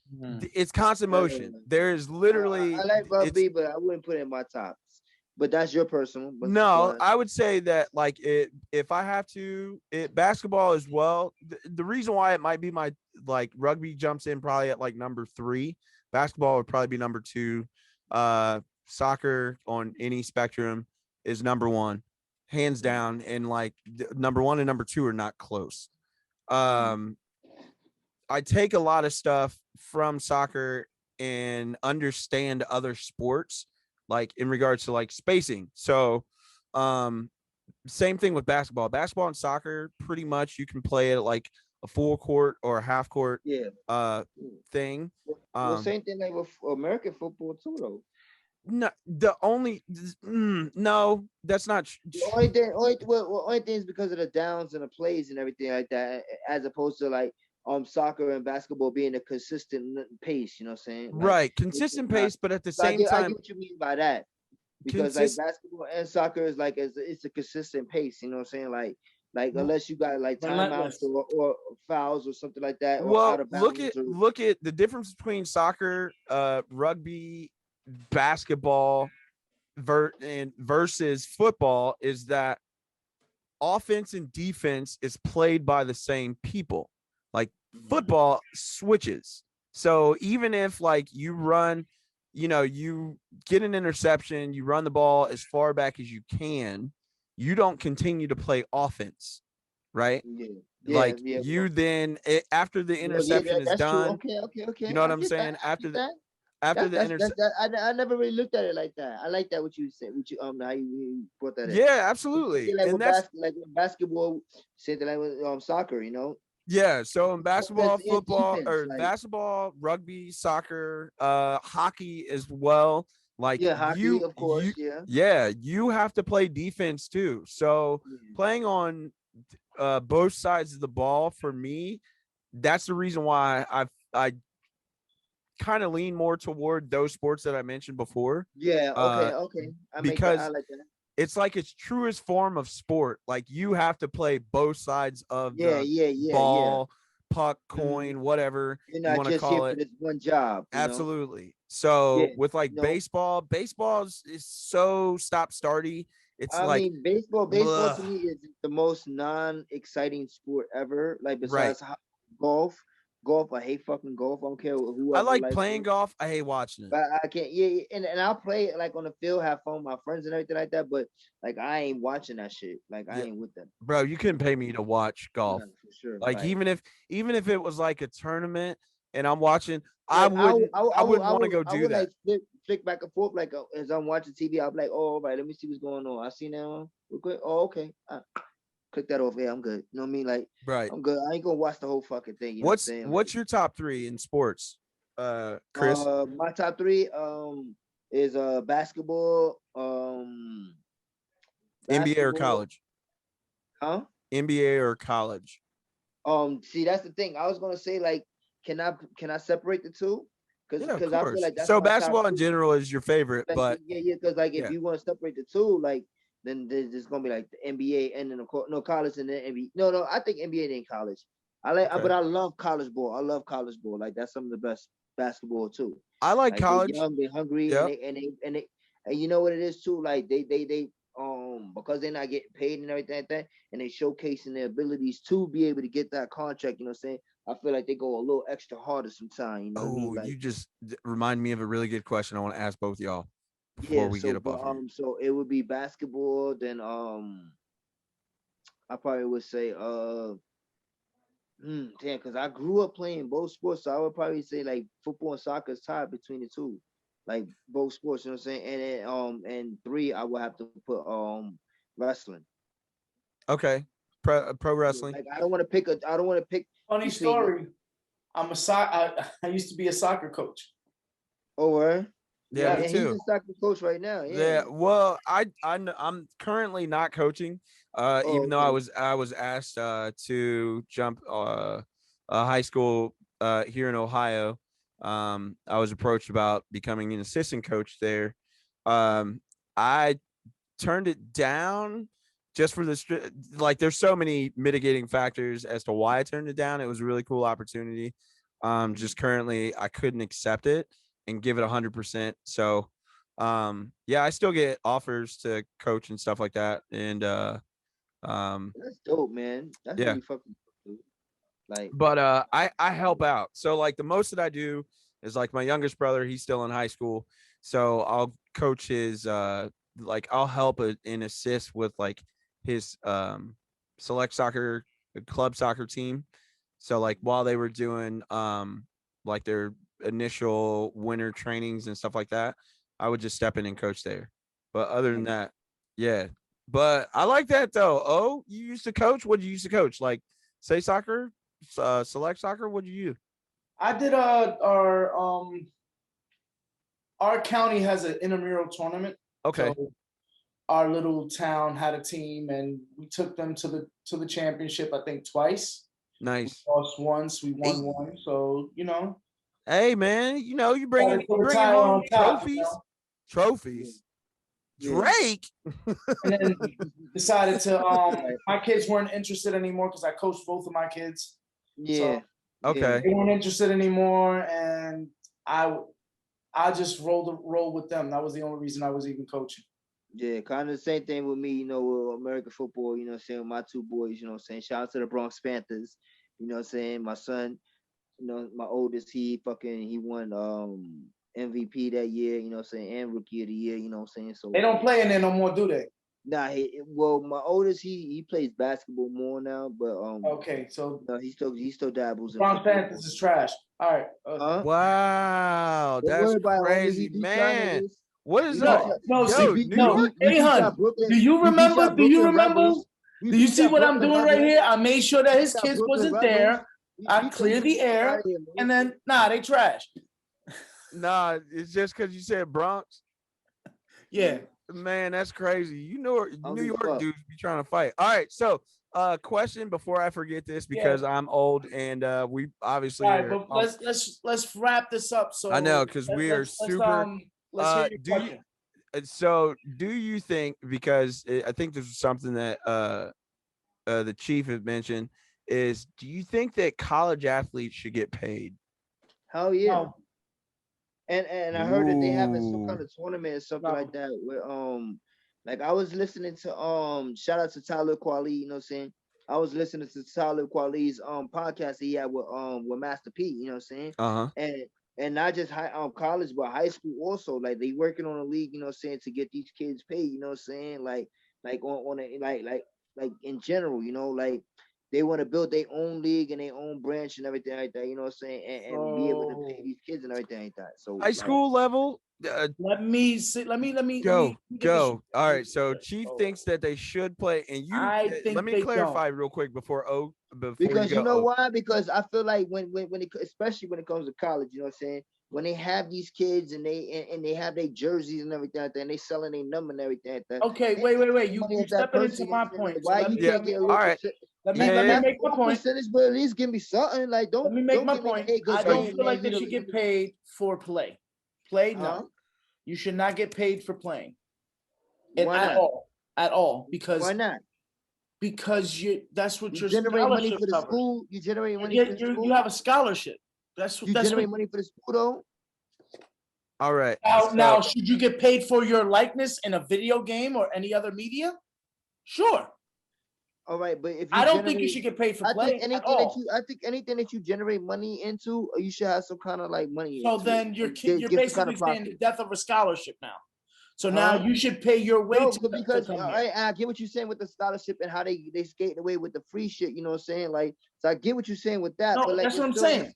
it's constant motion. There is literally I like it's rugby, but I wouldn't put it in my tops. But that's your personal. But go no, ahead. I would say that like it if I have to basketball as well. The reason why it might be my like rugby jumps in probably at like number 3. Basketball would probably be number 2. Soccer on any spectrum is number 1, hands down. And like number 1 and number 2 are not close. Um, I take a lot of stuff from soccer and understand other sports, like in regards to like spacing. So, um, same thing with basketball. Basketball and soccer, pretty much you can play it like a full court or a half court Yeah. thing. Well, same thing like with American football too, though. No, the only no, that's not The only thing, only thing is because of the downs and the plays and everything like that, as opposed to like soccer and basketball being a consistent pace. You know what I'm saying? Like right. it's Consistent not. pace, but at the So same I get time, what you mean by that. Because like consist. basketball and soccer is like it's a consistent pace, you know what I'm saying? Like unless you got like timeouts Relentless. or fouls or something like that or out Well, of bounds or look at the difference between soccer, rugby, basketball, versus football is that offense and defense is played by the same people. Like football switches. So even if like you run, you get an interception, you run the ball as far back as you can, you don't continue to play offense, right? Like well, you then after the yeah, interception is that's true. done, you Okay. know what I I'm get that. saying? I get that. After the That's interception, I never really looked at it like that. I like that what you said, what you how you brought that in. yeah, Same absolutely. thing like And with that's basketball, same thing like with soccer, you know. yeah, so in basketball, Offense and football, defense, or like basketball, rugby, soccer, hockey as well. Like yeah, hockey, of course, yeah. yeah, you have to play defense too. So Yeah. playing on both sides of the ball for me, that's the reason why I kind of lean more toward those sports that I mentioned before. Yeah, Uh, okay. I because like that. it's like its truest form of sport. Like you have to play both sides of the Yeah. ball, puck, Mhm. coin, whatever You're you not want to just here call for it. this one job, you know. Absolutely. Yeah, So with like you know. baseball is so stop starty. It's I like mean, baseball to ugh, me is the most non-exciting sport ever. Like right. besides golf, golf. I hate fucking golf. I don't care I whoever like likes playing it. golf. I hate watching it. But I can't. Yeah, and I'll play it like on the field, have fun with my friends and everything like that. But like I ain't watching that shit. Like I Yeah, ain't with them. bro, you couldn't pay me to watch golf. No, for sure. Like Like even if it was like a tournament and I'm watching, like I wouldn't want to go I do would that. like flick back and forth like as I'm watching TV. I'll be like, oh, all right, let me see what's going on. I see now. We're good. Oh, okay. Click that off. Yeah, I'm good. You know what I mean? Like Right. I'm good. I ain't gonna watch the whole fucking thing. You know what I'm saying? Like What's your top 3 in sports? Chris? my top three is basketball, NBA or basketball, college? huh? NBA or college? See, that's the thing. I was gonna say like, can I separate the two? Yeah, of Because I feel course. like that's So my top basketball in two. general is your favorite, Like, but yeah, because like if yeah, you want to separate the two, like then there's gonna be like the NBA and then no college and then NBA. No, I think NBA then college. okay. But I love college ball. I love college ball. Like that's some of the best basketball too. I like Like they college. young, they hungry, Yep. and you know what it is too. Like they because they're not getting paid and everything like that, and they showcasing their abilities to be able to get that contract. You know what I'm saying? I feel like they go a little extra harder sometimes. You know what I mean? Oh, Like you just remind me of a really good question I want to ask both y'all before yeah. we get up off here. So it would be basketball. Then I probably would say damn, because I grew up playing both sports, so I would probably say like football and soccer is tied between the two, like both sports. You know what I'm saying? And then and three, I would have to put wrestling. Okay. Pro wrestling. Like I don't want to pick I don't want to pick Funny between. story. I used to be a soccer coach. Over. Yeah, Yeah, me and he's too. a soccer coach right now. Yeah, Yeah. well, I'm currently not coaching. Oh, Even though okay. I was asked to jump a high school here in Ohio. I was approached about becoming an assistant coach there. I turned it down just for the like. There's so many mitigating factors as to why I turned it down. It was a really cool opportunity. Just currently I couldn't accept it and give it 100%. So yeah, I still get offers to coach and stuff like that. And That's dope, man. That's yeah, really fucking dope, dude. Like, but I help out. So like the most that I do is like my youngest brother, he's still in high school. So I'll coach his like I'll help and assist with like his select soccer club soccer team. So like while they were doing like their initial winter trainings and stuff like that, I would just step in and coach there. But other than that, yeah. But I like that though. Oh, you used to coach? What did you used to coach? Like say soccer, select soccer. What did you do? I did our county has an intramural tournament. Okay, So our little town had a team and we took them to the championship, I think twice. We nice. lost once, we won Hey, one. So, hey, man, you gotta put a bringing tire home on top, trophies, yeah, trophies. yeah. Drake. And then decided to Right. my kids weren't interested anymore because I coached both of my kids. Yeah. So Okay. they weren't interested anymore, and I just roll with them. That was the only reason I was even coaching. Yeah, kind of the same thing with me, with American football, you know what I'm saying, with my two boys, you know what I'm saying. Shout out to the Bronx Panthers, you know what I'm saying. My son, my oldest, he won MVP that year, you know what I'm saying, and rookie of the year, you know what I'm saying. So They don't play in there no more, do they? nah, well, my oldest, he plays basketball more now, but Okay, so no, he still dabbles in Bronx football. Panthers is trash. All right. Huh? Wow, Don't that's worry about it, homie. We crazy, beat y'all man. niggas. What is We beat up, No, y'all. no, We see, yo? beat New we no. York? beat we Hey, beat y'all hun, Brooklyn. do you We beat remember? y'all Do you Brooklyn remember? Rebels. We Do you beat see y'all what I'm Brooklyn doing right Rebels. here? I made sure that We his beat y'all kids Brooklyn wasn't Rebels. there. We I beat them cleared the niggas air, out here, man. and then they trash. Nah, it's just because you said Bronx. Yeah. Man, that's crazy. I don't New give a York fuck. dudes be trying to fight. All right, so question before I forget this Yeah. because I'm old and we obviously All right, are. but let's wrap this up. So I know because we are super. let's hear your Do you? question. So do you think because I think this is something that the chief had mentioned is do you think that college athletes should get paid? Hell yeah. No, And I heard that they having some kind Ooh. of tournament or something no. like that where like I was listening to shout out to Tyler Kweli, you know what I'm saying? I was listening to Tyler Kweli's podcast he had with Master P, you know what I'm saying? Uh-huh. And not just college but high school also. Like they working on a league, you know what I'm saying, to get these kids paid, you know what I'm saying? Like on a like in general, like they want to build their own league and their own branch and everything like that, you know what I'm saying, and be able to pay So these kids and everything like that. So High like school level? let me see. Let me get this. Go. All right. So Chief thinks that they should play, and you I let think me they clarify don't. real quick before you because you go. know Oh, why? Because I feel like when it, especially when it comes to college, you know what I'm saying, when they have these kids and they have their jerseys and everything like that, and they selling their number and everything like that. Okay, They wait. making You money you at that stepping person. into You know what my I'm saying? Like, point. So why let you me yeah. let can't me get a All little right. percent? Let me make my point. Percentage, but at least give me something. Like, don't let me make my give me point. hey, I don't feel like they should get paid for play. Play, no. You should not get paid for playing. At all. Because why not? Because that's what you your generate money scholarship for the covers. school. You generate money for the school. You have a scholarship. You generate money for the school, though. All right. Now, should you get paid for your likeness in a video game or any other media? Sure. All right, but if I don't think you should get paid for playing at all. I think anything that you generate money into, you should have some kind of like money. So then you're basically saying the death of a scholarship now. So now you should pay your way because I get what you're saying with the scholarship and how they skate away with the free shit. You know what I'm saying? Like, so I get what you're saying with that. No, but like, that's what I'm saying.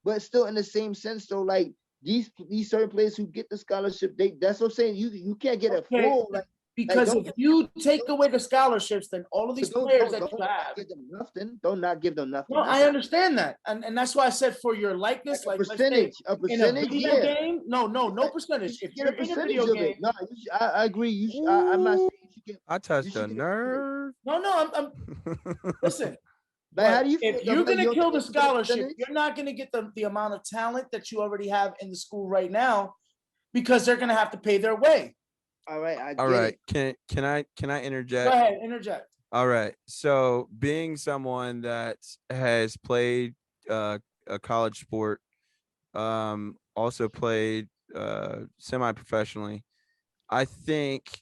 But still, in the same sense, though, like these certain players who get the scholarship, that's what I'm saying. You can't get a full like. Because if you take away the scholarships, then all of these players that you have, give them nothing. Don't not give them nothing. No, I understand that, and that's why I said for your likeness, like percentage, in a video game. No percentage. If you're in a video game, no, I agree. You should, I'm not saying you should get. I touched a nerve. No, I'm listen. But how do you if you're gonna kill the scholarship, you're not gonna get the amount of talent that you already have in the school right now, because they're gonna have to pay their way. All right. All right. Can I interject? Go ahead, interject. All right. So being someone that has played a college sport, also played semi-professionally, I think,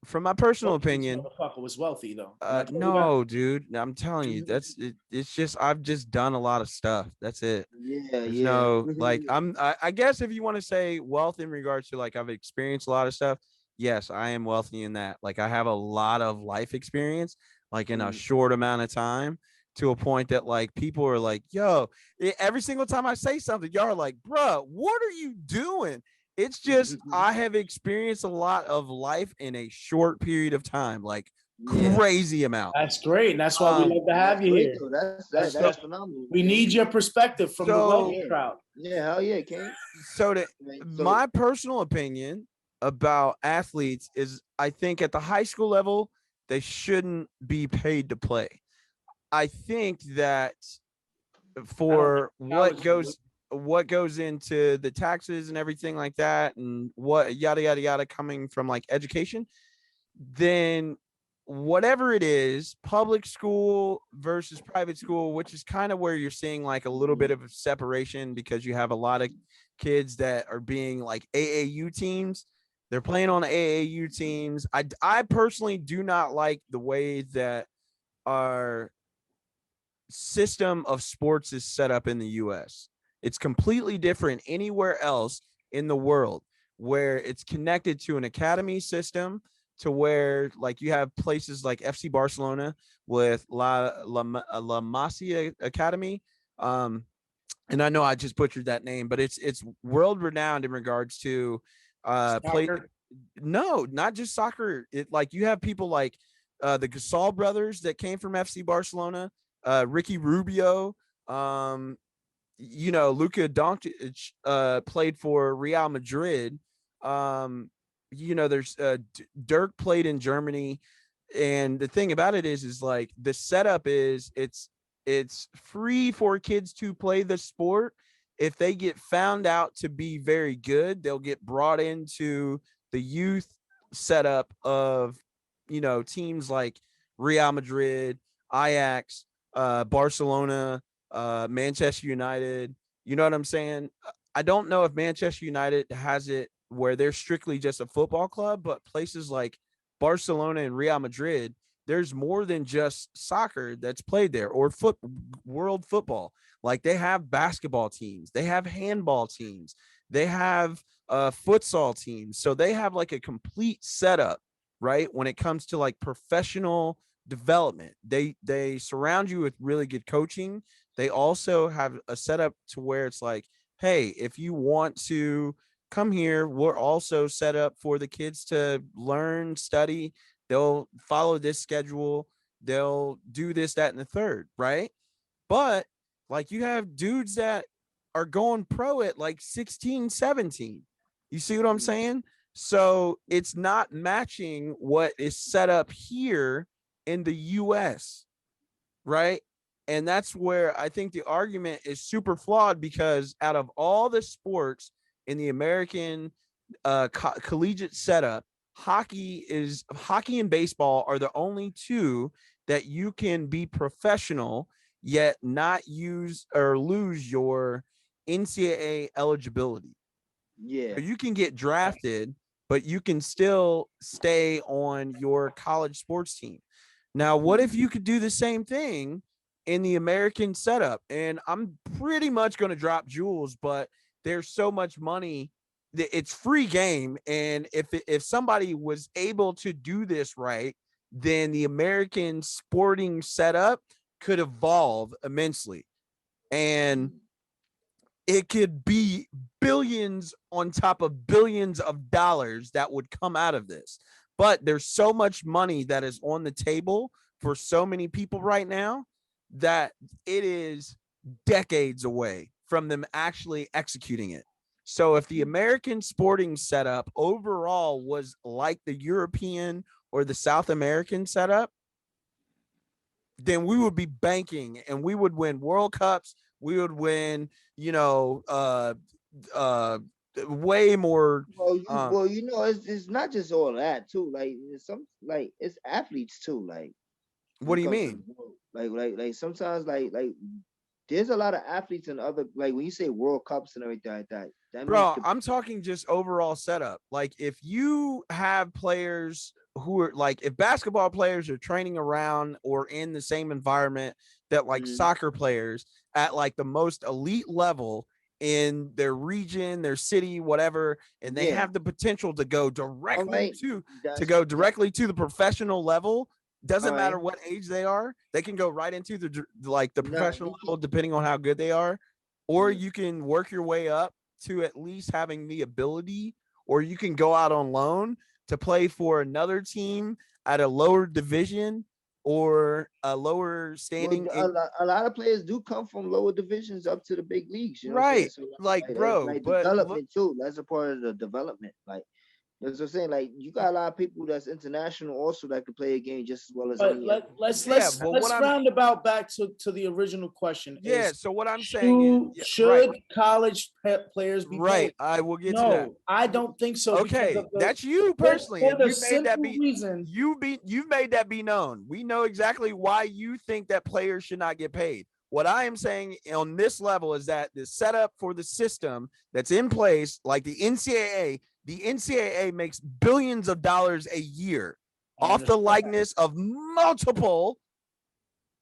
from my personal opinion, motherfucker was wealthy though. No, dude. I'm telling you, that's it. It's just I've just done a lot of stuff. That's it. Yeah. No, like I guess if you want to say wealth in regards to like I've experienced a lot of stuff. Yes, I am wealthy in that. Like I have a lot of life experience, like in a short amount of time, to a point that like people are like, yo, every single time I say something, y'all are like, bruh, what are you doing? It's just I have experienced a lot of life in a short period of time, like crazy amount. That's great. And that's why we love to have you here. That's phenomenal. We need your perspective from the wealthy crowd. Yeah, hell yeah, King. So my personal opinion about athletes is I think at the high school level, they shouldn't be paid to play. I think that for what goes into the taxes and everything like that, and what yada yada yada coming from like education, then whatever it is, public school versus private school, which is kind of where you're seeing like a little bit of a separation, because you have a lot of kids that are being like AAU teams. They're playing on AAU teams. I personally do not like the way that our system of sports is set up in the US. It's completely different anywhere else in the world, where it's connected to an academy system, to where like you have places like FC Barcelona with La Masia Academy. And I know I just butchered that name, but it's world renowned in regards to no, not just soccer. It like you have people like the Gasol brothers that came from FC Barcelona, Ricky Rubio, Luka Doncic played for Real Madrid. There's Dirk played in Germany, and the thing about it is like the setup is it's free for kids to play the sport. If they get found out to be very good, they'll get brought into the youth setup of, teams like Real Madrid, Ajax, Barcelona, Manchester United. You know what I'm saying? I don't know if Manchester United has it where they're strictly just a football club, but places like Barcelona and Real Madrid, there's more than just soccer that's played there, or world football. Like they have basketball teams, they have handball teams, they have futsal teams. So they have like a complete setup, right? When it comes to like professional development, they surround you with really good coaching. They also have a setup to where it's like, hey, if you want to come here, we're also set up for the kids to learn, study. They'll follow this schedule. They'll do this, that, and the third, right? But like you have dudes that are going pro at like 16, 17. You see what I'm saying? So it's not matching what is set up here in the US. right? And that's where I think the argument is super flawed, because out of all the sports in the American collegiate setup, hockey and baseball are the only two that you can be professional yet not use or lose your NCAA eligibility. Yeah. So you can get drafted, but you can still stay on your college sports team. Now, what if you could do the same thing in the American setup? And I'm pretty much going to drop jewels, but there's so much money that it's free game. And if somebody was able to do this right, then the American sporting setup could evolve immensely. And it could be billions on top of billions of dollars that would come out of this. But there's so much money that is on the table for so many people right now that it is decades away from them actually executing it. So if the American sporting setup overall was like the European or the South American setup, then we would be banking and we would win World Cups. We would win, you know, uh, way more. It's not just all that too. Like it's athletes too. Like What when do it you comes to mean? the world, like sometimes like there's a lot of athletes and other, like when you say World Cups and everything like that, that means Bro, I'm talking just overall setup. Like if you have players who are like, if basketball players are training around or in the same environment that like soccer players at like the most elite level in their region, their city, whatever, and they have the potential to go all directly right. to the professional level. All Doesn't right. matter what age they are, they can go right into the No, professional level depending on how good they are, or mm, you can work your way up to at least having the ability, or you can go out on loan to play for another team at a lower division or a lower well, standing. a lot of players do come from lower divisions up to the big leagues. You know what I'm saying? Right. So Like, that's bro, like but look, development too. That's a part of the development. Like that's what I'm saying. Like you got a lot of people that's international also that can play a game just as well as But any other. yeah, but what let's I'm, roundabout back to the original question yeah, is so what I'm saying is, yeah, right, should college players be right. paid? I will get to that. No, I don't think so because Okay, of that's you personally, for and the you've made that simple be reason. you've made that be known. We know exactly why you think that players should not get paid. What I am saying on this level is that the setup for the system that's in place, like the NCAA makes billions of dollars a year I off the understand. likeness of multiple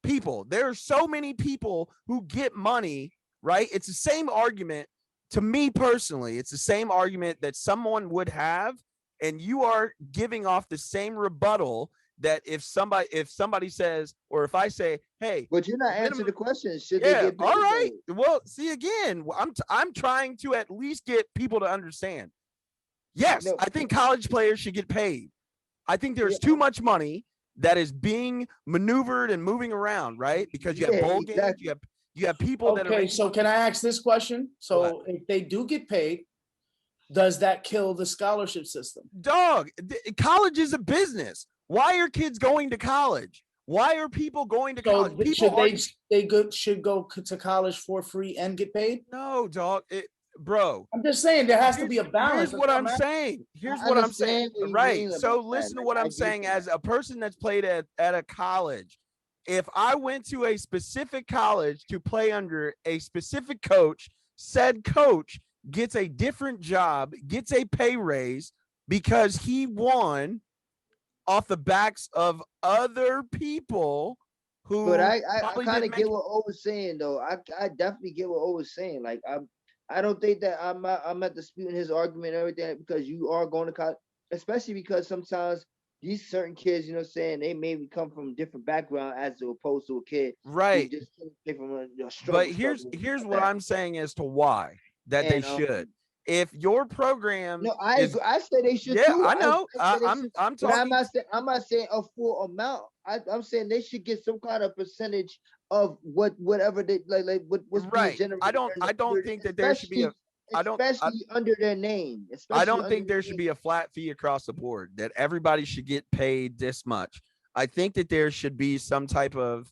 people. There are so many people who get money, right? It's the same argument to me personally. It's the same argument that someone would have, and you are giving off the same rebuttal that if somebody says, or if I say, hey, But you're not answering minimum, the question. Should they yeah, get all paid right. though? Well, see again, I'm trying to at least get people to understand. Yes, No. I think college players should get paid. I think Yeah. there's too much money that is being maneuvered and moving around, right? Because you have Yeah. bowl games, Exactly. you have people that are Okay, making so money. can I ask this question? What? So if they do get paid, does that kill the scholarship system? Dog, college is a business. Why are kids going to college? Why are people going to college? So People should are should go to college for free and get paid? no, dog. Bro, I'm just saying there has to here's be a balance. here's That's what what I'm I'm asking. saying. Here's I what I'm saying. understand what you Right. mean So about that. listen to Like what I I'm get saying that. as a person that's played at a college. If I went to a specific college to play under a specific coach, said coach gets a different job, gets a pay raise because he won off the backs of other people But who I probably kind didn't of make get it. what O was saying though. I definitely get what O was saying. Like I don't think that I'm at disputing his argument and everything because you are going to college, especially because sometimes these certain kids, you know what I'm saying, they maybe come from a different background as opposed to a kid who Right. just came from a But struggle here's like what that. I'm saying as to why that they And should. If your program no, I is, agree. I say they should yeah, too. I I know. say they should, I'm but talking. I'm not saying a full amount. I'm saying they should get some kind of percentage of whatever they like what's being Right. generated. I don't think that there should be a. I don't. Especially under their name. I Especially don't under think their there should name. be a flat fee across the board that everybody should get paid this much. I think that there should be some type of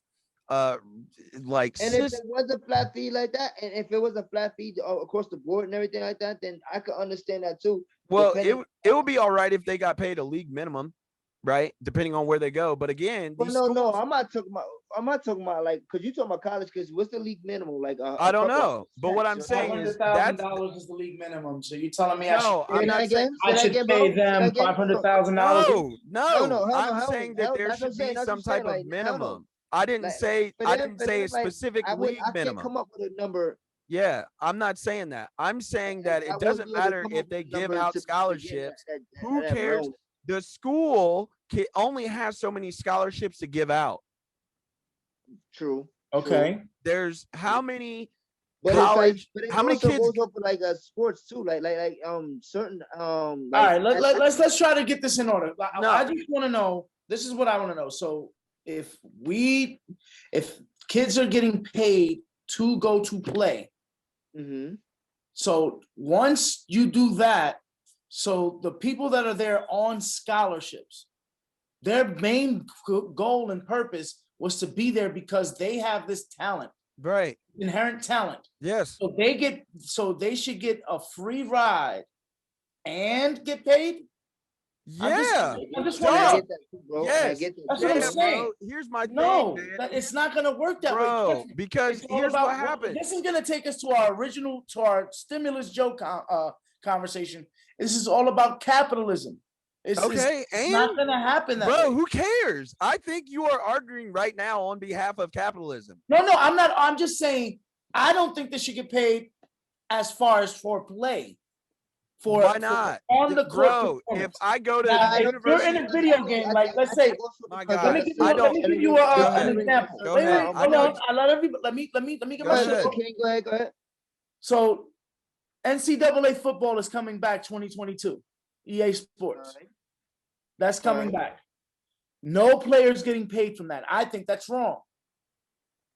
like. And if it was a flat fee like that, and if it was a flat fee across the board and everything like that, then I could understand that too. Well, it would be all right if they got paid a league minimum, right? Depending on where they go. But again, but no, I'm not talking about like, because you talking about college kids. What's the league minimum? Like I don't know, but what I'm saying is $500,000 is the league minimum. So you're telling me I should pay them $500,000? No. I'm saying that there should be some type of minimum. I didn't say a specific league minimum. I can't come up with a number. Yeah, I'm not saying that. I'm saying that it doesn't matter if they give out scholarships. Who cares? The school only has so many scholarships to give out. True. Okay. True. There's how many college? How many kids goes up for like sports too? Like certain All right, let's try to get this in order. I just want to know. This is what I want to know. So if kids are getting paid to go to play, so once you do that, so the people that are there on scholarships, their main goal and purpose was to be there because they have this talent, right? Inherent talent. Yes. So they should get a free ride and get paid. Yeah, I'm just wondering. Yes, that's what I'm saying. Bro. Here's my thing, man. It's not gonna work that way. Because here's what happened. This is gonna take us to our stimulus joke conversation. This is all about capitalism. It's not gonna happen that way. Who cares? I think you are arguing right now on behalf of capitalism. No, I'm not. I'm just saying I don't think they should get paid as far as for play. Why not? On the court, if I go to if you're in a video game, like let's say, my God, let me give you an example. Go ahead. Hold on. I let everybody. Let me get my shit. Okay, go ahead. So, NCAA football is coming back 2022. EA Sports. Right. That's coming back. No players getting paid from that. I think that's wrong.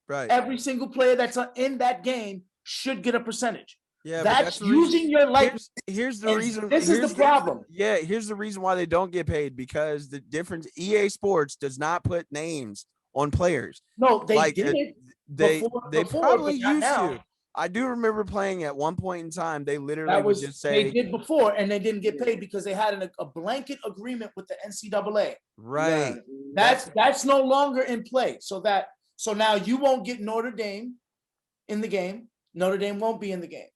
Right. Every single player that's in that game should get a percentage. Yeah, that's using your likeness. Here's the reason. This is the problem. Here's the reason why they don't get paid, because the difference. EA Sports does not put names on players. No, they did. They probably used to. I do remember playing at one point in time. They literally would just say they did before, and they didn't get paid because they had a blanket agreement with the NCAA. Right. That's no longer in play. So now you won't get Notre Dame in the game. Notre Dame won't be in the game.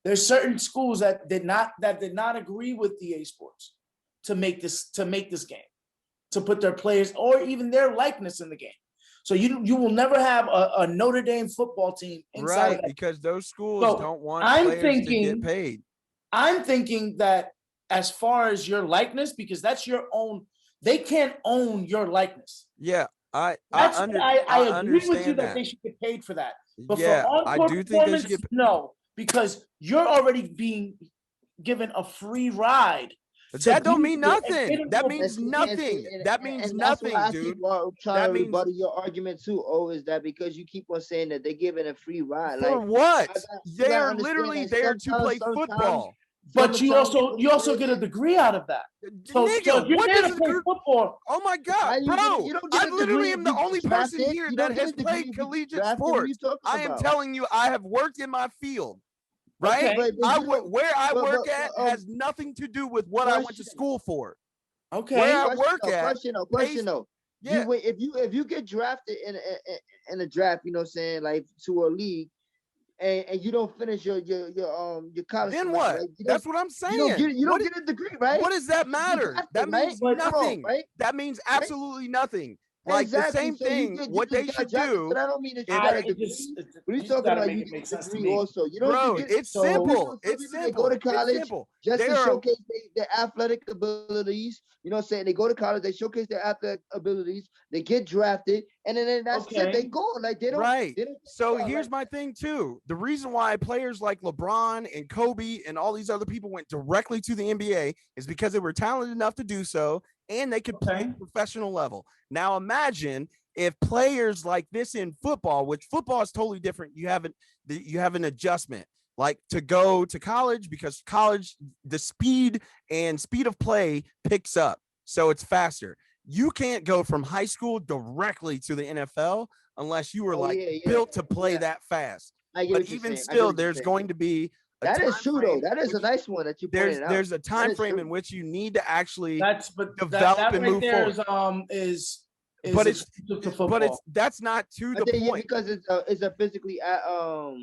There's certain schools that did not agree with EA Sports to make this game, to put their players or even their likeness in the game. So you will never have a Notre Dame football team inside. Right, because those schools don't want players to get paid. I'm thinking that as far as your likeness, because that's your own, they can't own your likeness. Yeah, I agree with you that they should get paid for that. But yeah, for I do think they should get paid. No, because you're already being given a free ride. That don't mean nothing. That means nothing. That means nothing, dude. Trying to rebuttal your argument too. Is that because you keep on saying that they're giving a free ride? For what? They are literally there to play football. But you also get a degree out of that. So you're there to play football. Oh my God, bro! I literally am the only person here that has played collegiate sports. I am telling you, I have worked in my field. Right, where I work at has nothing to do with what I went to school for. Okay, where I work at. Question though. Yeah. If you get drafted in a draft, you know what I'm saying, like to a league, and you don't finish your college. Then what? Right? That's what I'm saying. You don't get a degree, right? What does that matter? That means nothing. Right? That means absolutely nothing. Like the same thing. What they should do. But I don't mean that you got a degree. What are you talking about? You get a degree also. You know, bro, it's simple. It's simple. They go to college just to showcase their athletic abilities. You know what I'm saying? They go to college, they showcase their athletic abilities, they get drafted, and then that's it. They go. Like they don't. Right. So here's my thing too. The reason why players like LeBron and Kobe and all these other people went directly to the NBA is because they were talented enough to do so, and they could play at professional level. Now imagine if players like this in football, which football is totally different, you have an adjustment, like to go to college, because college, the speed of play picks up, so it's faster. you can't go from high school directly to the NFL unless you were built to play that fast. I get but what you're even saying. still, there's going to be that is true though. That is a nice one that you pointed out. There's a time frame in which you need to actually develop that and right move there forward. Is but it's that's not to the point because it's a physically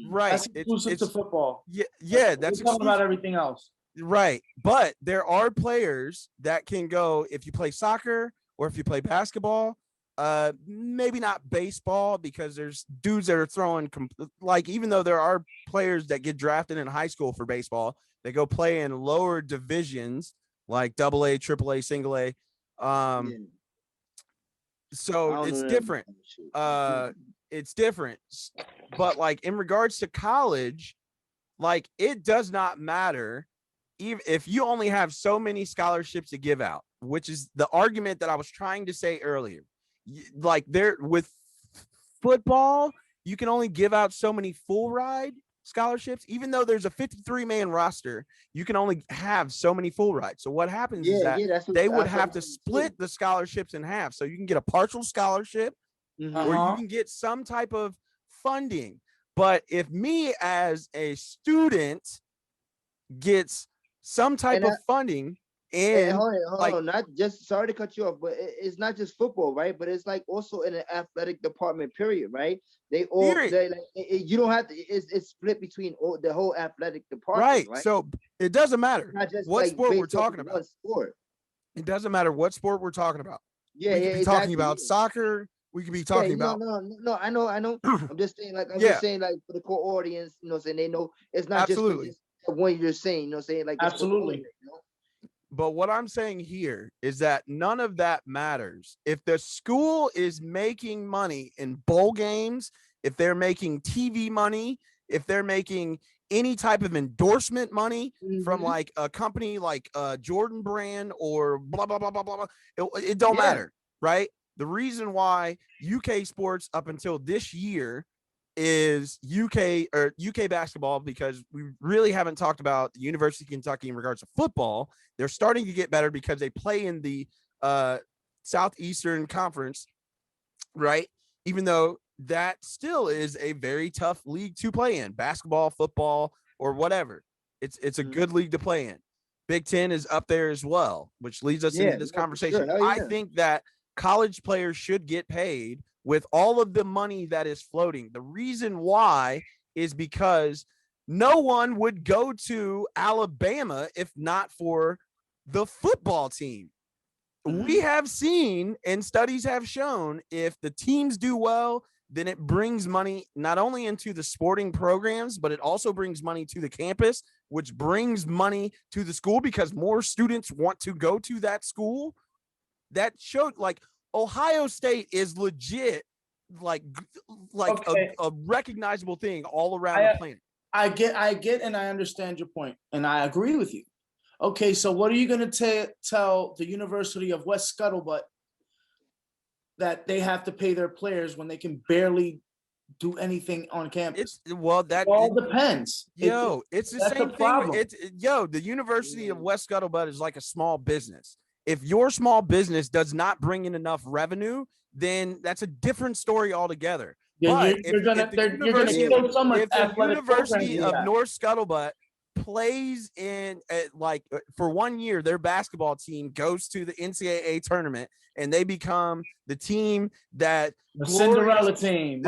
right. That's exclusive to football. Yeah, that's talking about everything else. Right, but there are players that can go if you play soccer or if you play basketball. Maybe not baseball because there's dudes that are throwing even though there are players that get drafted in high school for baseball, they go play in lower divisions like AA, AAA, single A. So it's different. It's different. But like in regards to college, like it does not matter even if you only have so many scholarships to give out, which is the argument that I was trying to say earlier. Like there with football, you can only give out so many full ride scholarships, even though there's a 53-man roster, you can only have so many full rides. So what happens is that they would have to split the scholarships in half. So you can get a partial scholarship or you can get some type of funding. But if me as a student gets some type of funding and hold on, not just sorry to cut you off, but it's not just football, right? But it's like also in the athletic department, period, right? They all you don't have to. It's split between the whole athletic department, right? So it doesn't matter what sport we're talking about. It doesn't matter what sport we're talking about. We could be talking about soccer. We could be talking about no. I know. I'm just saying, just saying, for the core audience, saying they know it's not just for what you're saying, saying like absolutely. But what I'm saying here is that none of that matters. If the school is making money in bowl games, if they're making TV money, if they're making any type of endorsement money from like a company like Jordan brand or blah, blah, blah, blah, blah, it don't matter, right? The reason why UK sports up until this year is UK basketball, because we really haven't talked about the University of Kentucky in regards to football. They're starting to get better because they play in the Southeastern Conference, right? Even though that still is a very tough league to play in, basketball, football, or whatever. It's a good league to play in. Big Ten is up there as well, which leads us into this conversation. Sure. I think that college players should get paid with all of the money that is floating. The reason why is because no one would go to Alabama if not for the football team. We have seen, and studies have shown, if the teams do well, then it brings money not only into the sporting programs, but it also brings money to the campus, which brings money to the school because more students want to go to that school. That showed like Ohio State is legit, like a recognizable thing all around the planet. I get, and I understand your point, and I agree with you. Okay, so what are you going to tell the University of West Scuttlebutt that they have to pay their players when they can barely do anything on campus? It all depends. It's the same thing. The University of West Scuttlebutt is like a small business. If your small business does not bring in enough revenue, then that's a different story altogether. But if the University of North Scuttlebutt plays in for 1 year, their basketball team goes to the NCAA tournament and they become the team that the Cinderella team,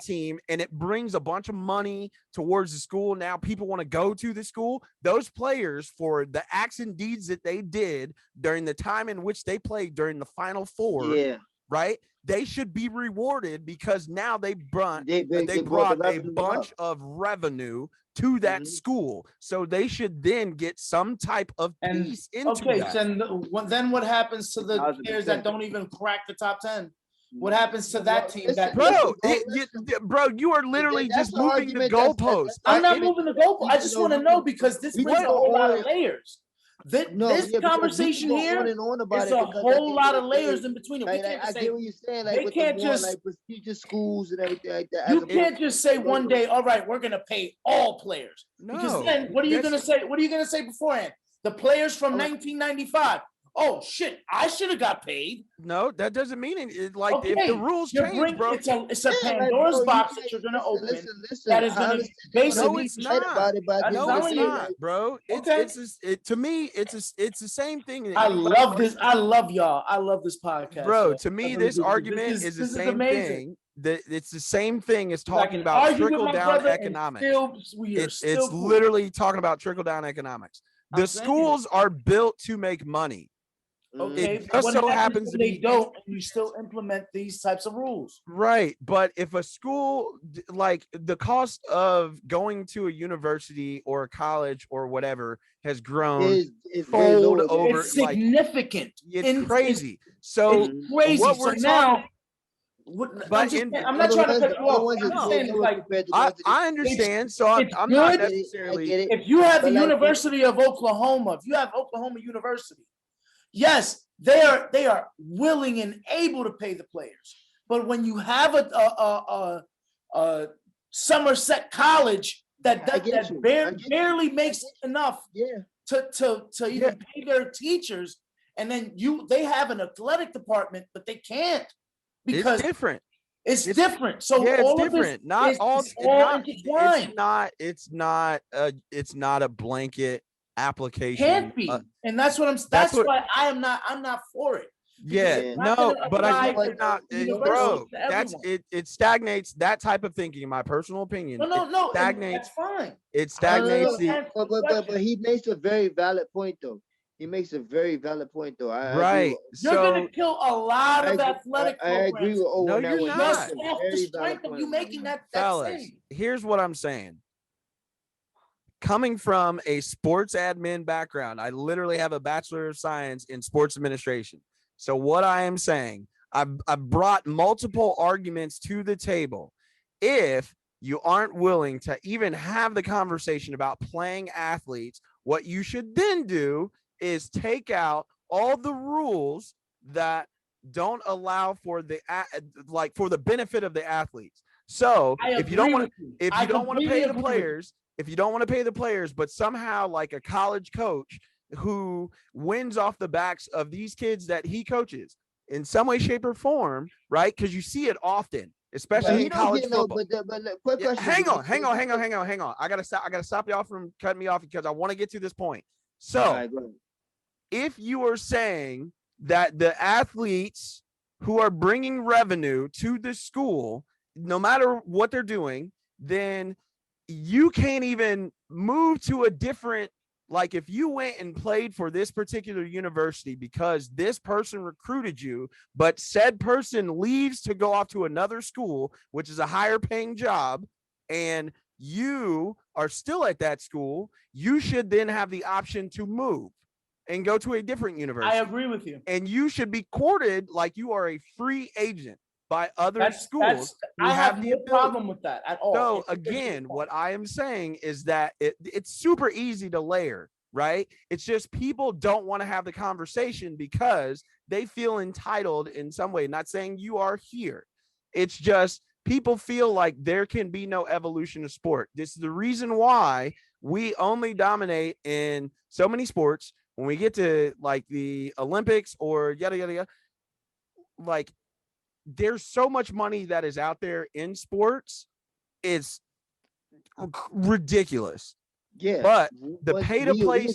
team, and it brings a bunch of money towards the school. Now people want to go to the school. Those players, for the acts and deeds that they did during the time in which they played during the Final Four, right? They should be rewarded because now they brought a bunch of revenue to that school. So they should then get some type of piece into that. So then what happens to the players that don't even crack the top 10? What happens to that team? Bro, you are literally just moving the goalposts. I'm not moving the goalposts. I just want to know, because this brings a whole lot of layers. This conversation here is a whole lot of layers in between it. I get what you're saying. Like, they can't just prestigious schools and everything like that. You can't just say one day, all right, we're gonna pay all players. No, because then what are you gonna say? What are you gonna say beforehand? The players from 1995. oh shit, I should have got paid. No, that doesn't mean it. Like if the rules change, bro, it's a Pandora's box that you're gonna open. Listen, that is gonna basically. No, it's not. About it, but No, it's you, not, bro. To me, it's the same thing. I love this. I love y'all. I love this podcast, bro. To me, this argument is the same thing. It's the same thing as talking about trickle down economics. It's literally talking about trickle down economics. The schools are built to make money. Okay, it just so happens to they be don't, and you still implement these types of rules, right? But if a school, like the cost of going to a university or a college or whatever has grown fold over, it's significant. Like, it's crazy. So it's crazy. What we're now. But I'm not trying to cut you off. I'm saying like I understand. So I'm not necessarily. If you have the University of Oklahoma, if you have Oklahoma University, yes, they are willing and able to pay the players. But when you have a Somerset College that barely makes enough to even pay their teachers, and then they have an athletic department, but they can't because it's different. It's different. So it's different. It's not a blanket application. Can't be, and that's why I'm not for it. Yeah, no, but I think not, bro. That's it. It stagnates that type of thinking. In my personal opinion, no, stagnates. That's fine. It stagnates but he makes a very valid point though. He makes a very valid point though. Right. You're gonna kill a lot of athletic programs. I agree with Owen. No, you're not. Just off the strength of you making that Fellas, here's what I'm saying. Coming from a sports admin background, I literally have a Bachelor of Science in Sports Administration. So what I am saying, I've brought multiple arguments to the table. If you aren't willing to even have the conversation about playing athletes, what you should then do is take out all the rules that don't allow for for the benefit of the athletes. So if you don't want to pay the players, but somehow like a college coach who wins off the backs of these kids that he coaches in some way, shape, or form, right? Because you see it often, especially in college football. Quick question. Hang on. I gotta stop y'all from cutting me off because I want to get to this point. So if you are saying that the athletes who are bringing revenue to the school, no matter what they're doing, then you can't even move to a different, like if you went and played for this particular university because this person recruited you, but said person leaves to go off to another school, which is a higher paying job, and you are still at that school, you should then have the option to move and go to a different university. I agree with you. And you should be courted like you are a free agent by other schools. I have no problem with that at all. So again, what I am saying is that it's super easy to layer, right? It's just people don't want to have the conversation because they feel entitled in some way. Not saying you are here. It's just people feel like there can be no evolution of sport. This is the reason why we only dominate in so many sports. When we get to like the Olympics or yada, yada, yada, like there's so much money that is out there in sports. It's ridiculous. Yeah. But the pay-to-play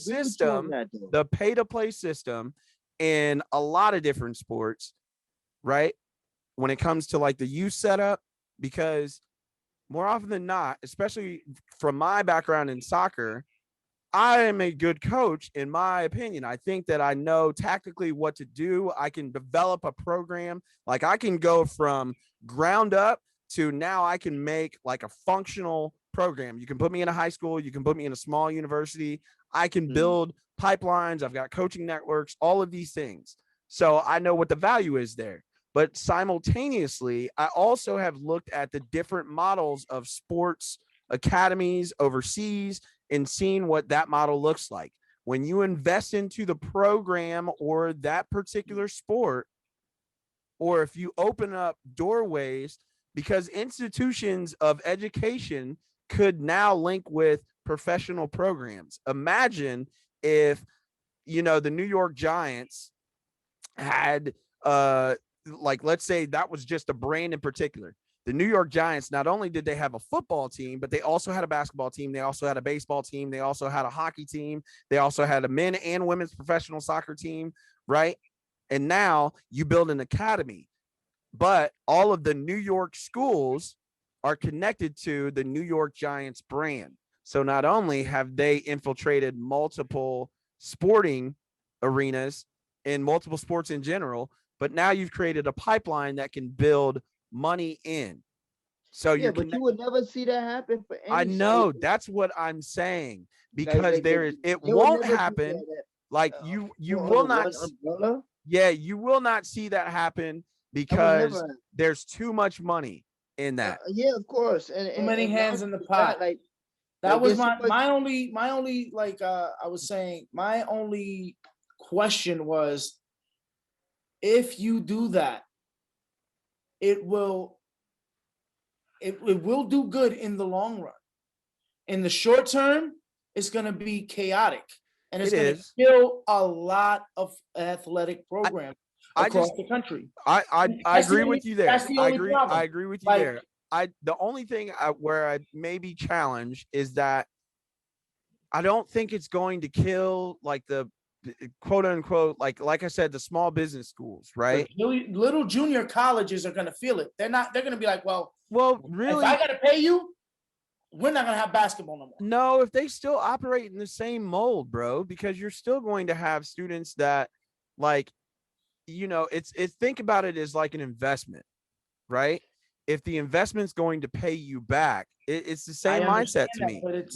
system in a lot of different sports, right? When it comes to like the youth setup, because more often than not, especially from my background in soccer, I am a good coach, in my opinion. I think that I know tactically what to do. I can develop a program. Like I can go from ground up to now I can make like a functional program. You can put me in a high school. You can put me in a small university. I can build pipelines. I've got coaching networks, all of these things. So I know what the value is there. But simultaneously, I also have looked at the different models of sports academies overseas and seeing what that model looks like. When you invest into the program or that particular sport, or if you open up doorways, because institutions of education could now link with professional programs. Imagine if the New York Giants had like, let's say that was just a brand in particular. The New York Giants, not only did they have a football team, but they also had a basketball team. They also had a baseball team. They also had a hockey team. They also had a men and women's professional soccer team, right? And now you build an academy, but all of the New York schools are connected to the New York Giants brand. So not only have they infiltrated multiple sporting arenas in multiple sports in general, but now you've created a pipeline that can build money in. So Yeah, but you would never see that happen for any. I know sport. that's what I'm saying, because there is, it they would won't never do happen. Like you under will not. one umbrella. Yeah, you will not see that happen That would never because happen. there's too much money in that. Yeah, of course, and Too many hands in the pot. Like that was there's so my only like I was saying, my only question was, if you do that, it will do good in the long run. In the short term, it's going to be chaotic, and it's going to kill a lot of athletic programs across the country. I agree with you there. That's the only problem. I agree with you there. The only thing where I may be challenged is that I don't think it's going to kill like the quote unquote, like I said, the small business schools, right? Little junior colleges are going to feel it. They're going to be like, well, really, if I got to pay you, we're not going to have basketball no more. No, if they still operate in the same mold, bro, because you're still going to have students that, like, it's think about it as like an investment, right? If the investment's going to pay you back, it's the same mindset to me. But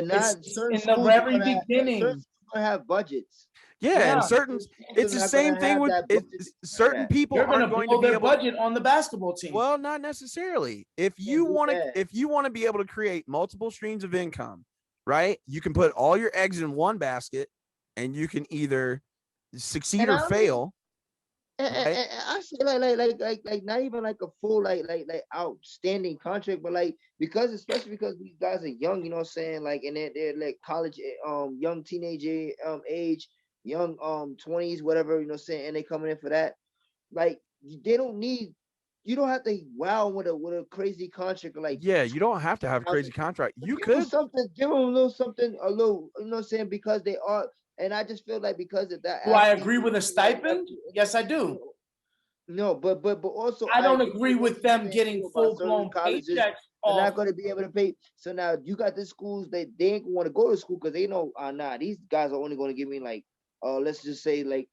not certain in the very beginning. Have budgets. And certain, it's the same thing with certain people aren't going to be able budget on the basketball team. Well, not necessarily. If you want to be able to create multiple streams of income, right? You can put all your eggs in one basket, and you can either succeed or fail. And I say like not even like a full like outstanding contract, but especially because these guys are young, you know what I'm saying? Like, and they're like college, young teenager age, young 20s, whatever, you know what I'm saying? And they coming in for that. Like, they don't need, you don't have to with a crazy contract. Like, you don't have to have a crazy contract. You could give them a little something, you know what I'm saying? Because they are. And I just feel like because of that. Do I agree with a stipend? Yes, I do. No, but also I don't agree with them getting full-blown paychecks. They're not going to be able to pay. So now you got the schools that they ain't want to go to school because they know, these guys are only going to give me like, let's just say like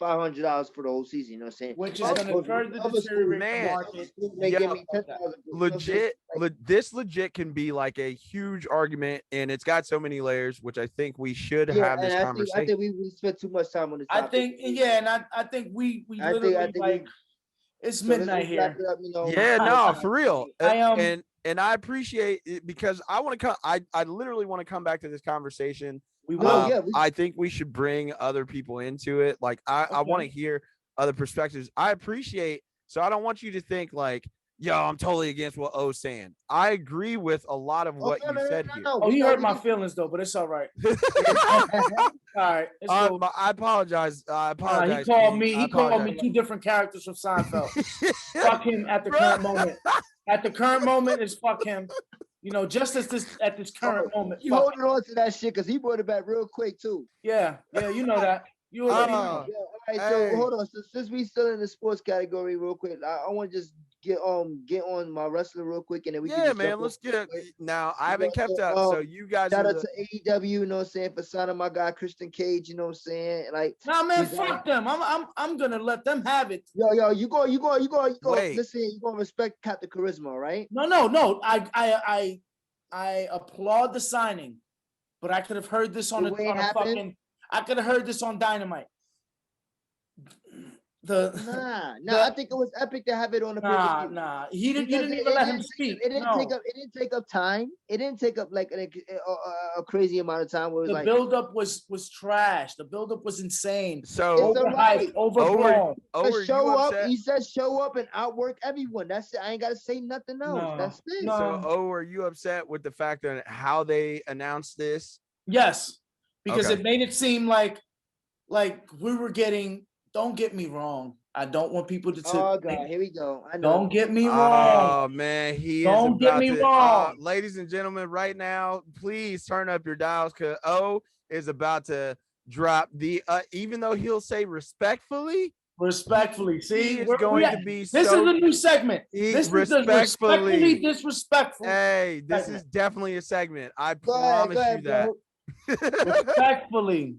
$500 for the whole season. You know what I'm saying? Which is going to further deteriorate the market. They give me $10,000. This legit can be like a huge argument, and it's got so many layers, which I think we should have this conversation. I think we spent too much time on this topic. I think we literally it's midnight here. For real. And I appreciate it because I want to come. I literally want to come back to this conversation. We will. I think we should bring other people into it. Like I want to hear other perspectives. I appreciate. So I don't want you to think like, yo, I'm totally against what O's saying. I agree with a lot of what you said here. Oh, he hurt my feelings though, but it's all right. All right. I apologize. He called me. He called me two different characters from Seinfeld. Fuck him at the current moment. At the current moment, is fuck him. Just at this current moment. You holding on to that shit because he brought it back real quick too. Yeah, you know that. You already know. All right, so hold on. So since we still in the sports category, real quick, I want to just get on my wrestler real quick, and then we can man. Let's get now. I haven't kept up, so you guys. Shout out to AEW, you know what I'm saying, for signing my guy Christian Cage, you know what I'm saying, like. Nah, man, fuck them. I'm gonna let them have it. Yo, you go. Listen, you gonna respect Captain Charisma, right? No. I applaud the signing, but I could have heard this on a fucking. I could have heard this on Dynamite. I think it was epic to have it on the pay-per-view. You didn't even let him speak. It didn't take up time. It didn't take up like a crazy amount of time. Where it was the buildup was trash. The buildup was insane. So overhyped, overblown. Show up. He said show up and outwork everyone. That's it. I ain't gotta say nothing else. That's it. So are you upset with the fact that how they announced this? Yes. because it made it seem like we were getting. Don't get me wrong. I don't want people to. Oh God, here we go. I know. Don't get me wrong. Oh man, he don't is get about me to. wrong. Ladies and gentlemen, right now, please turn up your dials because O is about to drop the. Even though he'll say respectfully. Respectfully, see, he is going to be. This is a new segment. This is respectfully disrespectful. Hey, this is definitely a segment. I Go promise ahead, you that. Respectfully,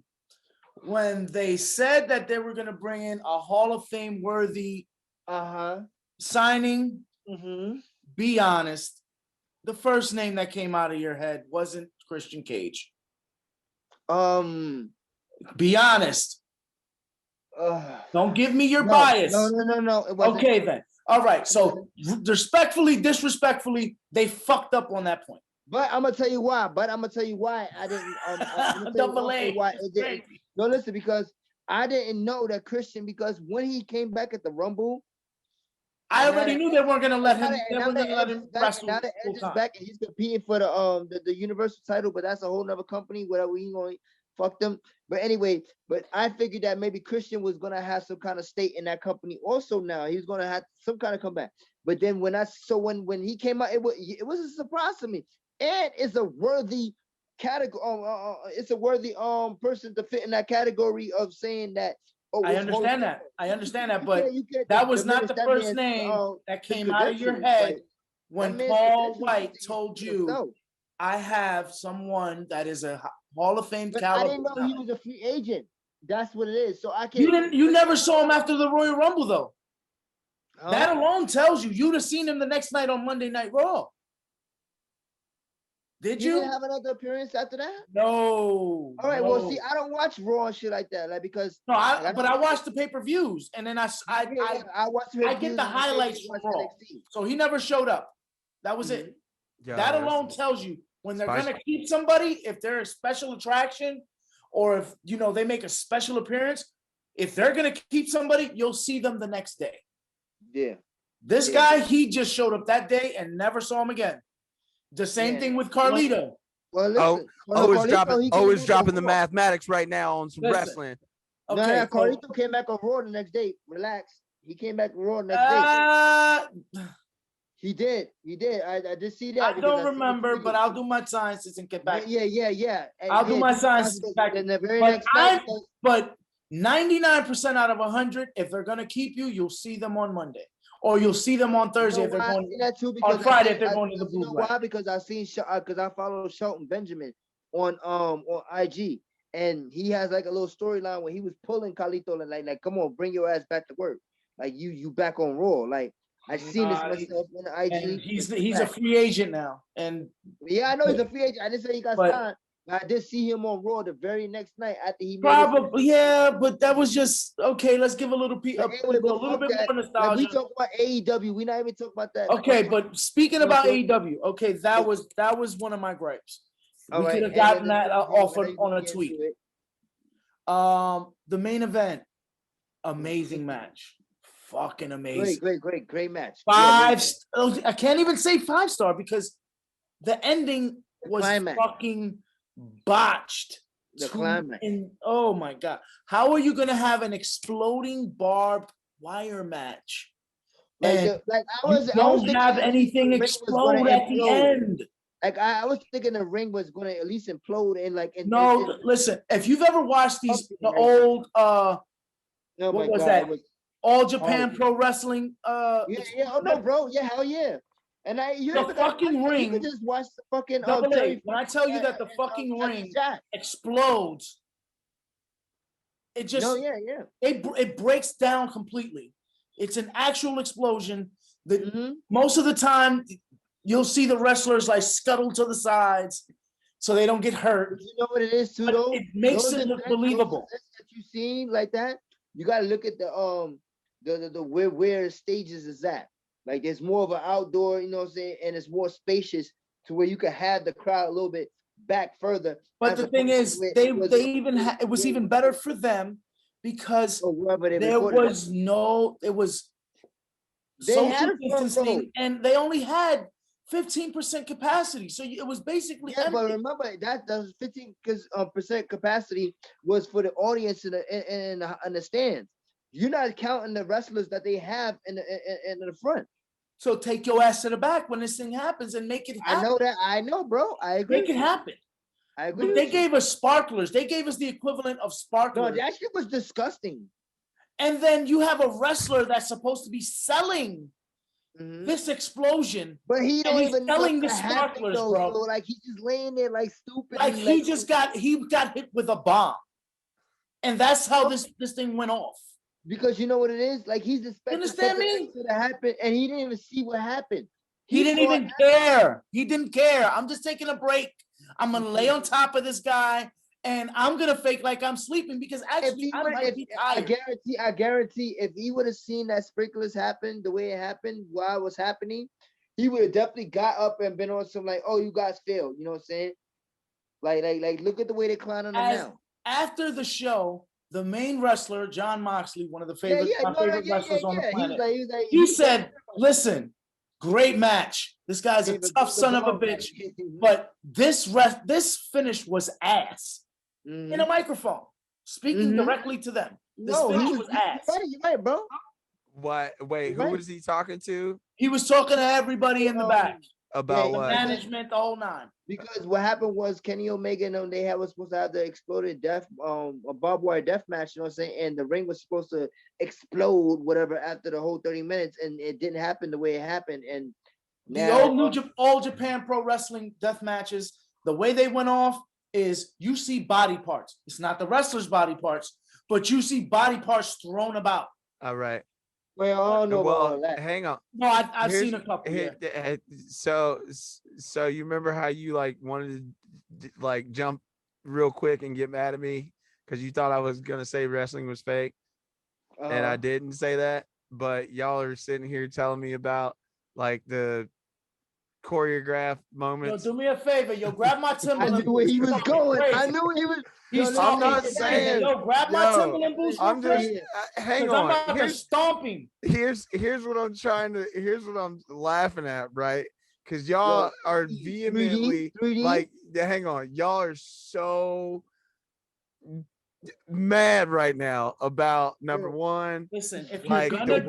when they said that they were going to bring in a Hall of Fame worthy signing, be honest, the first name that came out of your head wasn't Christian Cage. Be honest. Don't give me your bias. No. Okay, then. All right. So, respectfully, disrespectfully, they fucked up on that point. But I'm gonna tell you why. I didn't. Double A. Why it didn't. No, listen, because I didn't know that Christian. Because when he came back at the Rumble, I already knew they weren't gonna let him. They weren't gonna let him wrestle. Now that Edge is back and he's competing for the Universal title, but that's a whole nother company. Whatever, he going fuck them. But anyway, I figured that maybe Christian was gonna have some kind of stake in that company. Also, now he's gonna have some kind of comeback. But then when he came out, it was a surprise to me. And it's a worthy category. It's a worthy person to fit in that category of saying that. Oh, I understand that, but that was not the first name that came out of your head when Paul White told you, "I have someone that is a Hall of Fame caliber." I didn't know he was a free agent. That's what it is. So I can't. You never saw him after the Royal Rumble though. That alone tells you'd have seen him the next night on Monday Night Raw. Did you? Didn't have another appearance after that? No. All right. No. Well, see, I don't watch Raw and shit like that, like because. No, but I watch the pay-per-views, and then I watch. I get the highlights from Raw. So he never showed up. That was it. Yeah, that alone tells you when they're gonna keep somebody, if they're a special attraction, or if they make a special appearance. If they're gonna keep somebody, you'll see them the next day. Yeah. This guy, he just showed up that day and never saw him again. The same thing with Carlito. Well, listen, is dropping the mathematics right now on some wrestling. Okay, no, Carlito came back on Raw the next day. Relax. He came back on Raw the next day. He did. I did see that. I don't remember, but I'll do my sciences and get back. Yeah. I'll do my sciences back. In the very next night. But 99% out of 100, if they're gonna keep you, you'll see them on Monday. Or you'll see them on Thursday if they're going on Friday if they're going to the Blue. Why? Because I follow Shelton Benjamin on IG, and he has like a little storyline where he was pulling Carlito like come on, bring your ass back to work, like you back on Raw. Like I've seen this myself on the IG. He's a free agent now, and yeah, I know he's a free agent. I didn't say he got signed. I did see him on Raw the very next night after he probably but that was just okay. Let's give a little bit more nostalgia. Like we talk about AEW, we not even talk about that. Okay, but speaking about AEW, okay, that was one of my gripes. We could have gotten that off on a tweet. The main event, amazing match, fucking amazing, great match. I can't even say 5-star because the ending was fucking botched. The climax. Oh my god! How are you gonna have an exploding barbed wire match? I don't have anything explode at the end. Like I was thinking the ring was gonna at least implode and listen. If you've ever watched the old what was that? All Japan Pro Wrestling. Oh no, bro. Yeah, hell yeah. And the fucking ring. You just watch the fucking. When I tell you that the fucking ring explodes, it just it breaks down completely. It's an actual explosion. Most of the time, you'll see the wrestlers like scuttle to the sides so they don't get hurt. You know what it is too, though. It makes it look believable. That you seen like that, you gotta look at the where stages is at. Like there's more of an outdoor, you know what I'm saying, and it's more spacious to where you can have the crowd a little bit back further. But the thing is, it was even better for them because there was social distancing, and they only had 15% capacity. So it was basically yeah, empty. but remember that 15% capacity was for the audience in the stands. You're not counting the wrestlers that they have in the front. So take your ass to the back when this thing happens and make it happen. I know that. I know, bro. I agree. Make it happen. I agree. But they gave us sparklers. They gave us the equivalent of sparklers. No, that shit was disgusting. And then you have a wrestler that's supposed to be selling this explosion, but he don't even selling know the sparklers, bro. So like he's just laying there like stupid. Like he got hit with a bomb, and that's how this thing went off. Because you know what it is, like he's expecting something to happen, and he didn't even see what happened. He didn't even care. He didn't care. I'm just taking a break. I'm gonna lay on top of this guy, and I'm gonna fake like I'm sleeping because actually I might be tired. I guarantee, if he would have seen that sprinklers happen the way it happened while it was happening, he would have definitely got up and been on some like, "Oh, you guys failed." You know what I'm saying? Like, look at the way they clown on him now. After the show, the main wrestler, John Moxley, one of the favorite wrestlers on the planet, he said, "Listen, great match. This guy's a tough son of a bitch, but this finish was ass." In a microphone, speaking directly to them. This finish was ass. You're right, bro. What? Wait, who was he talking to? He was talking to everybody in the back. About what? Management, the whole nine. Because what happened was Kenny Omega and they was supposed to have the exploded a barbed wire death match, you know what I'm saying? And the ring was supposed to explode, whatever, after the whole 30 minutes, and it didn't happen the way it happened. And now, the All Japan Pro Wrestling death matches, the way they went off is you see body parts. It's not the wrestler's body parts, but you see body parts thrown about. All right. Well, I don't know about all that. Hang on. No, I've seen a couple. So you remember how you like wanted to like jump real quick and get mad at me because you thought I was gonna say wrestling was fake, and I didn't say that. But y'all are sitting here telling me about like the choreographed moments. Yo, do me a favor. Yo, grab my Timberland. I knew where he was going. I knew where he was. I'm not saying. Yo, grab my Timberland boots. I'm just hang on. I'm here's stomping. Here's what I'm trying to. Here's what I'm laughing at, right? Because y'all are vehemently 3D? Like, hang on. Y'all are so mad right now about number one. Listen, if you're gonna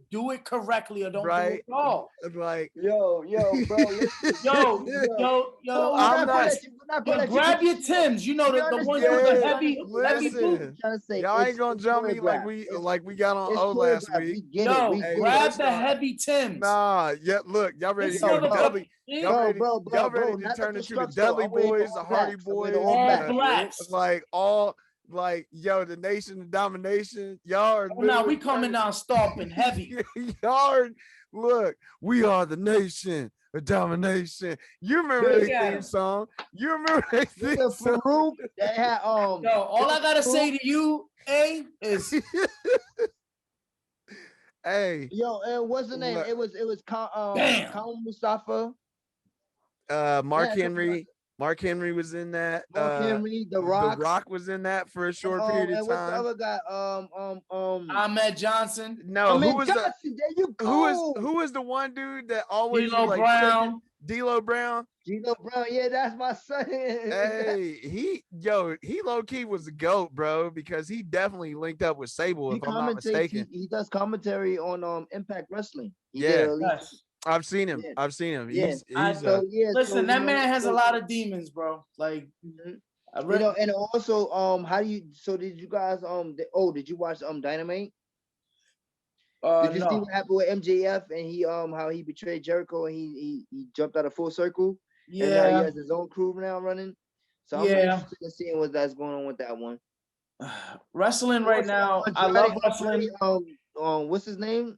do it correctly or don't do it at all. Like, yo, bro, yo, I'm not. Grab your Timbs. You know the ones with the heavy boots. Y'all ain't gonna jump me like we got on O last week. Yo, grab the heavy Timbs. Nah, look, y'all ready to go Dudley. Y'all ready to turn into the Dudley Boys, the Hardy Boys, all blacks. Like all. Like, yo, the nation of domination, y'all are now we coming down stomping heavy. Look, we are the nation of domination. You remember that theme song? You remember that theme song? Yo, all I gotta say to you, is hey. Yo, what's the name? It was Mustafa. Mark Henry. Mark Henry was in that. Mark Henry, The Rock. The Rock was in that for a short period of time. What's the other guy? Ahmed Johnson. No, Ahmed Johnson, there you go. Who was the one dude that always D'Lo Brown? D'Lo Brown. D'Lo Brown, yeah, that's my son. Hey, he low key was the GOAT, bro, because he definitely linked up with Sable, if I'm not mistaken. He does commentary on Impact Wrestling. I've seen him. Yeah. I've seen him. Listen, that man has a lot of demons, bro. Like, and also, did you guys did you watch Dynamite? Did you see what happened with MJF and he how he betrayed Jericho and he jumped out of Full Circle? Yeah, and now he has his own crew now running. So I'm interested in seeing what's going on with that one. Wrestling right now, I love wrestling. What's his name?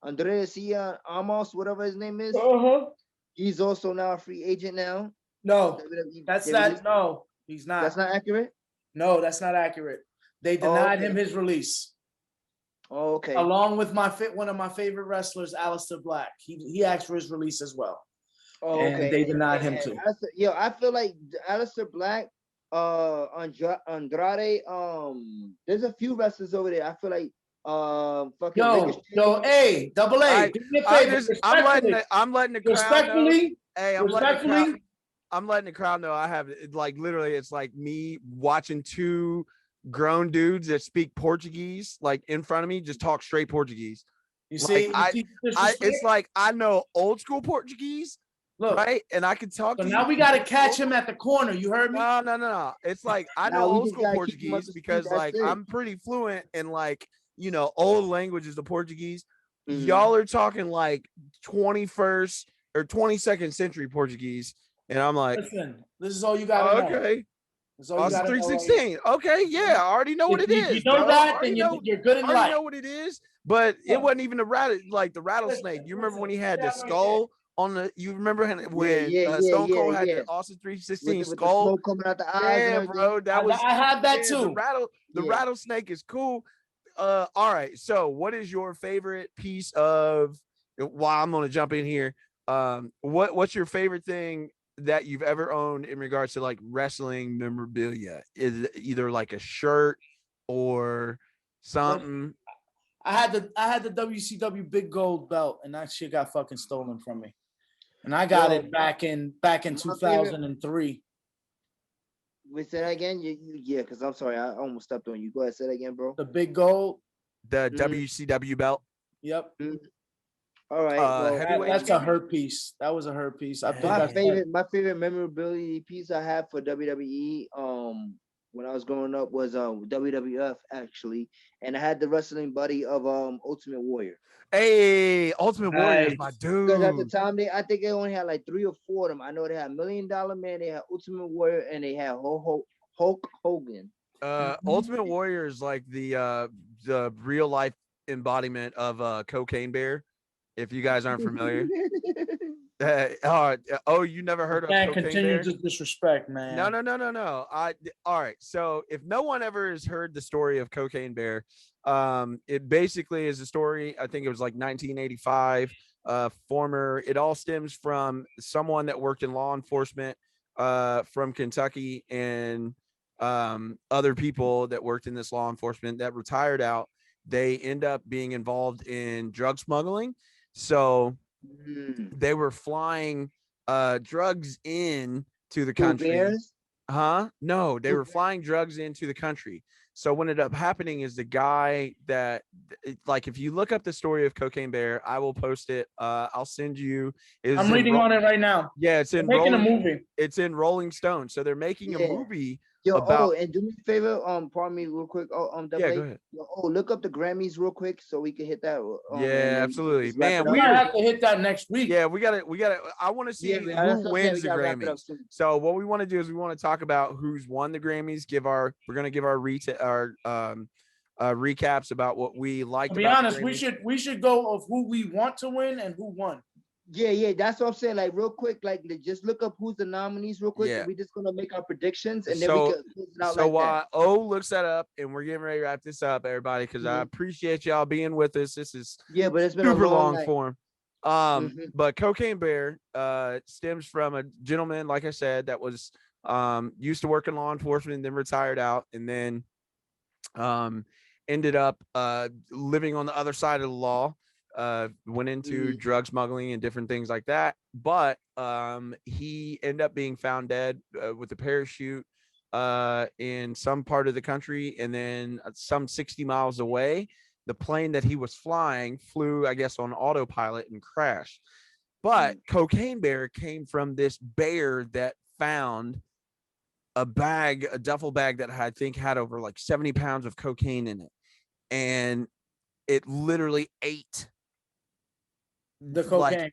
Andreas Amos, whatever his name is. He's also now a free agent now. No, no, he's not. That's not accurate? No, that's not accurate. They denied him his release. Oh, okay. Along with one of my favorite wrestlers, Aleister Black. He asked for his release as well. Oh, okay. And they denied him too. I feel like Aleister Black, Andrade, there's a few wrestlers over there. I feel like Fucking Yo, A, double A. Do me a favor. I'm letting the crowd know. Hey, I'm letting the crowd know I have like literally it's like me watching two grown dudes that speak Portuguese like in front of me just talk straight Portuguese. You see, it's like I know old school Portuguese. Look, right, and I can talk. So now we got to catch him at the corner. You heard me? No. It's like I know old school Portuguese because like I'm pretty fluent in like old languages of Portugueese. Mm-hmm. Y'all are talking like 21st or 22nd century Portuguese, and I'm like, listen, this is all you got to know. Okay. Austin 316. Okay, yeah, I already know what it is. You know that, then you're good in life. I already know what it is, but it wasn't even the rattlesnake. You remember when he had the skull on the? You remember when Stone Cold had the Austin 316 skull? With the coming out the eyes. Yeah, bro, that was. I have that too. The rattlesnake is cool. All right. So, what is your favorite piece of? While I'm gonna jump in here, what's your favorite thing that you've ever owned in regards to like wrestling memorabilia? Is it either like a shirt or something? I had the WCW big gold belt, and that shit got fucking stolen from me. And I got it back in 2003. Wait, say that again? Yeah, because I'm sorry, I almost stepped on you. Go ahead, say that again, bro. The big gold, the WCW belt. Yep. Mm-hmm. All right, that's a hurt piece. That was a hurt piece. I think my favorite memorability piece I had for WWE when I was growing up was WWF actually, and I had the wrestling buddy of Ultimate Warrior. Hey, Ultimate Warrior is my dude. Because at the time I think they only had like 3 or 4 of them. I know they had $1 Million Man, they had Ultimate Warrior, and they had Hulk Hogan. Ultimate Warrior is like the real life embodiment of Cocaine Bear. If you guys aren't familiar. You never heard of Cocaine continue Bear? To disrespect, man. No. All right. So if no one ever has heard the story of Cocaine Bear, it basically is a story. I think it was like 1985. It all stems from someone that worked in law enforcement from Kentucky and other people that worked in this law enforcement that retired out. They end up being involved in drug smuggling. So they were flying drugs in to the country. No, they were flying drugs into the country. So what ended up happening is the guy that, like, if you look up the story of Cocaine Bear, I will post it. I'll send you. I'm reading on it right now. Yeah, it's in making a movie. It's in Rolling Stone. So they're making a movie. And do me a favor, pardon me real quick. Go ahead. Look up the Grammys real quick so we can hit that. Absolutely, man. We have to hit that next week. Yeah, we got it. I want to see who wins the Grammys. So what we want to do is we want to talk about who's won the Grammys. We're gonna give our recaps about what we liked. To be honest, we should go of who we want to win and who won. Yeah, that's what I'm saying. Like real quick, like just look up who's the nominees real quick. And we're just gonna make our predictions, and then we can close it out. So while O looks that up, and we're getting ready to wrap this up, everybody, because I appreciate y'all being with us. This is but it's been super long form. But Cocaine Bear stems from a gentleman, like I said, that was used to work in law enforcement and then retired out, and then ended up living on the other side of the law. Went into drug smuggling and different things like that, but he ended up being found dead with a parachute in some part of the country, and then some 60 miles away, the plane that he was flying flew, I guess, on autopilot and crashed. But Cocaine Bear came from this bear that found a duffel bag that I think had over like 70 pounds of cocaine in it, and it literally ate the cocaine.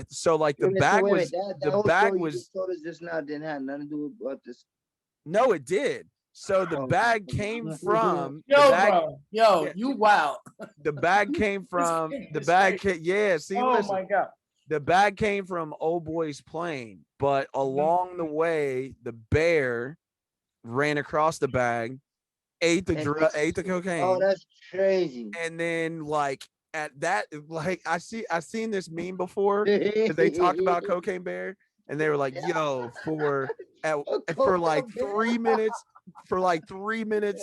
So like the bag was just now didn't have nothing to do with this. No, it did. So the bag came from you wow. The bag came from my God. The bag came from old boy's plane, but along the way, the bear ran across the bag, ate the cocaine. Oh, that's crazy. And then like at that, like I seen this meme before because they talked about Cocaine Bear, and they were like, "Yo, for like 3 minutes,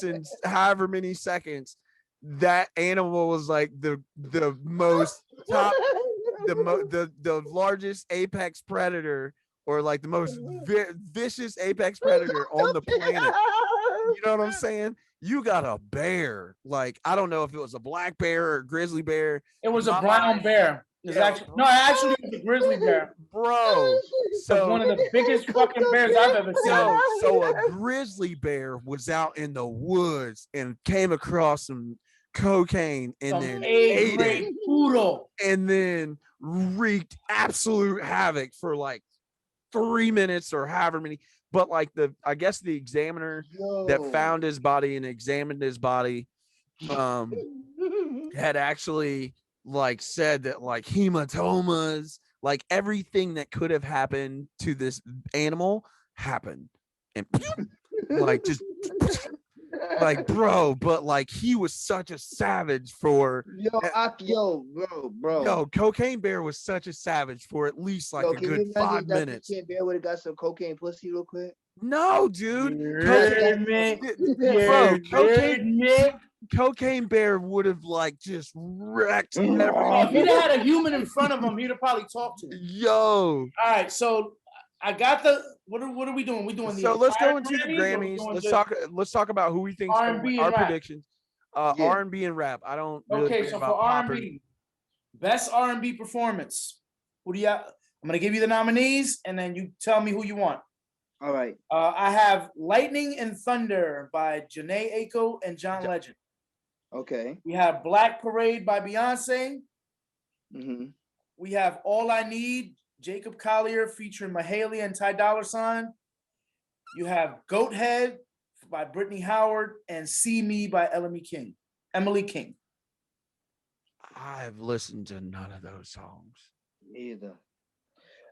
and however many seconds, that animal was like the most top, the largest apex predator, or like the most vicious apex predator on the planet. You know what I'm saying? You got a bear. Like, I don't know if it was a black bear or a grizzly bear. It was a brown bear. It's actually it was a grizzly bear, bro. So one of the biggest fucking bears I've ever seen. So a grizzly bear was out in the woods and came across some cocaine and then ate it, poodle, and then wreaked absolute havoc for like 3 minutes or however many. But like I guess the examiner that found his body and examined his body had actually like said that like hematomas, like everything that could have happened to this animal happened, and like just like, bro, but like he was such a savage for bro. Cocaine Bear was such a savage for at least like a good 5 minutes. Cocaine Bear would have got some cocaine pussy real quick. No, dude. Cocaine Bear would have like just wrecked everything. If he'd have had a human in front of him, he'd have probably talked to him. Yo. All right, so I got the what are we doing? We doing so let's go into the Grammys. Let's talk about who we think our predictions. R&B and rap. I don't really okay, so for R&B, best R&B performance. Who do you have? I'm gonna give you the nominees and then you tell me who you want. All right. I have Lightning and Thunder by Jhené Aiko and John Legend. Okay. We have Black Parade by Beyonce. Mm-hmm. We have All I Need, Jacob Collier featuring Mahalia and Ty Dolla $ign. You have Goat Head by Brittany Howard and See Me by Emily King. I've listened to none of those songs. Either.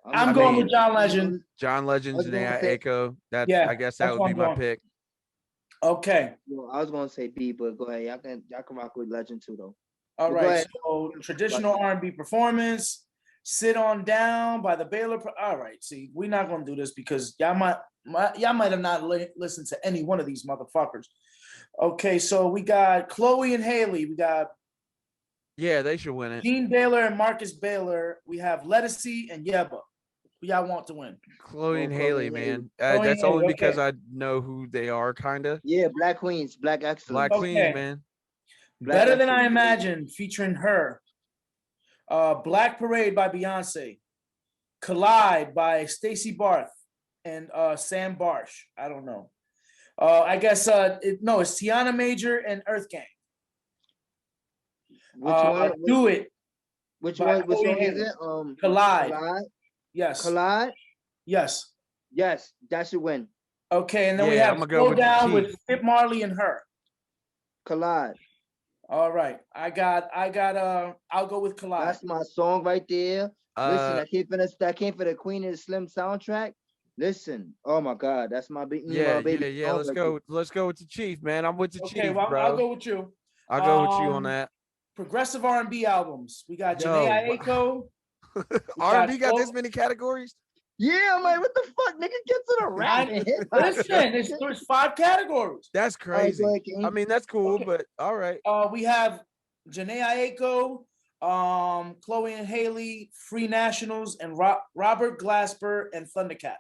I'm going with John Legend. John Legend, Jhené Aiko. I guess that would be my pick. Okay. Well, I was gonna say B, but go ahead. Y'all can rock with Legend too, though. All right. So traditional R&B performance. Sit On Down by the Baylor. All right. See, we're not gonna do this because y'all might have not listened to any one of these motherfuckers. Okay, so we got Chloe and Haley. We got they should win it. Gene Baylor and Marcus Baylor. We have Lettucey and Yeba. Who y'all want to win? Chloe and Haley, man. That's only because I know who they are, kind of. Yeah, Black Queens, Black Excellence. Black Queens, man. Better Than I Imagined, featuring her. Black Parade by Beyonce. Collide by Stacey Barth and Sam Barsh. I don't know. I guess it's Tiana Major and Earth Gang. Which one? Do It. Which one is it? Collide. Yes. Collide? Yes. Yes, that should win. Okay, and then we have Slow Down with Skip Marley and Her. Collide. All right. I'll go with Collide. That's my song right there. Listen, that came for the Queen of the Slim soundtrack. Listen, oh my God, that's my baby. Yeah. Let's go with the Chief, man. I'm with the Chief, bro. I'll go with you. I'll go with you on that. Progressive R&B albums. We got Jhené Aiko. R&B got this many categories? Yeah, I'm like, what the fuck, nigga? Get to the rap. Listen, there's 5 categories. That's crazy. I mean, that's cool, but all right. We have Jhené Aiko, Chloe and Haley, Free Nationals, and Robert Glasper and Thundercat.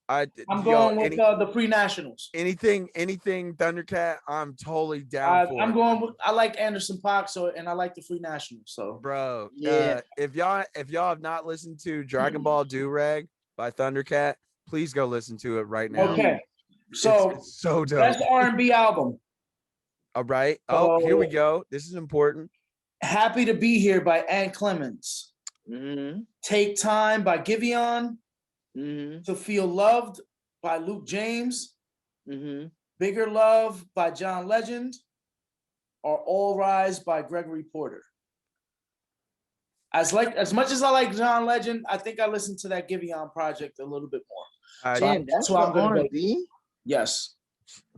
I'm going with the Free Nationals. Anything Thundercat, I'm totally down for. I'm going with, I like Anderson .Paak, and I like the Free Nationals. So, bro, if y'all have not listened to Dragon Ball Do-Rag by Thundercat, please go listen to it right now. Okay, so it's so dope. Best R&B album. All right. Oh, here we go. This is important. Happy to Be Here by Ann Clemens. Mm-hmm. Take Time by Giveon. Mm-hmm. To Feel Loved by Luke James. Mm-hmm. Bigger Love by John Legend. Or All Rise by Gregory Porter. As much as I like John Legend, I think I listened to that Giveon project a little bit more. Damn, that's what I'm going to be. Yes.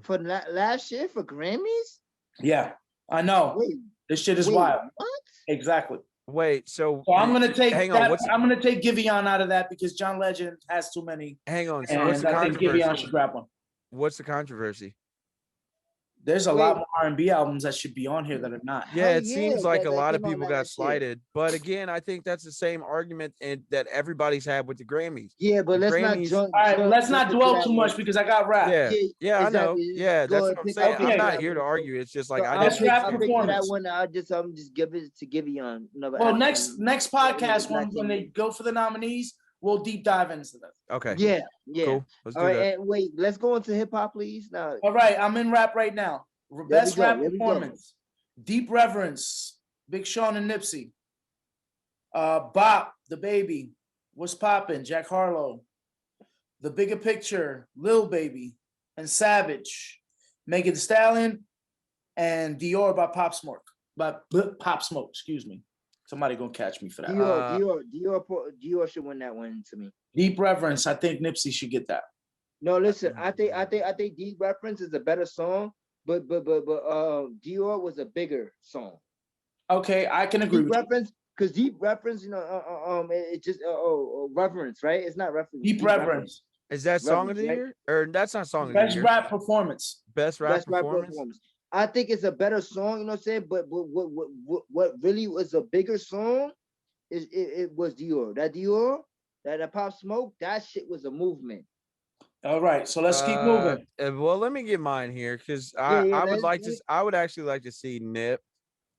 For last year for Grammys? Yeah, I know. This shit is wild. What? Exactly. Wait, so I'm gonna take I'm gonna take Giveon out of that because John Legend has too many. Hang on. So what's the controversy? I think Giveon should grab one. What's the controversy? There's a lot more R&B albums that should be on here that are not. Yeah, it seems like a lot of came out people got last year. slighted. But again, I think that's the same argument that everybody's had with the Grammys. Yeah, but The let's not Grammys- jump. All right, jump- let's not jump into dwell that too one. much because I got rap. Yeah, I know. exactly. Yeah, Go that's ahead, what I'm pick- saying. I'll pick I'm that not one. here to argue. It's just like So I Best didn't. rap I'll pick for that performance. one. I'll just give it to Giveon. Well, next podcast Black when they King. go for the nominees, we'll deep dive into that. Okay. Yeah. Cool. Let's All do right, that. and wait, let's go into hip hop, please. Now, All right, I'm in rap right now. Best go, rap there we go. performance. Deep Reverence, Big Sean and Nipsey. Bop, The Baby, What's Poppin', Jack Harlow. The Bigger Picture, Lil Baby, and Savage, Megan Thee Stallion, and Dior by Pop Smoke. Excuse me. Somebody gonna catch me for that. Dior should win that one to me. Deep Reverence, I think Nipsey should get that. No, listen, I think Deep Reference is a better song, but Dior was a bigger song. Okay, I can agree Deep with Reference, because Deep Reference, it just reference, right? It's not reference. you. Deep Reverence. Is that song of the Reverence, year? Or that's not song of the Best year. rap performance. Best rap performance. I think it's a better song, you know what I'm saying? But what really was a bigger song is it was Dior. That Pop Smoke, that shit was a movement. All right, so let's keep moving. Well, let me get mine here because I would actually like to see Nip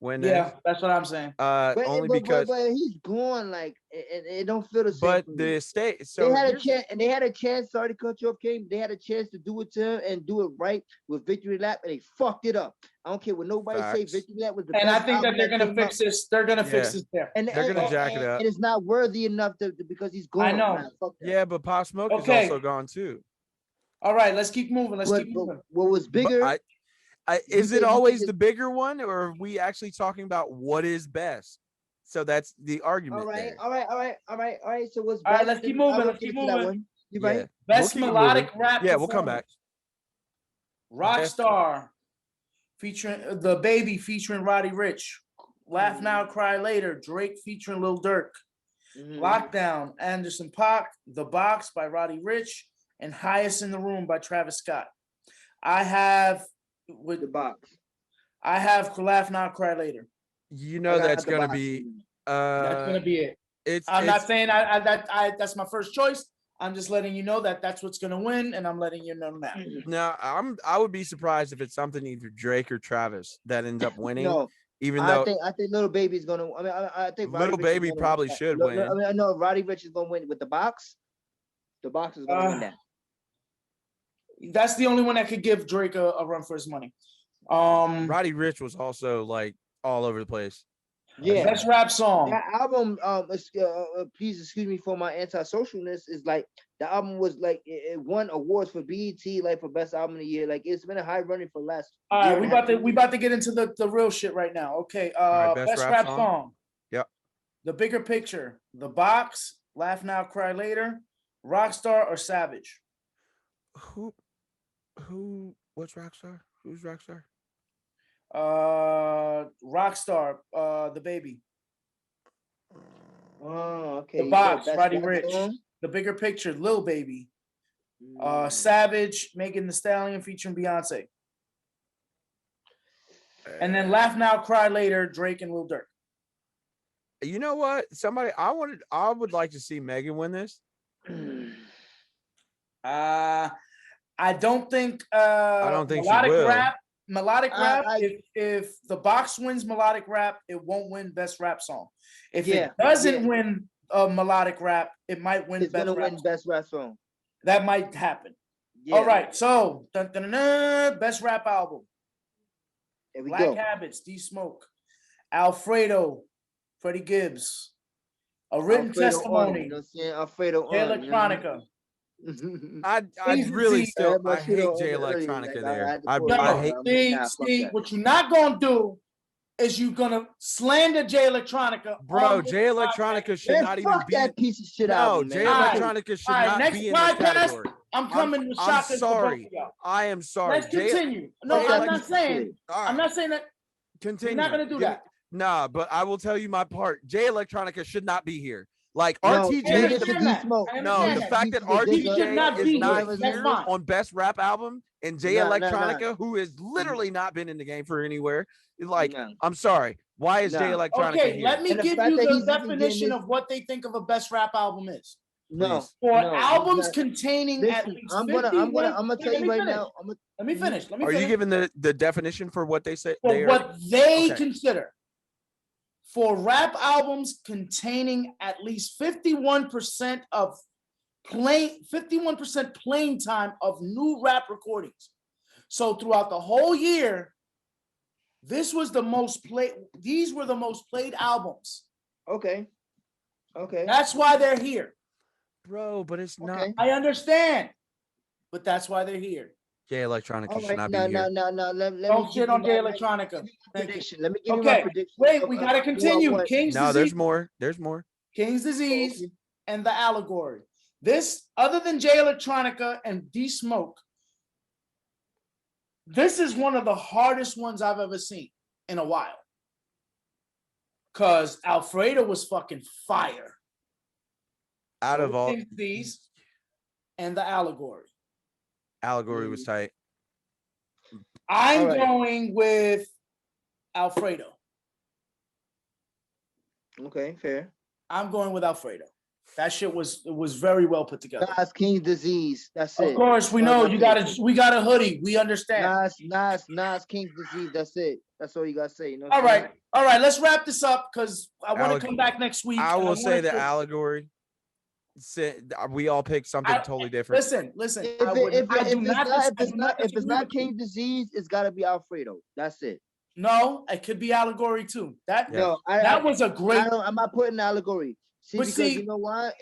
win this. Yeah, that's what I'm saying. Only because he's gone, like, and it don't feel the same. But for the me. state, so they had a chance, and they had a chance. Sorry to cut you off, King. They had a chance to do it to him and do it right with Victory Lap, and they fucked it up. I don't care what nobody say. Victory Lap was the best. And I think that album they're gonna came fix out. this. They're gonna fix this there. And they're gonna jack it up. And it's not worthy enough because he's gone. I know. Man, fuck that. Yeah, but Pop Smoke is Okay. also gone too. All right, let's keep moving. Let's keep moving. What was bigger? Is it always the bigger one, or are we actually talking about what is best? So that's the argument. All right. So what's All right, best? let's keep moving. Let's keep moving. You right? Best melodic rap. Yeah, we'll come back. Rockstar featuring The Baby featuring Roddy Ricch. Laugh Now, Cry Later, Drake featuring Lil Durk. Lockdown, Anderson .Paak. The Box by Roddy Ricch, and Highest in the Room by Travis Scott. I have with The Box. I have Laugh Now, Cry Later. You know that's gonna be. That's gonna be it. I'm not saying that's my first choice. I'm just letting you know that that's what's gonna win, and I'm letting you know now. No, I would be surprised if it's something either Drake or Travis that ends up winning. No, even though I think Little Baby's gonna. I think Little Baby probably should win. I know Roddy Ricch is gonna win with The Box. The Box is gonna win that. That's the only one that could give Drake a run for his money. Roddy Ricch was also like all over the place. Yeah, best rap song. That album, please excuse me for my anti-socialness, is like the album was like it won awards for BET, like for best album of the year. Like it's been a high running for last. All right, we about to get into the real shit right now. Okay, best rap song. Yep. The Bigger Picture, The Box, Laugh Now, Cry Later, Rockstar, or Savage. What's Rockstar? Who's Rockstar? Rockstar, The Baby. Oh, okay. The Box, Roddy Ricch. The Bigger Picture, Lil Baby. Savage, Megan Thee Stallion featuring Beyonce. And then Laugh Now, Cry Later, Drake and Lil Durk. You know what? I would like to see Megan win this. I don't think she will. Melodic rap. If The Box wins melodic rap, it won't win best rap song. If it doesn't win melodic rap, it might win best rap song. That might happen. Yeah. All right, so best rap album. There we Black go. Habits, D Smoke, Alfredo, Freddie Gibbs, A Written Testimony, Alfredo Electronica. I really still I hate J Electronica there. I hate. See, what you're not gonna do is you're gonna slander J Electronica. Bro, J Electronica should not even be that piece of shit. No, J Electronica should not be in this category. I'm coming with I'm shotguns. sorry. I am sorry. Let's continue. No, I'm not saying. I'm not saying that. Continue. You're not gonna do that. Nah, but I will tell you my part. J Electronica should not be here. Like No, RTJ, neither understand should that. D-Smoke. I no, understand the that. fact that He should not RTJ is be not here. That's here fine. on best rap album and Jay Nah. Electronica, who has literally not been in the game for anywhere, like, Nah. I'm sorry, why is Jay Nah. Electronica Okay, here? let me And the give fact you that the he's even getting definition this. of what they think of a best rap album is. No, Please. For no, he's albums not. containing at Listen, least I'm 51. gonna tell Let you me right finish. now. Let me finish. Let me Are you finish. giving the definition for what they say? For They are, what they okay. consider for rap albums containing at least 51% of 51% playing time of new rap recordings. So throughout the whole year, this was the most played. These were the most played albums. Okay. That's why they're here. Bro, but it's not. Okay. I understand, but that's why they're here. Jay Electronica All should right. not No. be here. Let me Don't give shit you on Jay my Electronica. Thank you. prediction. Let me give you my Okay, prediction. wait, we gotta continue. King's No, disease. there's more. There's more. King's disease Okay. and the allegory. This, other than Jay Electronica and D Smoke, this is one of the hardest ones I've ever seen in a while. Cause Alfredo was fucking fire. Out of all, King's disease and the allegory. Allegory was tight. I'm All right. going with Alfredo. Okay, fair. I'm going with Alfredo. That shit was very well put together. Nas King's disease. That's it. Of course, we know you we got a hoodie. We understand. Nas King's disease. That's it. That's all you gotta say. You know. All right. Let's wrap this up because I want to come back next week. I will say the to... allegory. We all picked something totally different. Listen. If it's not King's disease, it's gotta be Alfredo. That's it. No, it could be allegory too. That was a great. I'm not putting allegory. Because you know why?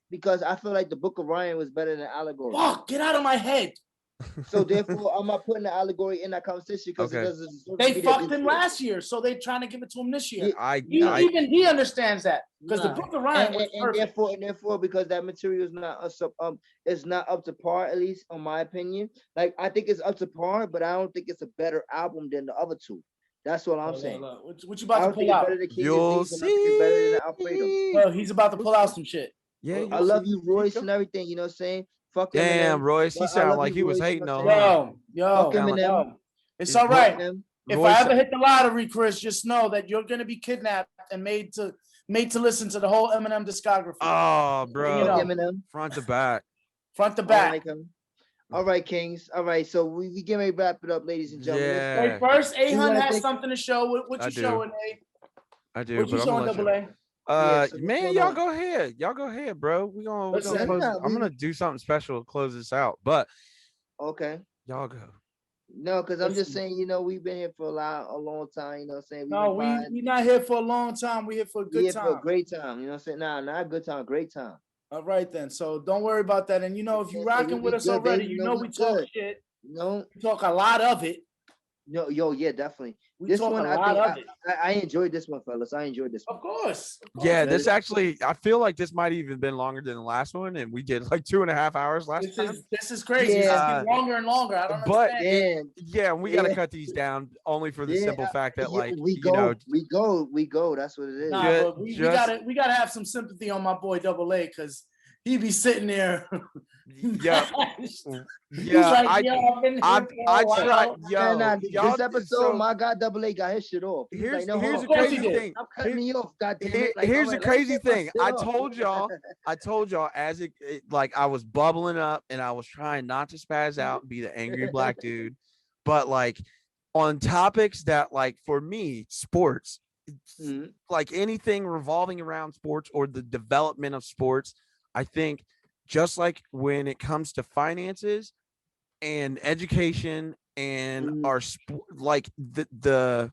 Because I feel like the Book of Ryan was better than allegory. Fuck, get out of my head. So therefore, I'm not putting the allegory in that conversation because they fucked him last year, so they're trying to give it to him this year. Even he understands that because the Book of Ryan was perfect. And therefore, because that material is not up to par, at least on my opinion. Like I think it's up to par, but I don't think it's a better album than the other two. That's what I'm saying. What you about to pull out? You'll see. Better than Alfredo. Well, he's about to pull out some shit. Yeah, I love you, Royce, and everything. You know what I'm saying? Fuck damn, Eminem. Royce. He sounded like he was hating on him. Yo, it's all right. If I ever hit the lottery, Chris, just know that you're gonna be kidnapped and made to listen to the whole Eminem discography. Oh, bro. You know, Eminem. Front to back. Front to back. All right, Kings. All right, so we get ready to wrap it up, ladies and gentlemen. Yeah. Wait, first, A-Hun has something to show. What you showing, A? I do. What you showing, Double A? Man, y'all go ahead. Y'all go ahead, bro. I'm gonna do something special to close this out. But okay, y'all go. No, because I'm just saying, you know, we've been here for a long time. You know what I'm saying? We're not here for a long time. We're here for a good time. For a great time. You know what I'm saying? Nah, not a good time, great time. All right then. So don't worry about that. And you know, if you're rocking with us already, you know we talk shit. No, we talk a lot of it. No, yeah, definitely. This one, I enjoyed this one, fellas. I enjoyed this one. Of course. Yeah, this actually, I feel like this might even been longer than the last one, and we did like 2.5 hours last time. This is crazy. Yeah. It's longer and longer. I don't understand. Yeah, we got to cut these down only for the simple fact that we go. That's what it is. Nah, but we gotta have some sympathy on my boy Double A because he be sitting there. Yeah. I tried. This episode, my God, Double A got his shit off. Here's the crazy thing. I'm cutting me off. Goddamn. Here's the crazy thing. I told y'all as it like I was bubbling up and I was trying not to spaz out and be the angry black dude, but like on topics that like for me, sports, like anything revolving around sports or the development of sports, I think. Just like when it comes to finances and education and our like the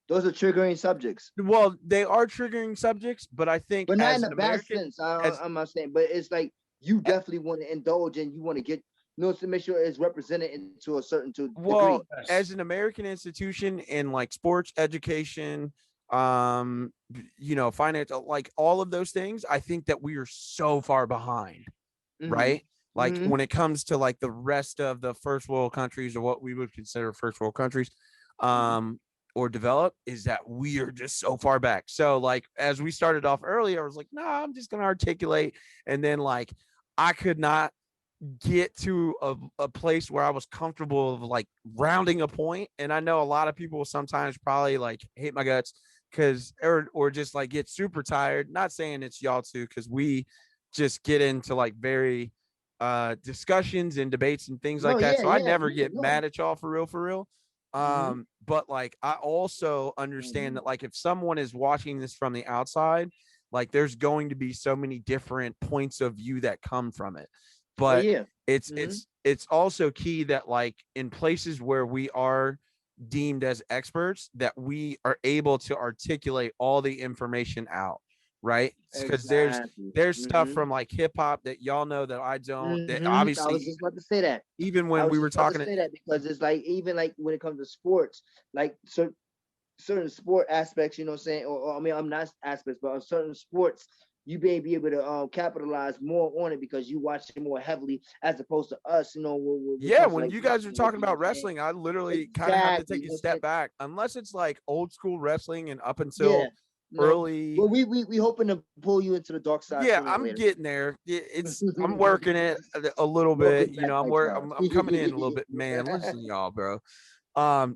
those are triggering subjects. Well, they are triggering subjects, but I think, but not in a bad sense. I'm not saying, but it's like you definitely want to indulge and you want to get, to make sure it's represented into a certain degree. As an American institution in like sports, education, finance, like all of those things, I think that we are so far behind. Right? Like when it comes to like the rest of the first world countries or what we would consider first world countries, or develop is that we are just so far back. So like as we started off earlier, I was like, no, I'm just gonna articulate. And then like I could not get to a place where I was comfortable of like rounding a point. And I know a lot of people sometimes probably like hate my guts because or just like get super tired. Not saying it's y'all too, because we just get into like very discussions and debates and things like No, that. yeah, So I yeah, never yeah, get no. mad at y'all for real, for real. But like I also understand that like if someone is watching this from the outside, like there's going to be so many different points of view that come from it. Oh But yeah. it's also key that like in places where we are deemed as experts that we are able to articulate all the information out, right? Because Exactly. there's stuff from like hip hop that y'all know that I don't, that I was obviously just about to say that. even I when was we were just about to talking say that because it's like even like when it comes to sports, like certain sport aspects, you know what I'm saying? Or I mean, I'm not aspects, but on certain sports, you may be able to capitalize more on it because you watch it more heavily as opposed to us, you know, when it yeah, comes to when like you guys are wrestling, talking you know about what I'm saying? wrestling, I literally kind of have to Exactly, take you a know what I'm step saying? back unless it's like old school wrestling and up Yeah, until no. early. Well, we hoping to pull you into the dark side Yeah, sooner or I'm later. getting there. I'm working it a little bit. Welcome You back, know, my child. I'm coming in a little bit, man. Listen, y'all, bro.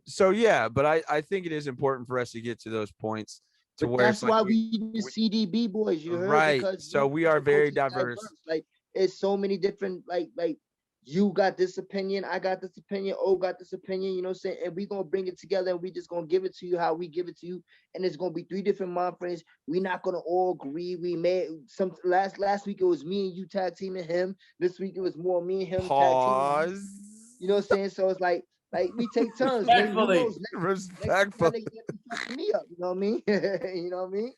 So yeah, but I think it is important for us to get to those points to But where it's that's like why we the C.D.B boys, you heard? right. Because So we are the very culture's diverse. diverse. Like it's so many different like you got this opinion, I got this opinion, got this opinion, you know what I'm saying? And we gonna bring it together and we just gonna give it to you how we give it to you. And it's gonna be three different mind frames. We're not gonna all agree. We made some last week it was me and you tag teaming him. This week it was more me and him tag teaming. Pause. You know what I'm saying? So it's like we take turns. Maybe who Respectfully. knows? Next time Respectful. y'all niggas gonna be fucking me up. You know what I mean? You know what I mean?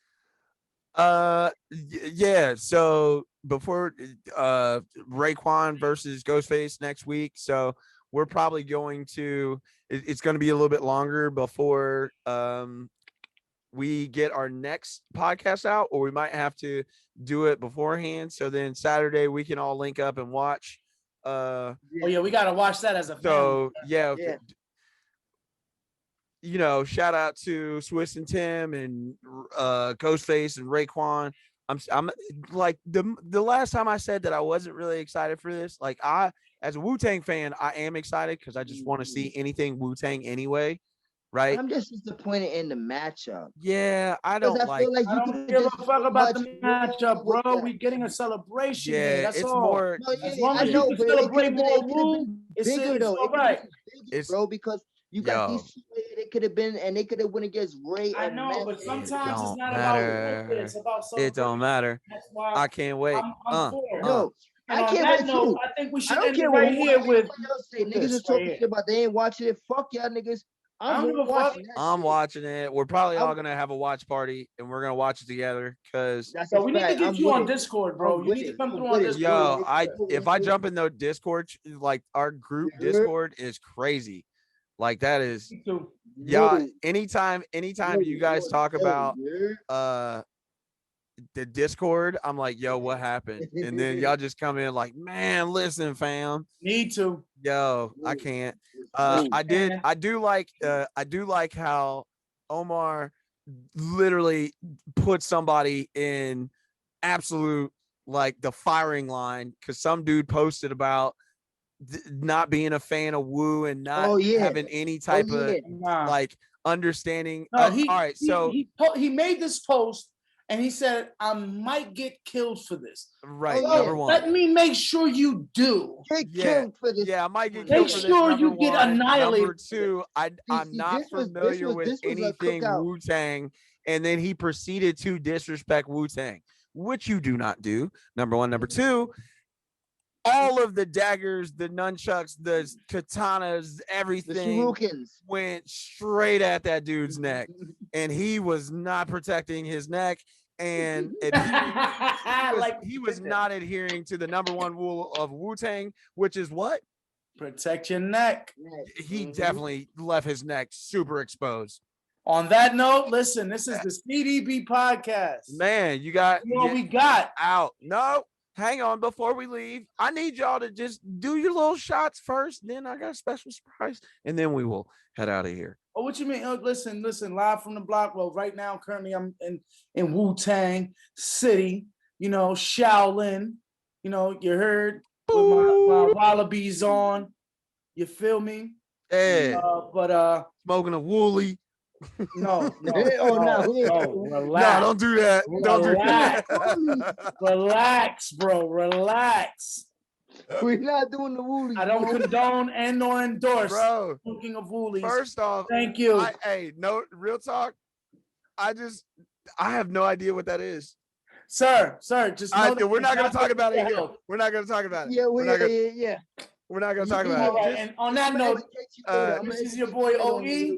Yeah. So before Raekwon versus Ghostface next week, so we're probably going to. It's going to be a little bit longer before we get our next podcast out, or we might have to do it beforehand. So then Saturday we can all link up and watch. Oh yeah, we gotta watch that as a family. So yeah, Yeah. you know, shout out to Swiss and Tim and Ghostface and Raekwon. I'm like the last time I said that I wasn't really excited for this. Like I, as a Wu-Tang fan, I am excited because I just want to see anything Wu-Tang anyway, right? I'm just disappointed in the matchup Yeah, I because don't I like. feel like I you don't could give just a fuck so about the much matchup, more with bro. that. We getting a celebration here. Yeah, That's it's all. more. No, As yeah, long I as you know, can but it could celebrate have been more it could have Wu, been bigger it's though. all It could have right. been bigger, It's bro, because you got yo. these two. It could have been, and they could have went against Ray I and know, Mac. but It sometimes it's don't not about warfare, it's matter. about It don't celebration. matter. That's why I can't wait. I'm for it. Uh. No, And I on can't that wait note, too. I think we I should don't end it care what right here with anybody else say. Niggas this are right talking here. shit about they ain't watching it. Fuck y'all niggas. I I'm don't give a fuck. watching that I'm shit. watching it. We're probably I'm, all gonna have a watch party and we're gonna watch it together. Cause that's a So we need to fact. get I'm you with on it. Discord, bro. I'm You with need to it. come I'm through on with it. Discord. yo, I Let's if do I it. jump in the Discord, like our group You heard? Discord is crazy. Like that is Me too. yeah. No, Anytime you guys talk about you heard? uh the Discord, I'm like, yo, what happened? And then y'all just come in like, man, listen, fam. Need to. Yo, I can't. Yes, you can. I do like how Omar literally put somebody in absolute like the firing line because some dude posted about not being a fan of Wu and not Oh yeah. having any Oh type of yeah. Nah. like understanding. No, All right, so he made this post and he said, I might get killed for this. right, Oh number yeah. one. Let me make sure you do. Get Yeah, killed for this. yeah, I might get Make killed for this. sure Number you get one. Number annihilated for this. two, I'm See, not familiar with this was a anything cookout. Wu Tang, and then he proceeded to disrespect Wu Tang, which you do not do. Number one. Number two, all of the daggers, the nunchucks, the katanas, The everything Shurukins. went straight at that dude's neck, and he was not protecting his neck and adhering. Like He was not adhering to the number one rule of Wu Tang, which is what protect your neck. he definitely left his neck super exposed. On that note, listen, this is the C.D.B podcast. Man, you got what we got out. No, hang on before we leave. I need y'all to just do your little shots first. Then I got a special surprise, and then we will head out of here. Oh, what you mean? Oh, listen, live from the block. Well, right now, currently, I'm in Wu-Tang City, Shaolin, you heard with my wallabies on. You feel me? Yeah. But Smoking a woolly. no, Oh, no, no, No, relax. don't do that. Don't do Relax. that. Relax, bro. Relax. we're not doing the woolies. I don't condone and nor endorse Bro, smoking of woolies. first off, Thank you. Hey, no, real talk. I have no idea what that is. Sir, just know that we're not going to talk about it here. Health. We're not going to talk about it. Yeah, We're not gonna, yeah. We're not going to talk about All it. right, and on that note, this is your boy OE,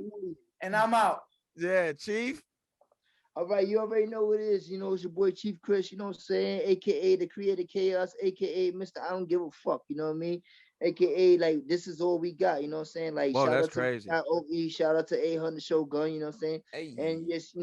and I'm out. Yeah, Chief. All right, you already know what it is. It's your boy Chief Chris, you know what I'm saying? AKA the Creator Chaos, AKA Mr. I don't give a fuck, you know what I mean? AKA like this is all we got, you know what I'm saying? Like Whoa, shout that's out crazy. to OE, shout out to A-Hun The Shogun, you know what I'm saying? Hey. And just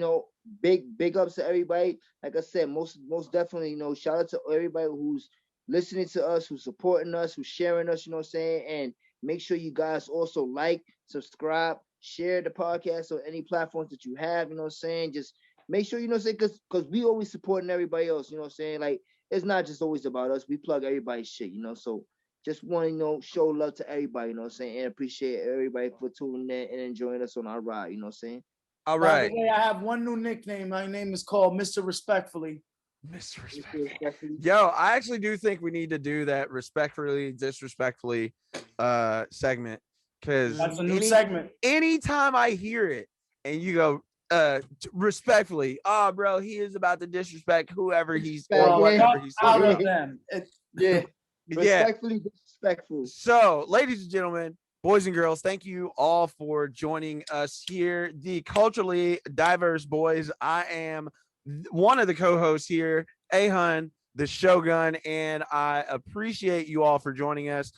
big ups to everybody. Like I said, most definitely, shout out to everybody who's listening to us, who's supporting us, who's sharing us, you know what I'm saying? And make sure you guys also like, subscribe, share the podcast on any platforms that you have, you know what I'm saying? Just make sure, you know what I'm saying, because we always supporting everybody else, you know what I'm saying? Like, it's not just always about us. We plug everybody's shit, so just want to, show love to everybody, you know what I'm saying? And appreciate everybody for tuning in and enjoying us on our ride, you know what I'm saying? All right. By the way, I have one new nickname. My name is called Mr. Respectfully. Mr. Respectfully. Yo, I actually do think we need to do that respectfully, disrespectfully segment. Because that's a new segment. Anytime I hear it and you go, respectfully, oh bro, he is about to disrespect whoever he's or whatever he's out of them. Yeah. Respectfully disrespectful. So, ladies and gentlemen, boys and girls, thank you all for joining us here, the Culturally Diverse Boys. I am one of the co-hosts here, A-Hun The Shogun, and I appreciate you all for joining us.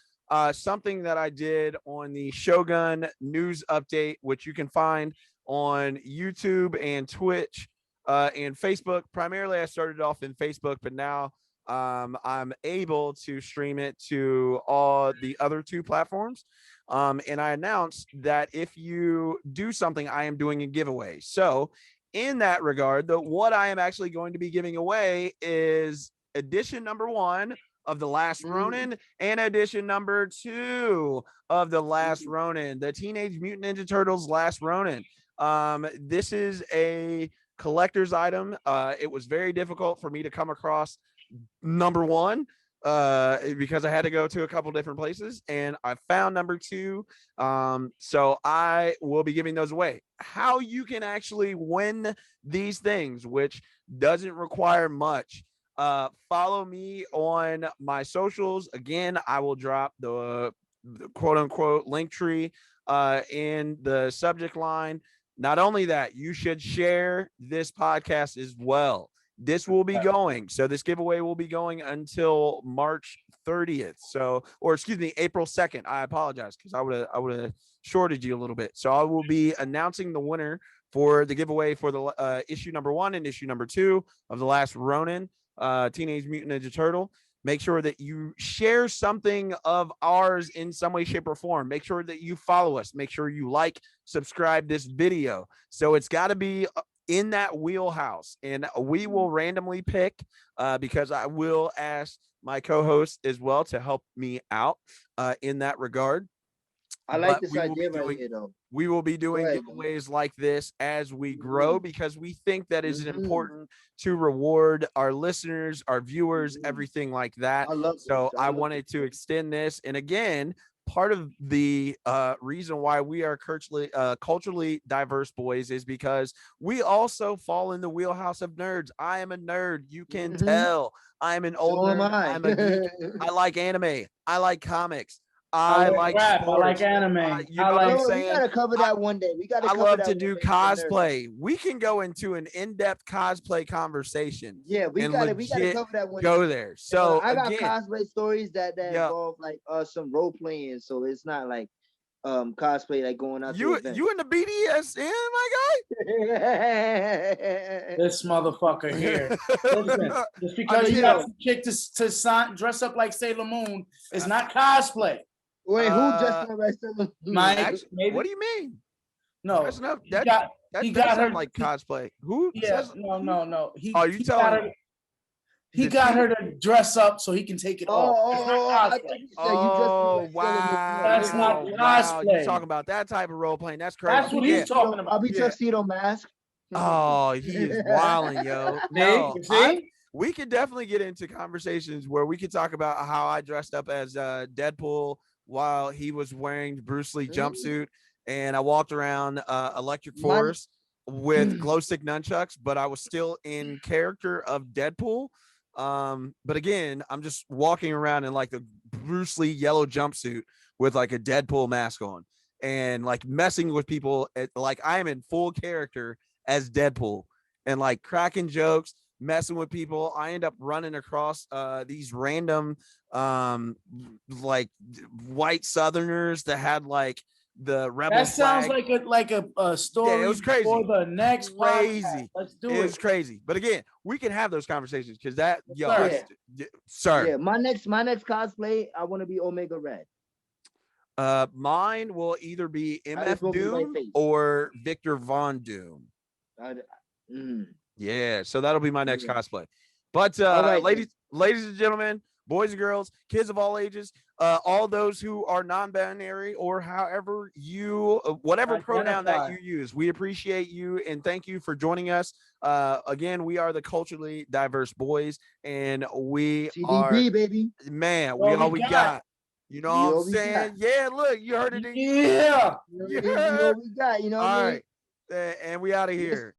Something that I did on the Shogun News Update, which you can find on YouTube and Twitch and Facebook. Primarily, I started off in Facebook, but now I'm able to stream it to all the other two platforms. And I announced that if you do something, I am doing a giveaway. So in that regard, what I am actually going to be giving away is edition number 1 of The Last Ronin and edition number 2 of The Last Ronin, the Teenage Mutant Ninja Turtles Last Ronin. This is a collector's item. It was very difficult for me to come across number 1 because I had to go to a couple different places, and I found number 2. So I will be giving those away. How you can actually win these things, which doesn't require much. Follow me on my socials. Again, I will drop the quote unquote link tree in the subject line. Not only that, you should share this podcast as well. This will be going. So this giveaway will be going until March 30th. So, or excuse me, April 2nd. I apologize because I would have shorted you a little bit. So I will be announcing the winner for the giveaway for the issue number 1 and issue number 2 of The Last Ronin, Teenage Mutant Ninja Turtle. Make sure that you share something of ours in some way, shape, or form. Make sure that you follow us. Make sure you like, subscribe this video. So it's got to be in that wheelhouse, and we will randomly pick because I will ask my co-host as well to help me out in that regard. I like this idea right here, though. We will be doing giveaways like this as we grow because we think that is important to reward our listeners, our viewers, everything like that. I wanted to extend this. And again, part of the reason why we are culturally diverse boys is because we also fall in the wheelhouse of nerds. I am a nerd. You can tell. I'm an old nerd. I'm a geek. I like anime. I like comics. I like rap. sports. I like anime. You know what I'm saying? We gotta cover that one day. I love to do cosplay. We can go into an in-depth cosplay conversation. Yeah, we gotta cover that one. Go there. So I got cosplay stories that involve like some role playing. So it's not like cosplay like going out. You in the BDSM, my guy? This motherfucker here. Listen, just because you got some chick to dress up like Sailor Moon is not cosplay. Wait, who dressed up like Sailor Moon? Mike, what do you mean? No, Dressing up, he that got that he that got sounds her. like cosplay. Who Yeah, says? no. Oh, you He got telling her. He the got T? her to dress up so he can take it off. It's not I thought cosplay. you said you dressed me Oh like Sailor wow! Moon. That's not Oh wow! You cosplay. talking about that type of role playing? That's That's crazy. what Yeah. he's talking about. I'll be Yeah. tuxedo mask. Oh, he is wilding, yo. See, No, you I see? we could definitely get into conversations where we could talk about how I dressed up as Deadpool while he was wearing the Bruce Lee jumpsuit, and I walked around Electric Man, Forest with glow stick nunchucks, but I was still in character of Deadpool. But again, I'm just walking around in like the Bruce Lee yellow jumpsuit with like a Deadpool mask on and like messing with people like I am in full character as Deadpool and like cracking jokes, messing with people. I end up running across these random like white Southerners that had like the rebel That sounds flag. like a Yeah, it story was for crazy. the next podcast. Crazy. Let's do It was it. crazy. But again, we can have those conversations because that, yo, Sir. sir. Yeah, my next cosplay, I want to be Omega Red. Mine will either be I just MF won't be my Doom face. or Victor Von Doom. Yeah, so that'll be my next cosplay. But All right, ladies and gentlemen, boys and girls, kids of all ages, all those who are non-binary or however you, whatever pronoun that you use, we appreciate you and thank you for joining us. Again, we are the Culturally Diverse Boys, and we C.D.B, are, baby. man, we all we got. You know what I'm saying? Yeah, look, you heard it. Yeah. You know what we got. You know what I mean? All right, and we out of here.